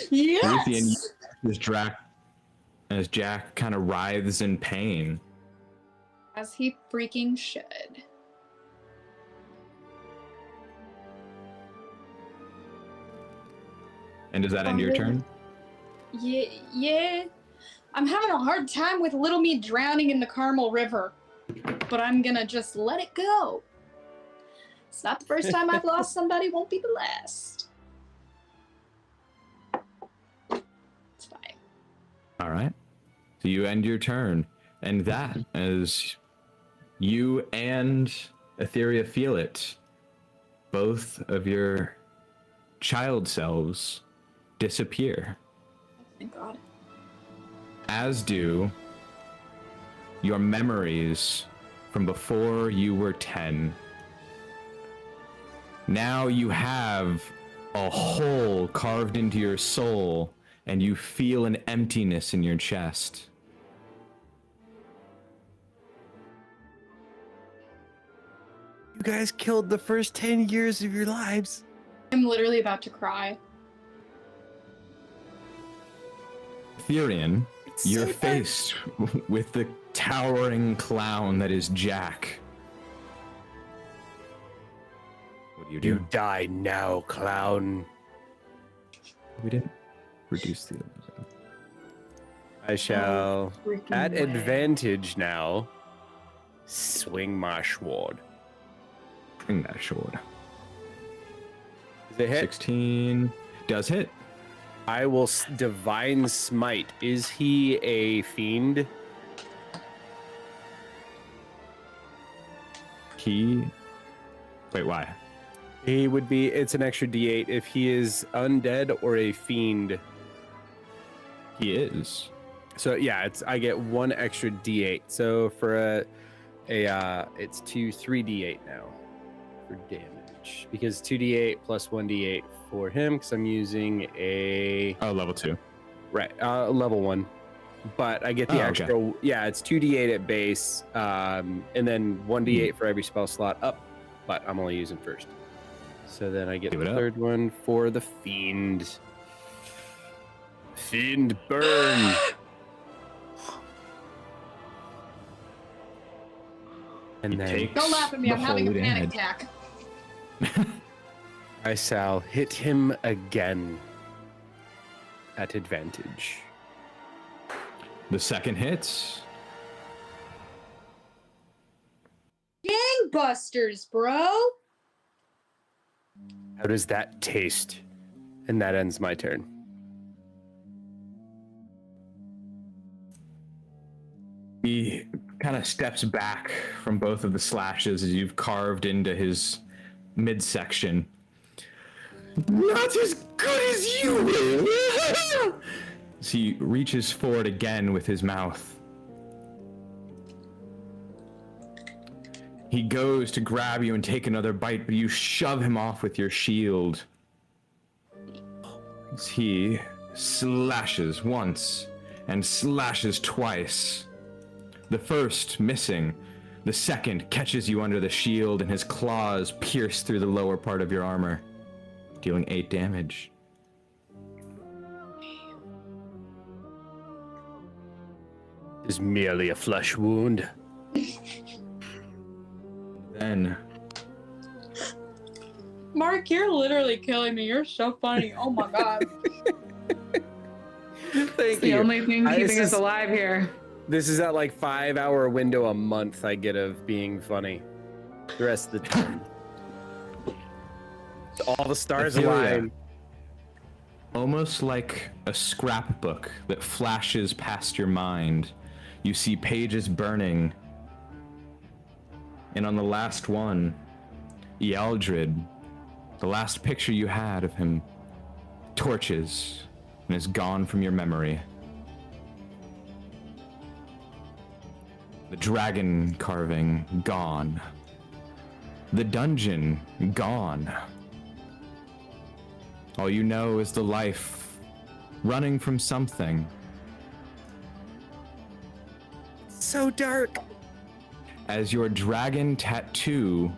Yes! Ruthie, as Jack kind of writhes in pain. As he freaking should. And does that end your turn? Yeah. I'm having a hard time with little me drowning in the Carmel River, but I'm gonna just let it go. It's not the first time I've lost somebody, won't be the last. It's fine. All right. So you end your turn, and that, as you and Etheria feel it, both of your child selves disappear, Thank God. as do your memories from before you were 10. Now you have a hole carved into your soul, and you feel an emptiness in your chest. You guys killed the first 10 years of your lives. I'm literally about to cry. Therian, It's you're so faced with the towering clown that is Jack. What do you do? You die now, clown. We didn't reduce the... I shall, Freaking at way. advantage now, swing my sword. Bring that sword. Is it hit? 16 does hit. I will divine smite. Is he a fiend? He... Wait, why? He would be. It's an extra D8 if he is undead or a fiend. He is. So yeah, I get one extra D8. So for it's 3D8 now for damage because 2D8 plus 1D8 for him because I'm using a Oh, level 2. right level 1, but I get the Oh, okay. extra. Yeah, it's 2D8 at base, and then 1D8 for every spell slot up, but I'm only using first. So then I get Give the it up. third one for the fiend. Fiend burn. And You then take- Don't laugh at me, The I'm having a holy panic damage. attack. I shall hit him again at advantage. The second hits. Gangbusters, bro! How does that taste? And that ends my turn. He kind of steps back from both of the slashes as you've carved into his midsection. Not as good as you will! As he reaches forward again with his mouth. He goes to grab you and take another bite, but you shove him off with your shield. As he slashes once and slashes twice. The first missing. The second catches you under the shield and his claws pierce through the lower part of your armor, dealing 8 damage. Is merely a flesh wound. Then Mark, you're literally killing me. You're so funny. Oh my god. Thank It's the only thing I- keeping this us is- alive here. This is that like 5-hour window a month I get of being funny. The rest of the time. All the stars Etheria. align. almost like a scrapbook that flashes past your mind, you see pages burning. And on the last one, Ealdred, the last picture you had of him, torches and is gone from your memory. The dragon carving, gone. The dungeon, gone. All you know is the life running from something. So dark. As your dragon tattoo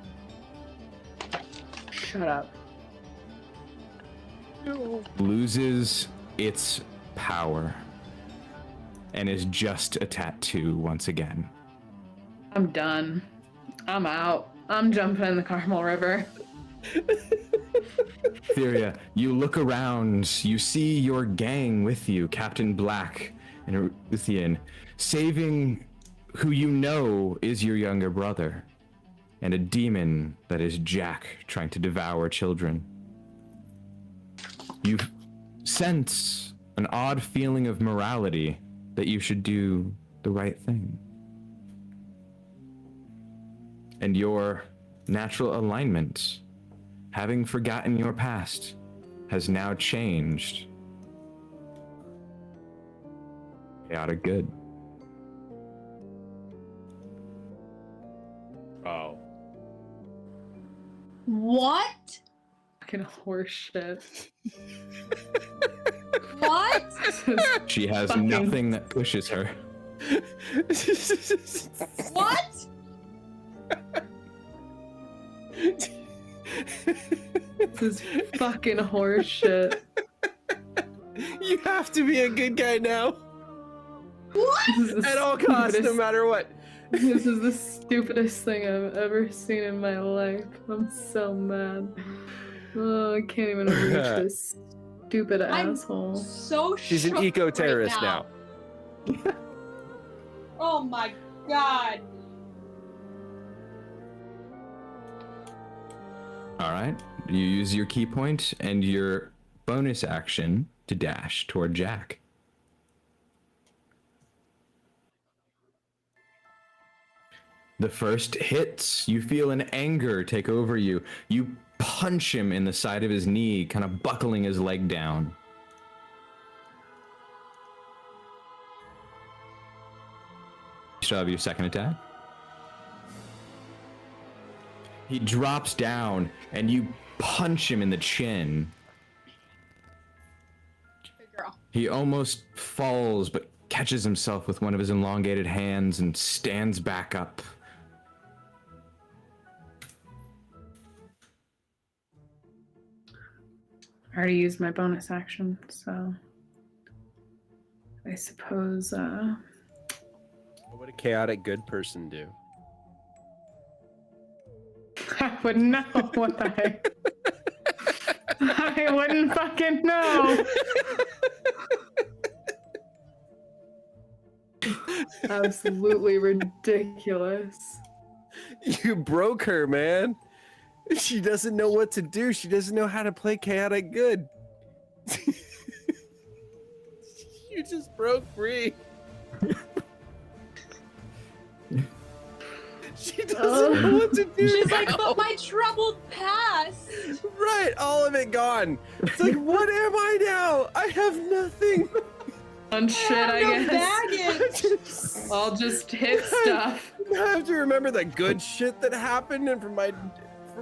Shut up. loses its power and is just a tattoo once again. I'm done. I'm out. I'm jumping in the Carmel River. Theria, you look around, you see your gang with you, Captain Black and Ruthian, saving who you know is your younger brother. and a demon that is Jack trying to devour children. You sense an odd feeling of morality that you should do the right thing. And your natural alignment, having forgotten your past, has now changed. Chaotic good. Oh. What? Fucking horseshit. What? She has Fucking- nothing that pushes her. What? This is fucking horseshit. You have to be a good guy now. This is the At all costs, no stupidest- matter what. This is the stupidest thing I've ever seen in my life. I'm so mad. Oh, I can't even reach this stupid I'm asshole. So She's an shook eco-terrorist right now. Oh my god. All right. You use your key point and your bonus action to dash toward Jack. The first hits. You feel an anger take over you. You punch him in the side of his knee, kind of buckling his leg down. You still have your second attack. He drops down and you punch him in the chin. Good girl. He almost falls, but catches himself with one of his elongated hands and stands back up. I already used my bonus action, so I suppose What would a chaotic good person do? I wouldn't know what I wouldn't fucking know. Absolutely ridiculous. You broke her, man. She doesn't know what to do. She doesn't know how to play chaotic good. You just broke free. She doesn't know what to do. She's like, now. but my troubled past. Right, all of it gone. It's like, what am I now? I have nothing. On shit, I guess. Baggage. I'll just hit stuff. I have to remember the good shit that happened and from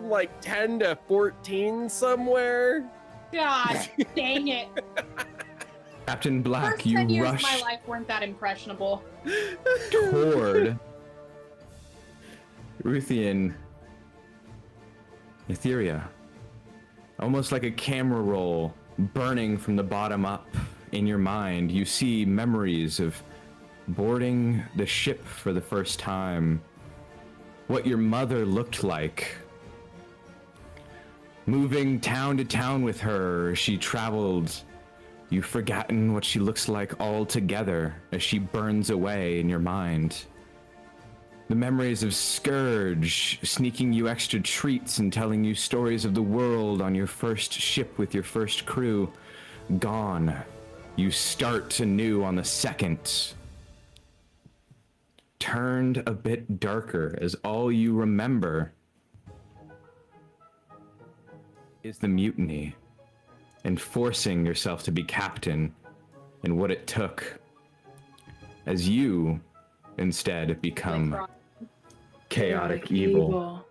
like 10 to 14 somewhere. God dang it. Captain Black, First you 10 years of rush my life weren't that impressionable. toward Ruthian Etheria. Almost like a camera roll burning from the bottom up in your mind. You see memories of boarding the ship for the first time, what your mother looked like, moving town to town with her as she traveled. You've forgotten what she looks like altogether as she burns away in your mind. The memories of Scourge sneaking you extra treats and telling you stories of the world on your first ship with your first crew, gone. You start anew on the second. Turned a bit darker as all you remember is the mutiny and forcing yourself to be captain and what it took as you instead become chaotic evil.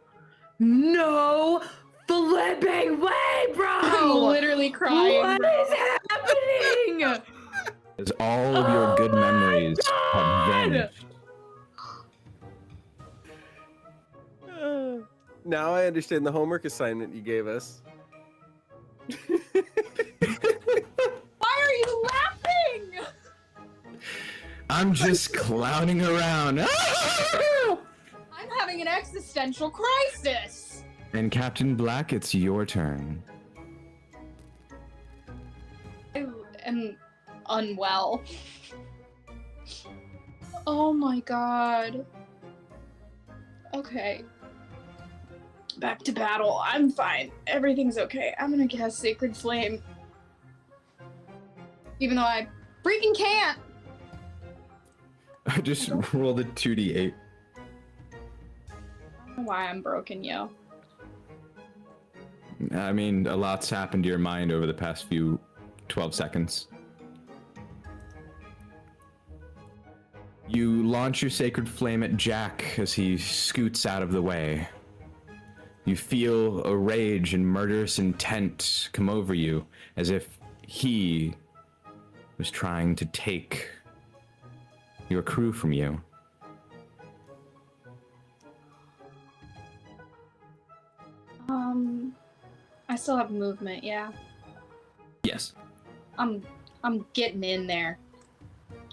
No flipping way, bro! I'm literally crying. What bro. is happening? As all of your good Oh my memories have God! vanished. Now I understand the homework assignment you gave us. Why are you laughing? I'm just clowning around. I'm having an existential crisis. And Captain Black, it's your turn. I am unwell. Oh my god. Okay. Back to battle. I'm fine. Everything's okay. I'm gonna cast Sacred Flame. Even though I freaking can't! I just rolled a 2d8. I don't know why I'm broken, yo. I mean, a lot's happened to your mind over the past few 12 seconds. You launch your Sacred Flame at Jack as he scoots out of the way. You feel a rage and murderous intent come over you, as if he was trying to take your crew from you. I still have movement, yeah. Yes. I'm getting in there.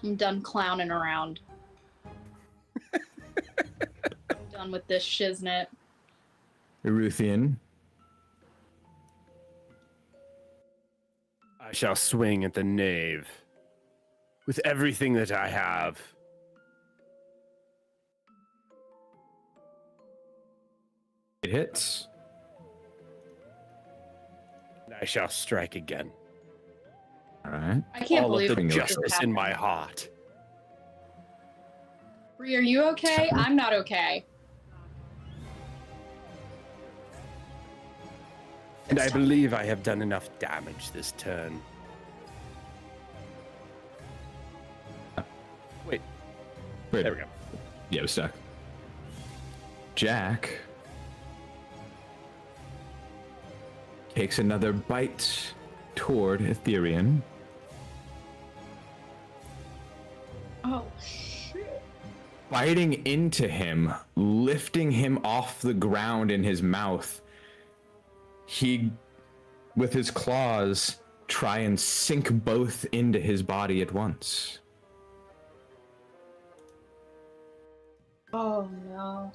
I'm done clowning around. I'm done with this shiznit. Eruthian. I shall swing at the knave with everything that I have. It hits. And I shall strike again. All right. I can't All believe of the this is justice in my happening. heart. Bree, are you okay? I'm not okay. And I believe I have done enough damage this turn. Wait, Wait. there we go. Yeah, it was stuck. Jack takes another bite toward Ethereum. Oh, shit. Biting into him, lifting him off the ground in his mouth. He, with his claws, try and sink both into his body at once. Oh, no.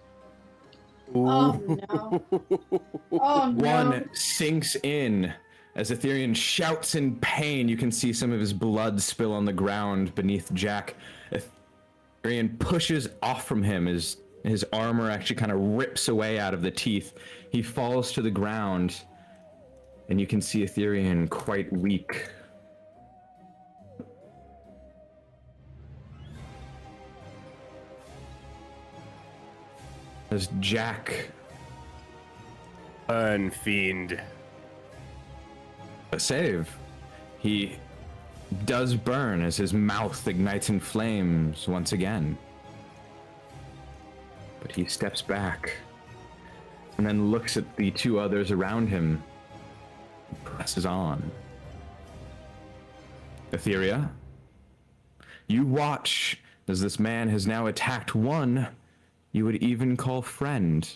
Oh, no. Oh, no. One sinks in. As Ethereum shouts in pain, you can see some of his blood spill on the ground beneath Jack. Ethereum pushes off from him. His armor actually kind of rips away out of the teeth. He falls to the ground, and you can see Ethereum quite weak. As Jack Burn, fiend. a save. He does burn as his mouth ignites in flames once again. But he steps back and then looks at the two others around him and presses on. Etheria, you watch as this man has now attacked one you would even call friend.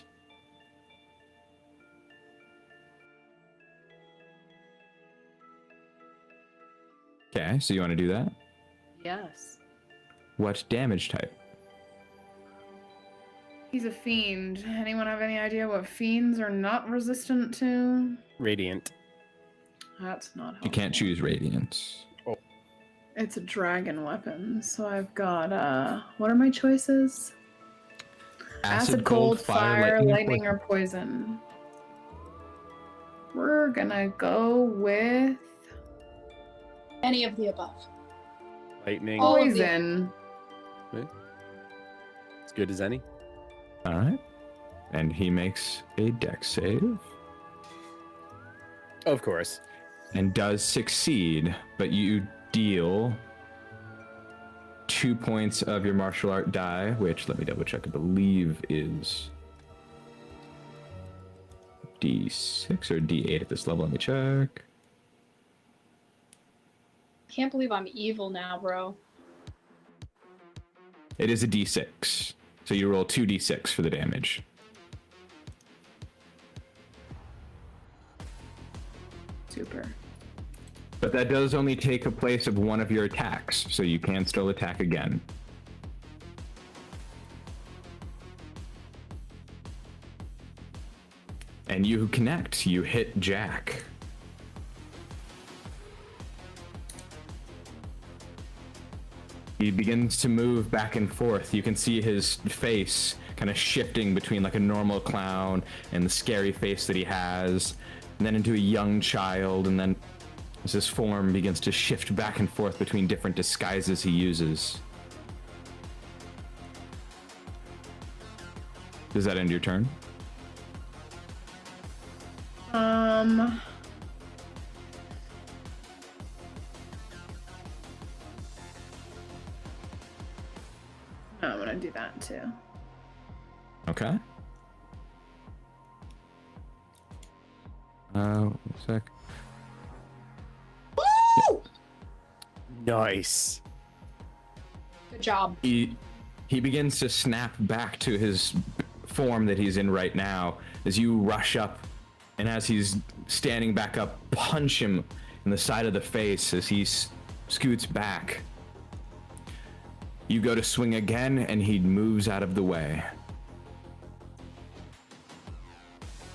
Okay, so you want to do that? Yes. What damage type? He's a fiend. Anyone have any idea what fiends are not resistant to? Radiant. That's not helpful. You can't choose Radiance. It's a dragon weapon, so I've got, what are my choices? Acid, cold, fire, lightning, or poison. We're gonna go with Any of the above. Lightning. All of the- poison. As good as any. All right. And he makes a dex save Of course. and does succeed, but you deal 2 points of your martial art die, which, let me double check, I believe is D6 or D8 at this level. Let me check. Can't believe I'm evil now, bro. It is a D6. So you roll 2d6 for the damage. Super. But that does only take a place of one of your attacks, so you can still attack again. And you connect. You hit Jack. He begins to move back and forth. You can see his face kind of shifting between like a normal clown and the scary face that he has, and then into a young child, and then as his form begins to shift back and forth between different disguises he uses. Does that end your turn? I'm gonna do that too. Okay. One sec. Nice. Good job. He begins to snap back to his form that he's in right now as you rush up, and as he's standing back up, punch him in the side of the face as he scoots back. You go to swing again, and he moves out of the way.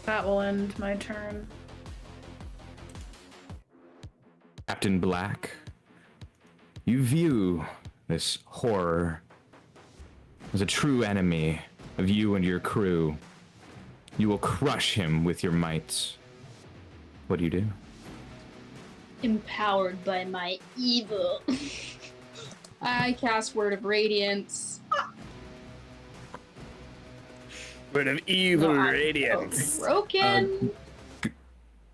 That will end my turn. Captain Black, you view this horror as a true enemy of you and your crew. You will crush him with your might. What do you do? Empowered by my evil. I cast Word of Radiance. Word of evil No, I'm radiance. Broken.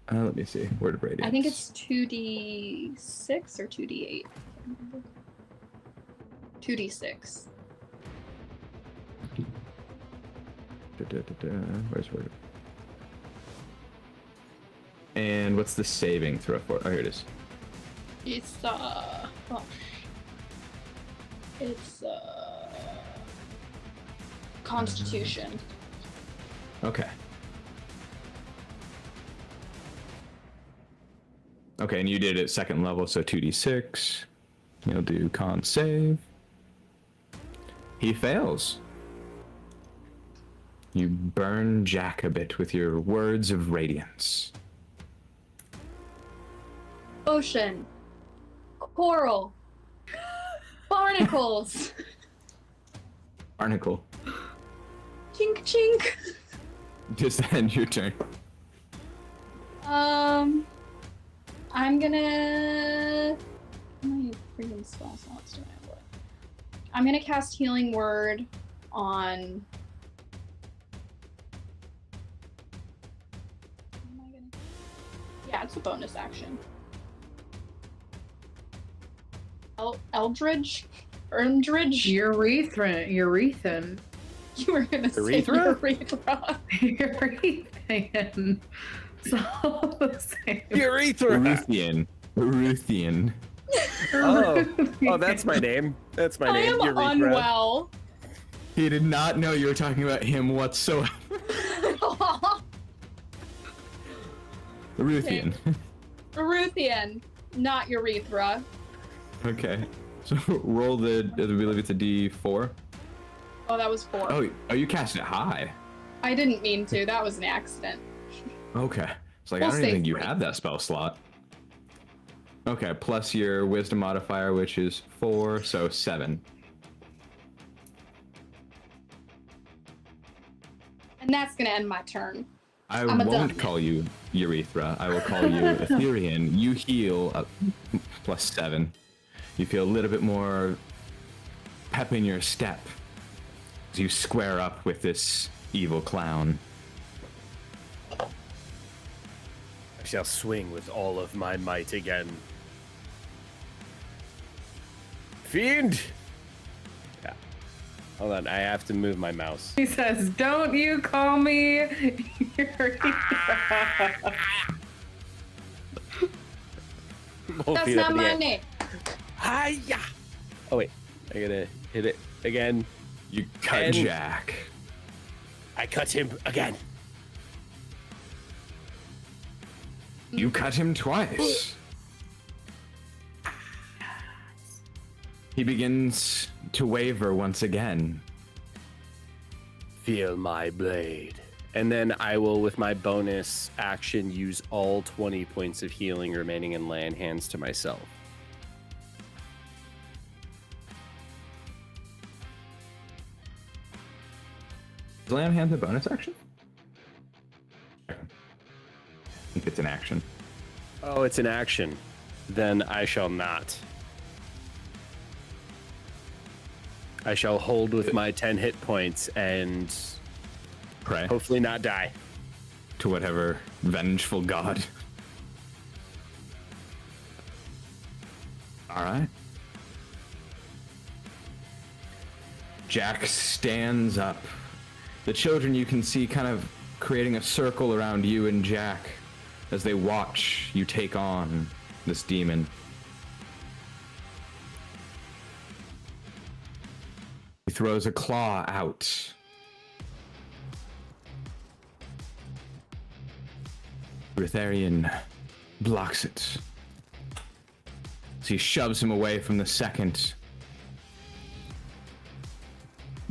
Let me see. Word of Radiance. I think it's 2d6 or 2d8. 2d6. Where's Word of... And what's the saving throw for? Oh, here it is. It's it's Constitution. Okay. Okay, and you did it second level, so 2d6. You'll do con save. He fails. You burn Jack a bit with your words of radiance. Ocean. Coral. Barnacles. Arnicle, Chink chink. just end your turn. I'm gonna. How many freaking spell slots do I have left? I'm gonna cast Healing Word on. Am I gonna? Yeah, it's a bonus action. Eldridge? Urethan. You were gonna say Urethra? urethra. Urethan. It's all the same. Urethra. Ruthian. Oh, that's my name. That's my I name. am Urethra. unwell. He did not know you were talking about him whatsoever. Ruthian. Ruthian, not urethra. Okay. So roll I believe it's a D4. Oh, that was 4. Oh, you cast it high. I didn't mean to. That was an accident. Okay. It's like, We'll I don't even say think you 3. have that spell slot. Okay, plus your wisdom modifier, which is 4, so 7. And that's going to end my turn. I I'm a won't dummy. call you Urethra. I will call you Etherean. You heal plus 7. You feel a little bit more pep in your step as you square up with this evil clown. I shall swing with all of my might again. Fiend! Yeah. Hold on, I have to move my mouse. He says, "Don't you call me Urethra." That's not my name. Hiya! Oh wait, I gotta hit it again. You cut And- Jack. I cut him again. You cut him twice. He begins to waver once again. Feel my blade. And then I will, with my bonus action, use all 20 points of healing remaining in land hands to myself. Is lay on hands a bonus action? I think it's an action. Oh, it's an action. Then I shall not. I shall hold with my 10 hit points and Pray hopefully not die. to whatever vengeful god. All right. Jack stands up. The children you can see kind of creating a circle around you and Jack as they watch you take on this demon. He throws a claw out. Rutharian blocks it. So he shoves him away from the second.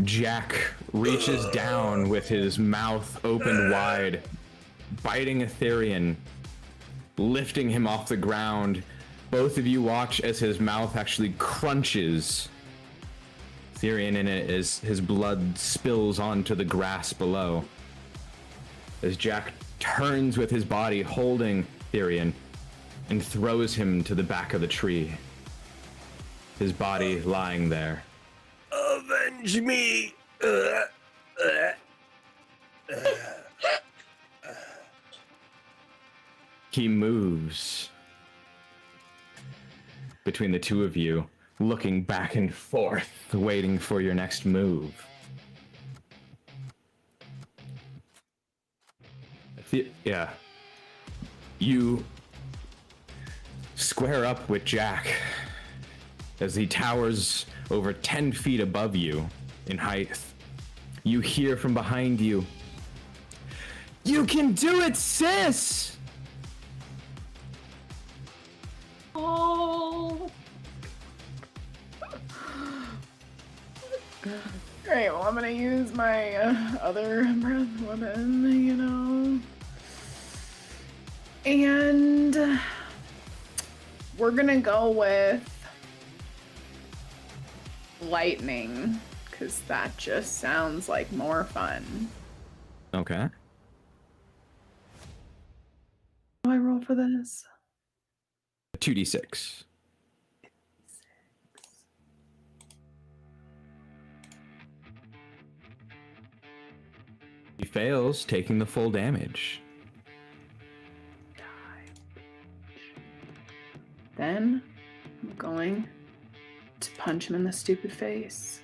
Jack reaches down with his mouth opened wide, biting Etherian, lifting him off the ground. Both of you watch as his mouth actually crunches. Etherian in it as his blood spills onto the grass below. As Jack turns with his body holding Etherian and throws him to the back of the tree. His body lying there. Avenge me! He moves between the two of you, looking back and forth, waiting for your next move. Yeah. You square up with Jack as he towers over 10 feet above you in height. You hear from behind you, "You can do it, sis!" Oh. Great, well, I'm gonna use my other breath weapon, you know. And we're gonna go with lightning, because that just sounds like more fun. Okay. Do I roll for this? 2d6. He fails, taking the full damage. Then I'm going to punch him in the stupid face.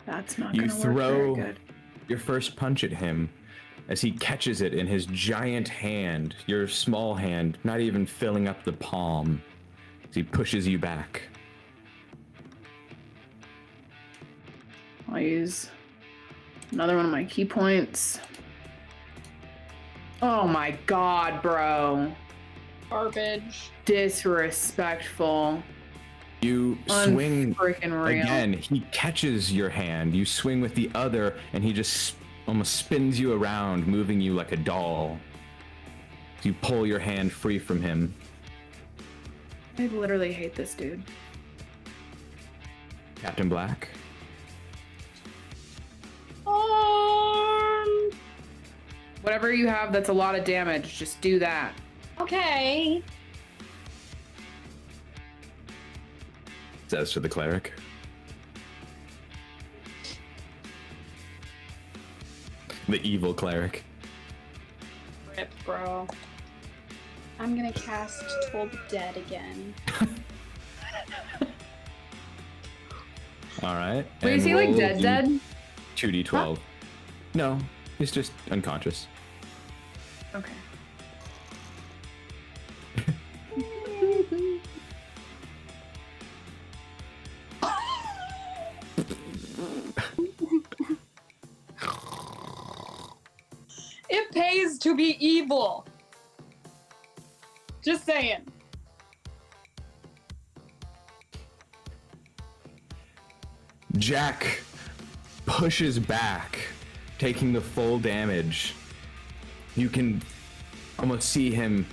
That's not You gonna work very throw good. your first punch at him as he catches it in his giant hand, your small hand, not even filling up the palm, as he pushes you back. I'll use another one of my key points. Oh my god, bro. Garbage. Disrespectful. You swing Unfreaking real. again. He catches your hand. You swing with the other, and he just almost spins you around, moving you like a doll. You pull your hand free from him. I literally hate this dude. Captain Black. Whatever you have that's a lot of damage, just do that. Okay. Says to the cleric. The evil cleric. Rip, bro. I'm gonna cast Toll the Dead again. All right. Wait, is and he like roll dead the dead? 2d12. No, he's just unconscious. Okay. It pays to be evil. Just saying. Jack pushes back, taking the full damage. You can almost see him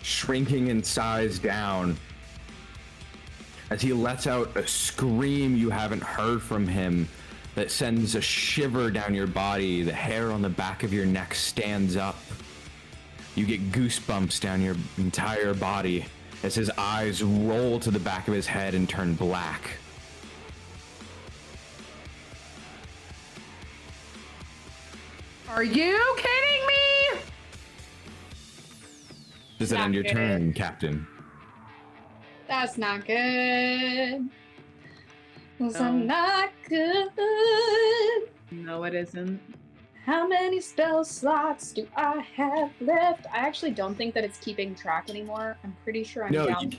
shrinking in size down as he lets out a scream you haven't heard from him that sends a shiver down your body. The hair on the back of your neck stands up. You get goosebumps down your entire body as his eyes roll to the back of his head and turn black. Are you kidding me? Does that Not end your good. turn, Captain? That's not good. Those are No. not good. No, it isn't. How many spell slots do I have left? I actually don't think that it's keeping track anymore. I'm pretty sure I'm No, down.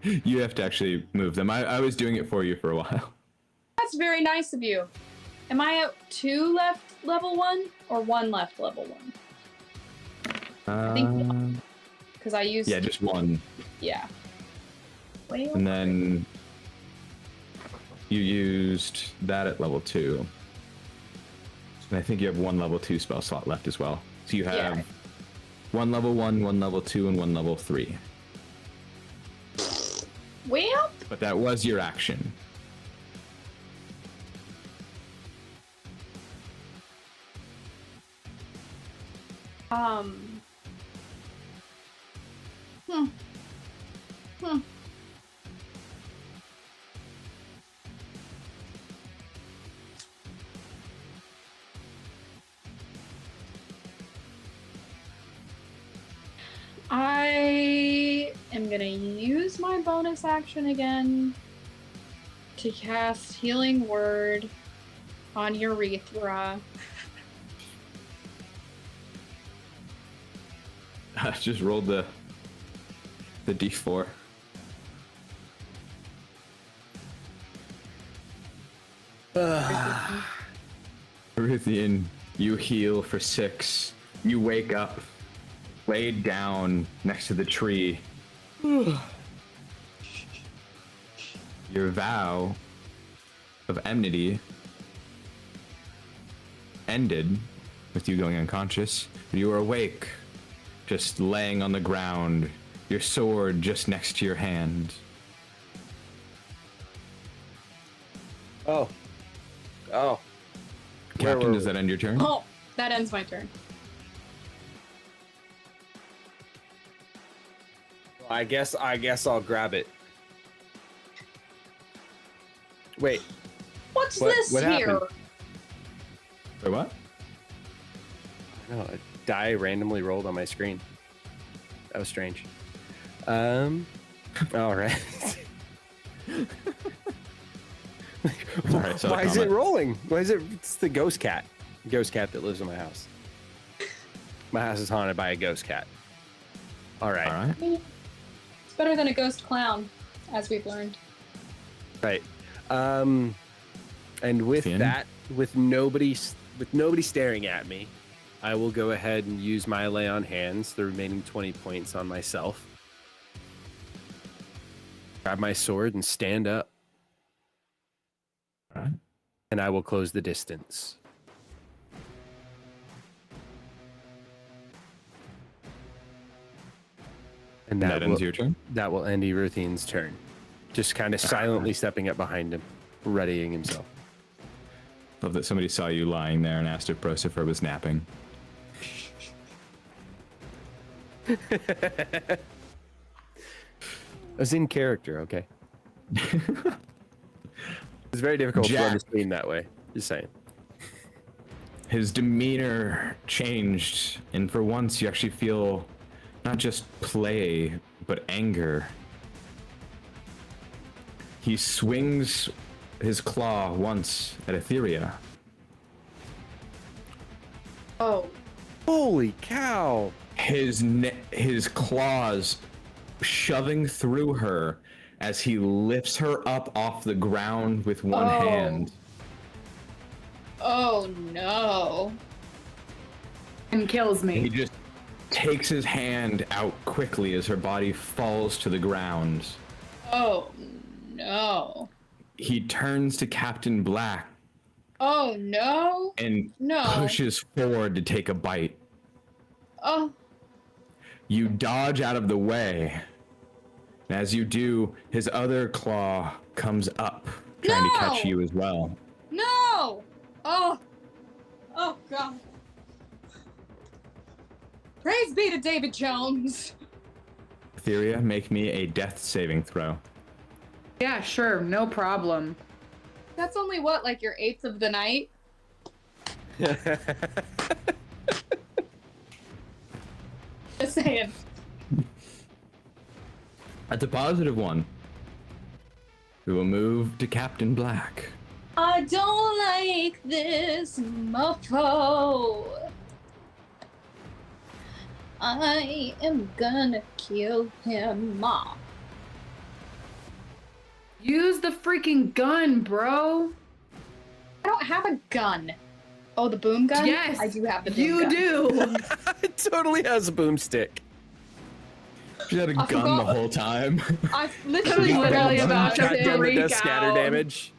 you have to actually move them. I was doing it for you for a while. That's very nice of you. Am I at 2 left level 1 or 1 left level 1? think- Because I used. Yeah, just one. Yeah. Well, And then you used that at level 2. And I think you have 1 level 2 spell slot left as well. So you have Yeah. 1 level 1, 1 level 2, and 1 level 3. well, But that was your action. um. Hmm. Hmm. I am gonna use my bonus action again to cast Healing Word on Urethra. I just rolled the d4. Ruthian, you heal for 6. You wake up, laid down next to the tree. Your vow of enmity ended with you going unconscious. You are awake, just laying on the ground, your sword just next to your hand. Oh. Oh. Where Captain, were does we? that end your turn? Oh, that ends my turn. I guess I'll grab it. Wait. What's What- this what here? happened? Wait, what? No, a die randomly rolled on my screen. That was strange. All right. All right, so Why is it comment. rolling? Why is it? It's the ghost cat. The ghost cat that lives in my house. My house is haunted by a ghost cat. All right. All right. It's better than a ghost clown, as we've learned. Right. And with Finn? that, with nobody staring at me, I will go ahead and use my lay on hands, the remaining 20 points on myself. Grab my sword and stand up. All right. And I will close the distance. And That ends your turn? that will end Eruthian's turn. Just kind of silently stepping up behind him, readying himself. Love that somebody saw you lying there and asked if Prosifer was napping. I was in character, okay? It's very difficult to run the Jack. stream that way. Just saying. His demeanor changed, and for once you actually feel not just play, but anger. He swings his claw once at Etheria. Oh, Holy cow! His claws shoving through her as he lifts her up off the ground with one Oh. hand. oh no. And kills He me. just takes his hand out quickly as her body falls to the ground. Oh no. He turns to Captain Black Oh no. and No. pushes forward to take a bite. Oh, You dodge out of the way. And as you do, his other claw comes up, trying to catch No! you as well. no. Oh God. Praise be to David Jones. Etheria, make me a death saving throw. Yeah, sure, no problem. That's only what, like your 8th of the night? Just saying. That's a positive one. We will move to Captain Black. I don't like this mofo. I am gonna kill him off. Use the freaking gun, bro. I don't have a gun. Oh, the boom gun? Yes, I do have the boom you gun. do. It totally has a boomstick. She had a gun forgot. the whole time. I literally Literally about to God damn it, freak does scatter out. damage.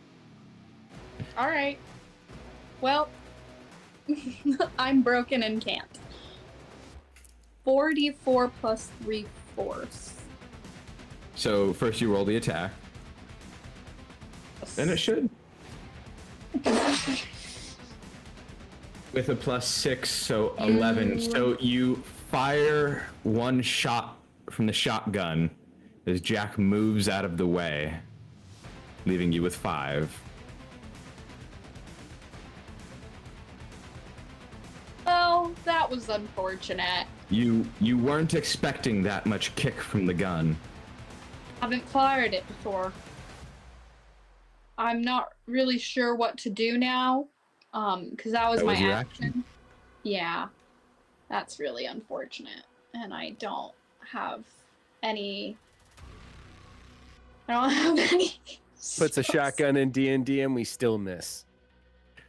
All right. Well, I'm broken and can't. 44 plus 3/4. So first you roll the attack. And it should. With a +6, so 11. So you fire one shot from the shotgun as Jack moves out of the way, leaving you with 5. Well, that was unfortunate. You weren't expecting that much kick from the gun. Haven't fired it before. I'm not really sure what to do now. Because that was That my was your action. action? Yeah. That's really unfortunate. And I don't have any. I don't have any. Puts a spells. shotgun in D&D and we still miss.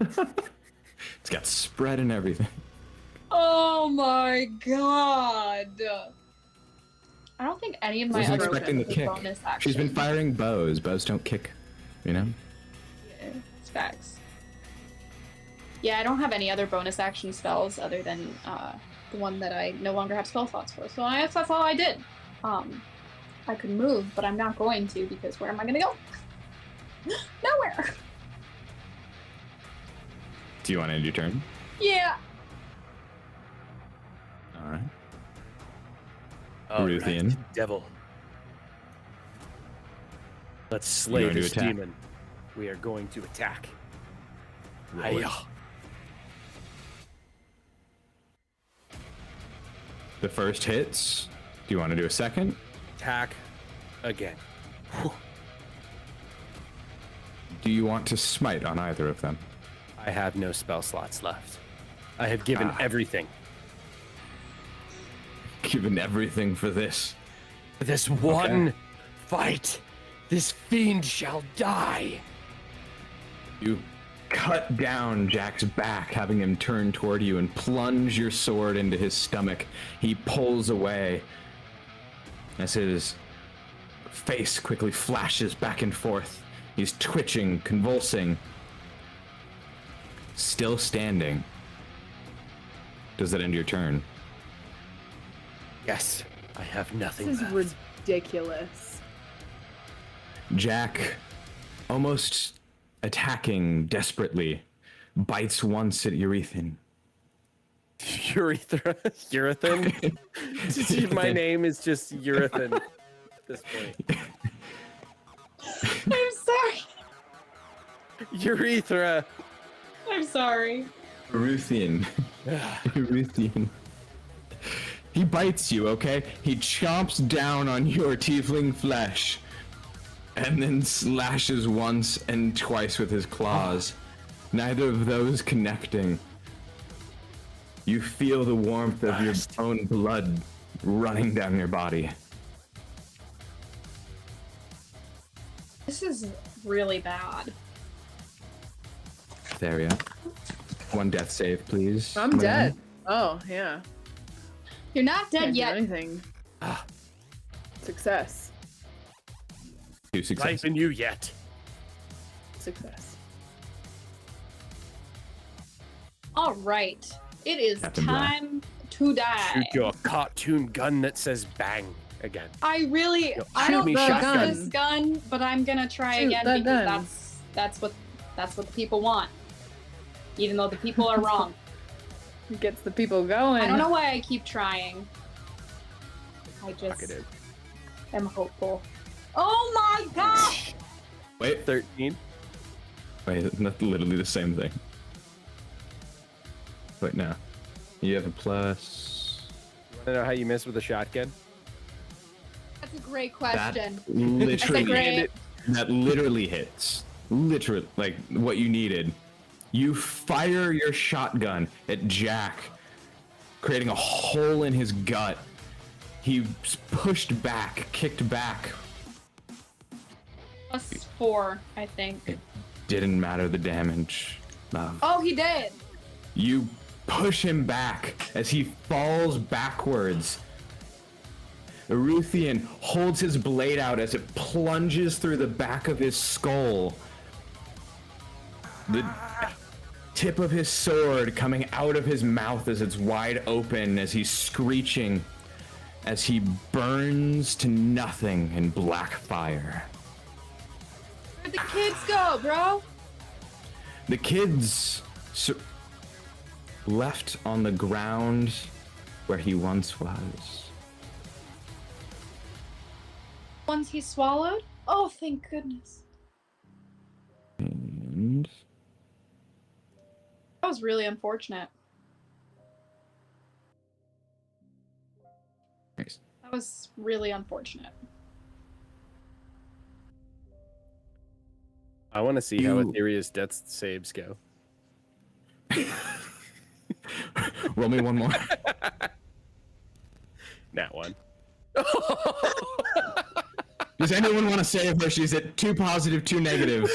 It's got spread and everything. Oh my god. I don't think any of my Wasn't other expecting the weapons kick. are bonus actions. She's been firing bows. Bows don't kick, you know? Yeah, it's facts. Yeah, I don't have any other bonus action spells other than the one that I no longer have spell slots for. So I guess that's all I did. I could move, but I'm not going to because where am I gonna go? Nowhere. Do you want to end your turn? Yeah. All right. All Ruthian. right, devil. Let's slay going to this attack? demon. We are going to attack. Roll it. Hiya. The first hits. Do you want to do a second? Attack again. Do you want to smite on either of them? I have no spell slots left. I have given everything. Given everything for this. This one fight, this fiend shall die. You cut down Jack's back, having him turn toward you and plunge your sword into his stomach. He pulls away as his face quickly flashes back and forth. He's twitching, convulsing. Still standing. Does that end your turn? Yes, I have nothing This is left. ridiculous. Jack, almost attacking desperately, bites once at Eurethan. Urethra? Urethane? My name is just Urethane at this point. I'm sorry. Urethra! I'm sorry. Ruthian. Ruthian. He bites you, okay? He chomps down on your tiefling flesh and then slashes once and twice with his claws. Neither of those connecting. You feel the warmth of your own blood running down your body. This is really bad. Theria. One death save, please. I'm madam. dead. Oh, yeah. You're not dead Can't do yet. anything. Success. 2 successes. Life in you yet. Success. All right. It is Captain Black. time to die. Shoot your cartoon gun that says bang again. I really, Yo, I shoot don't me, trust shotgun. this gun, but I'm gonna try Shoot again that because gun. that's what the people want. even though the people are wrong. Gets the people going. I don't know why I keep trying. I just Talkative. am hopeful. Oh my god! Wait, 13. wait, that's literally the same thing. Wait, no. You have a plus. Want to know how you miss with a shotgun? That's a great That question. literally, great- that literally hits. Literally, like what you needed. You fire your shotgun at Jack, creating a hole in his gut. He pushed back, kicked back. +4, I think. It didn't matter the damage. Oh, he did! You push him back as he falls backwards. Eruthian holds his blade out as it plunges through the back of his skull. The tip of his sword coming out of his mouth as it's wide open as he's screeching as he burns to nothing in black fire. Where'd the kids go, bro? The kids left on the ground where he once was. Ones he swallowed? Oh, thank goodness. And That was really unfortunate. nice. That was really unfortunate. I want to see how You- Etherea's death saves go. Roll me one more. That one. Does anyone want to save her? She's at 2 positive, 2 negative.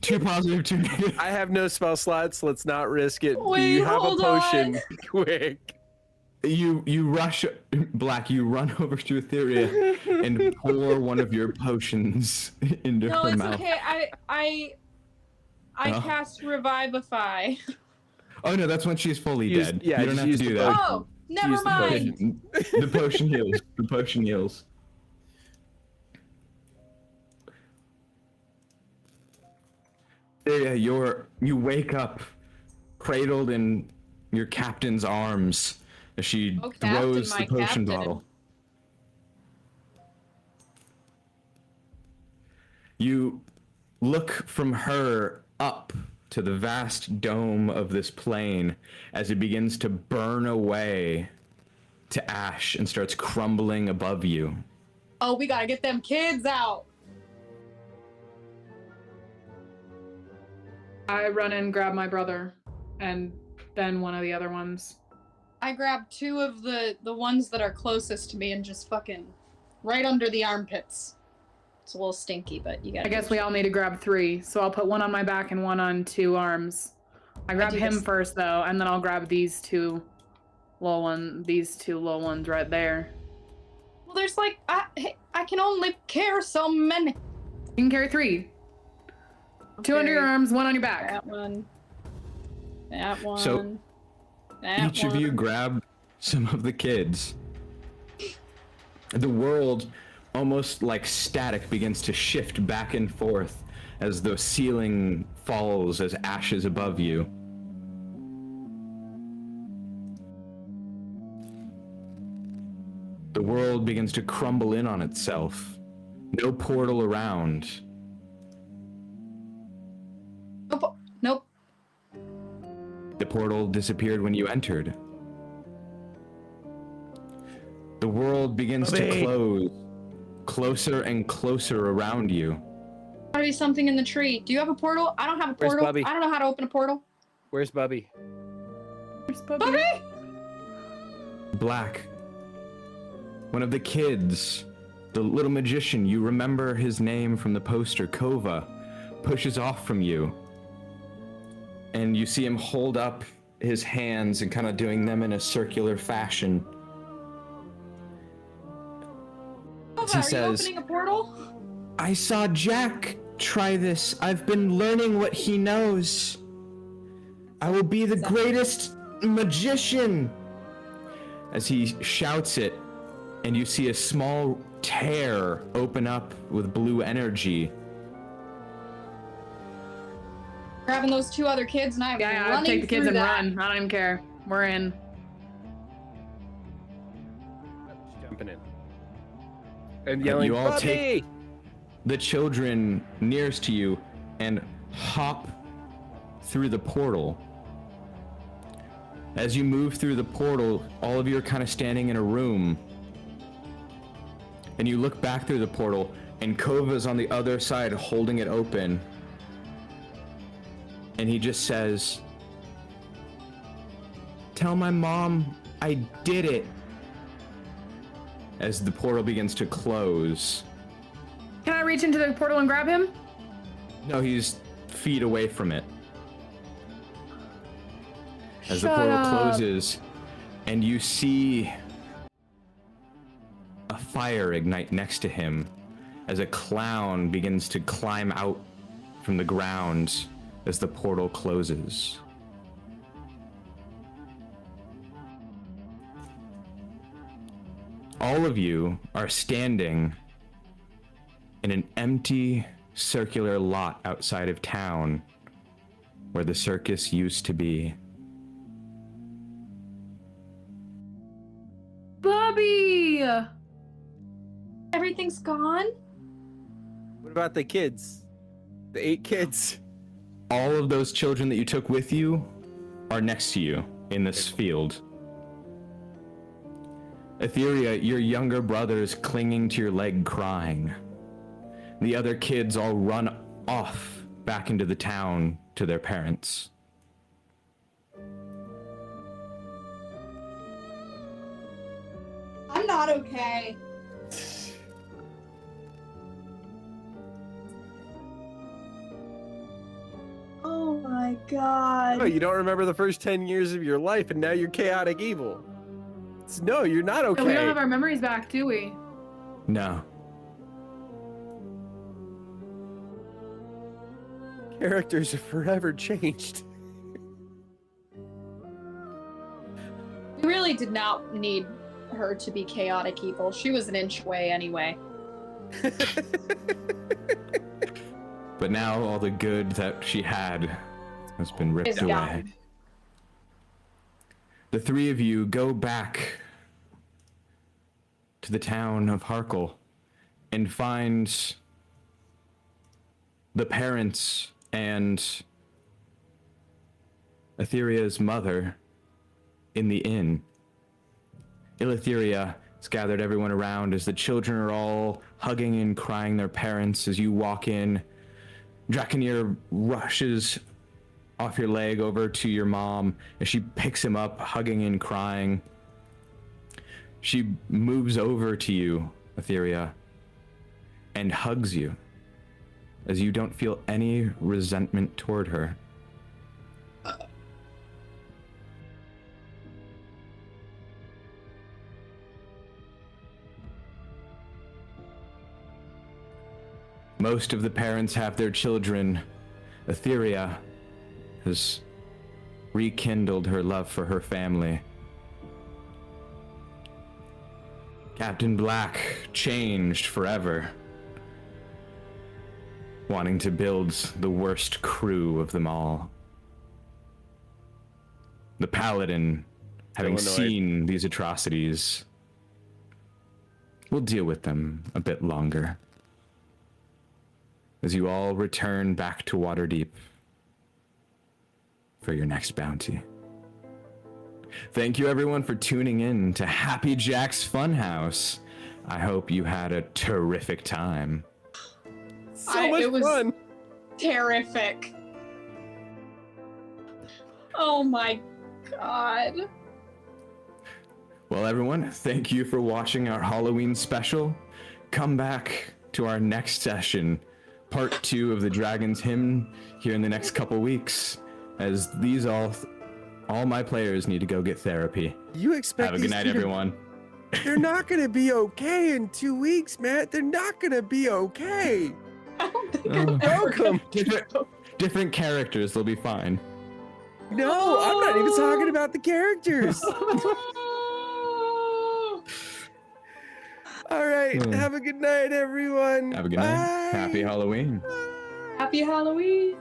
2 positive, 2 negative. I have no spell slots. Let's not risk it. Do Wait, you have a hold potion? on. Quick. You rush, Black, you run over to Etheria and pour one of your potions into No, her it's mouth. okay. I Oh. cast Revivify. Oh no, that's when she's fully Use- dead. yeah, you don't just have to use do the that. Oh, never Use the mind. The potion heals. The potion heals. Yeah, you wake up, cradled in your captain's arms, as she Oh, Captain, throws the my potion captain. bottle. You look from her up to the vast dome of this plane as it begins to burn away to ash and starts crumbling above you. Oh, we gotta get them kids out. I run in, grab my brother, and then one of the other ones. I grabbed 2 of the ones that are closest to me and just fucking right under the armpits. It's a little stinky, but you gotta. I guess we all need to grab 3, so I'll put one on my back and one on 2 arms. I grab do him this- first though, and then I'll grab these two little ones right there. Well, there's like I can only carry so many. You can carry 3. 2 under your Okay. arms, 1 on your back. That one. That one. So, that Each of you one. grab some of the kids. The world, almost like static, begins to shift back and forth as the ceiling falls as ashes above you. The world begins to crumble in on itself. No portal around. Nope. The portal disappeared when you entered. The world begins to Bobby. close, closer and closer around you. Gotta be something in the tree. Do you have a portal? I don't have a Where's portal. Bubby? I don't know how to open a portal. Where's Bubby? Where's Bubby? Bubby! Black. One of the kids, the little magician, you remember his name from the poster, Kova, pushes off from you. And you see him hold up his hands and kind of doing them in a circular fashion. Bubba, He are says- you opening a portal? I saw Jack try this. I've been learning what he knows. I will be the greatest magician. As he shouts it, and you see a small tear open up with blue energy. Grabbing those 2 other kids, and I'm Yeah, I'll running take the kids through and that. run. I don't even care. We're in. Jumping in. And yelling, you all "Puppy!" take the children nearest to you and hop through the portal. As you move through the portal, all of you are kind of standing in a room. And you look back through the portal, and Kova's on the other side holding it open. And he just says, "Tell my mom I did it." As the portal begins to close. Can I reach into the portal and grab him? No, he's feet away from it. As the Shut portal up. closes, and you see a fire ignite next to him as a clown begins to climb out from the ground as the portal closes. All of you are standing in an empty circular lot outside of town where the circus used to be. Bobby! Everything's gone? What about the kids? The 8 kids. All of those children that you took with you are next to you in this field. Etheria, your younger brother is clinging to your leg crying. The other kids all run off back into the town to their parents. I'm not okay. Oh my god. Oh, you don't remember the first 10 years of your life, and now you're chaotic evil. No, you're not okay. No, we don't have our memories back, do we? No. Characters are forever changed. We really did not need her to be chaotic evil. She was an inch away anyway. But now all the good that she had has been ripped Is away. gone. The 3 of you go back to the town of Harkle and find the parents and Etheria's mother in the inn. Iletheria has gathered everyone around as the children are all hugging and crying their parents as you walk in. Draconir rushes off your leg over to your mom as she picks him up, hugging and crying. She moves over to you, Etheria, and hugs you as you don't feel any resentment toward her. Most of the parents have their children. Etheria has rekindled her love for her family. Captain Black changed forever, wanting to build the worst crew of them all. The Paladin, having Illinois. seen these atrocities, will deal with them a bit longer. As you all return back to Waterdeep for your next bounty. Thank you everyone for tuning in to Happy Jack's Funhouse. I hope you had a terrific time. So much it was fun. terrific. Oh my god. Well, everyone, thank you for watching our Halloween special. Come back to our next session, part 2 of the Dragon's Hymn, here in the next couple weeks, as these all my players need to go get therapy. You expect Have a good night, everyone. They're not gonna be okay in 2 weeks, man. They're not gonna be okay. I don't think Oh. I'm ever Welcome. Different characters, they'll be fine. No, I'm not even talking about the characters. All right, Hmm. have a good night, everyone. Have a good night. Bye. Happy Halloween. Happy Halloween.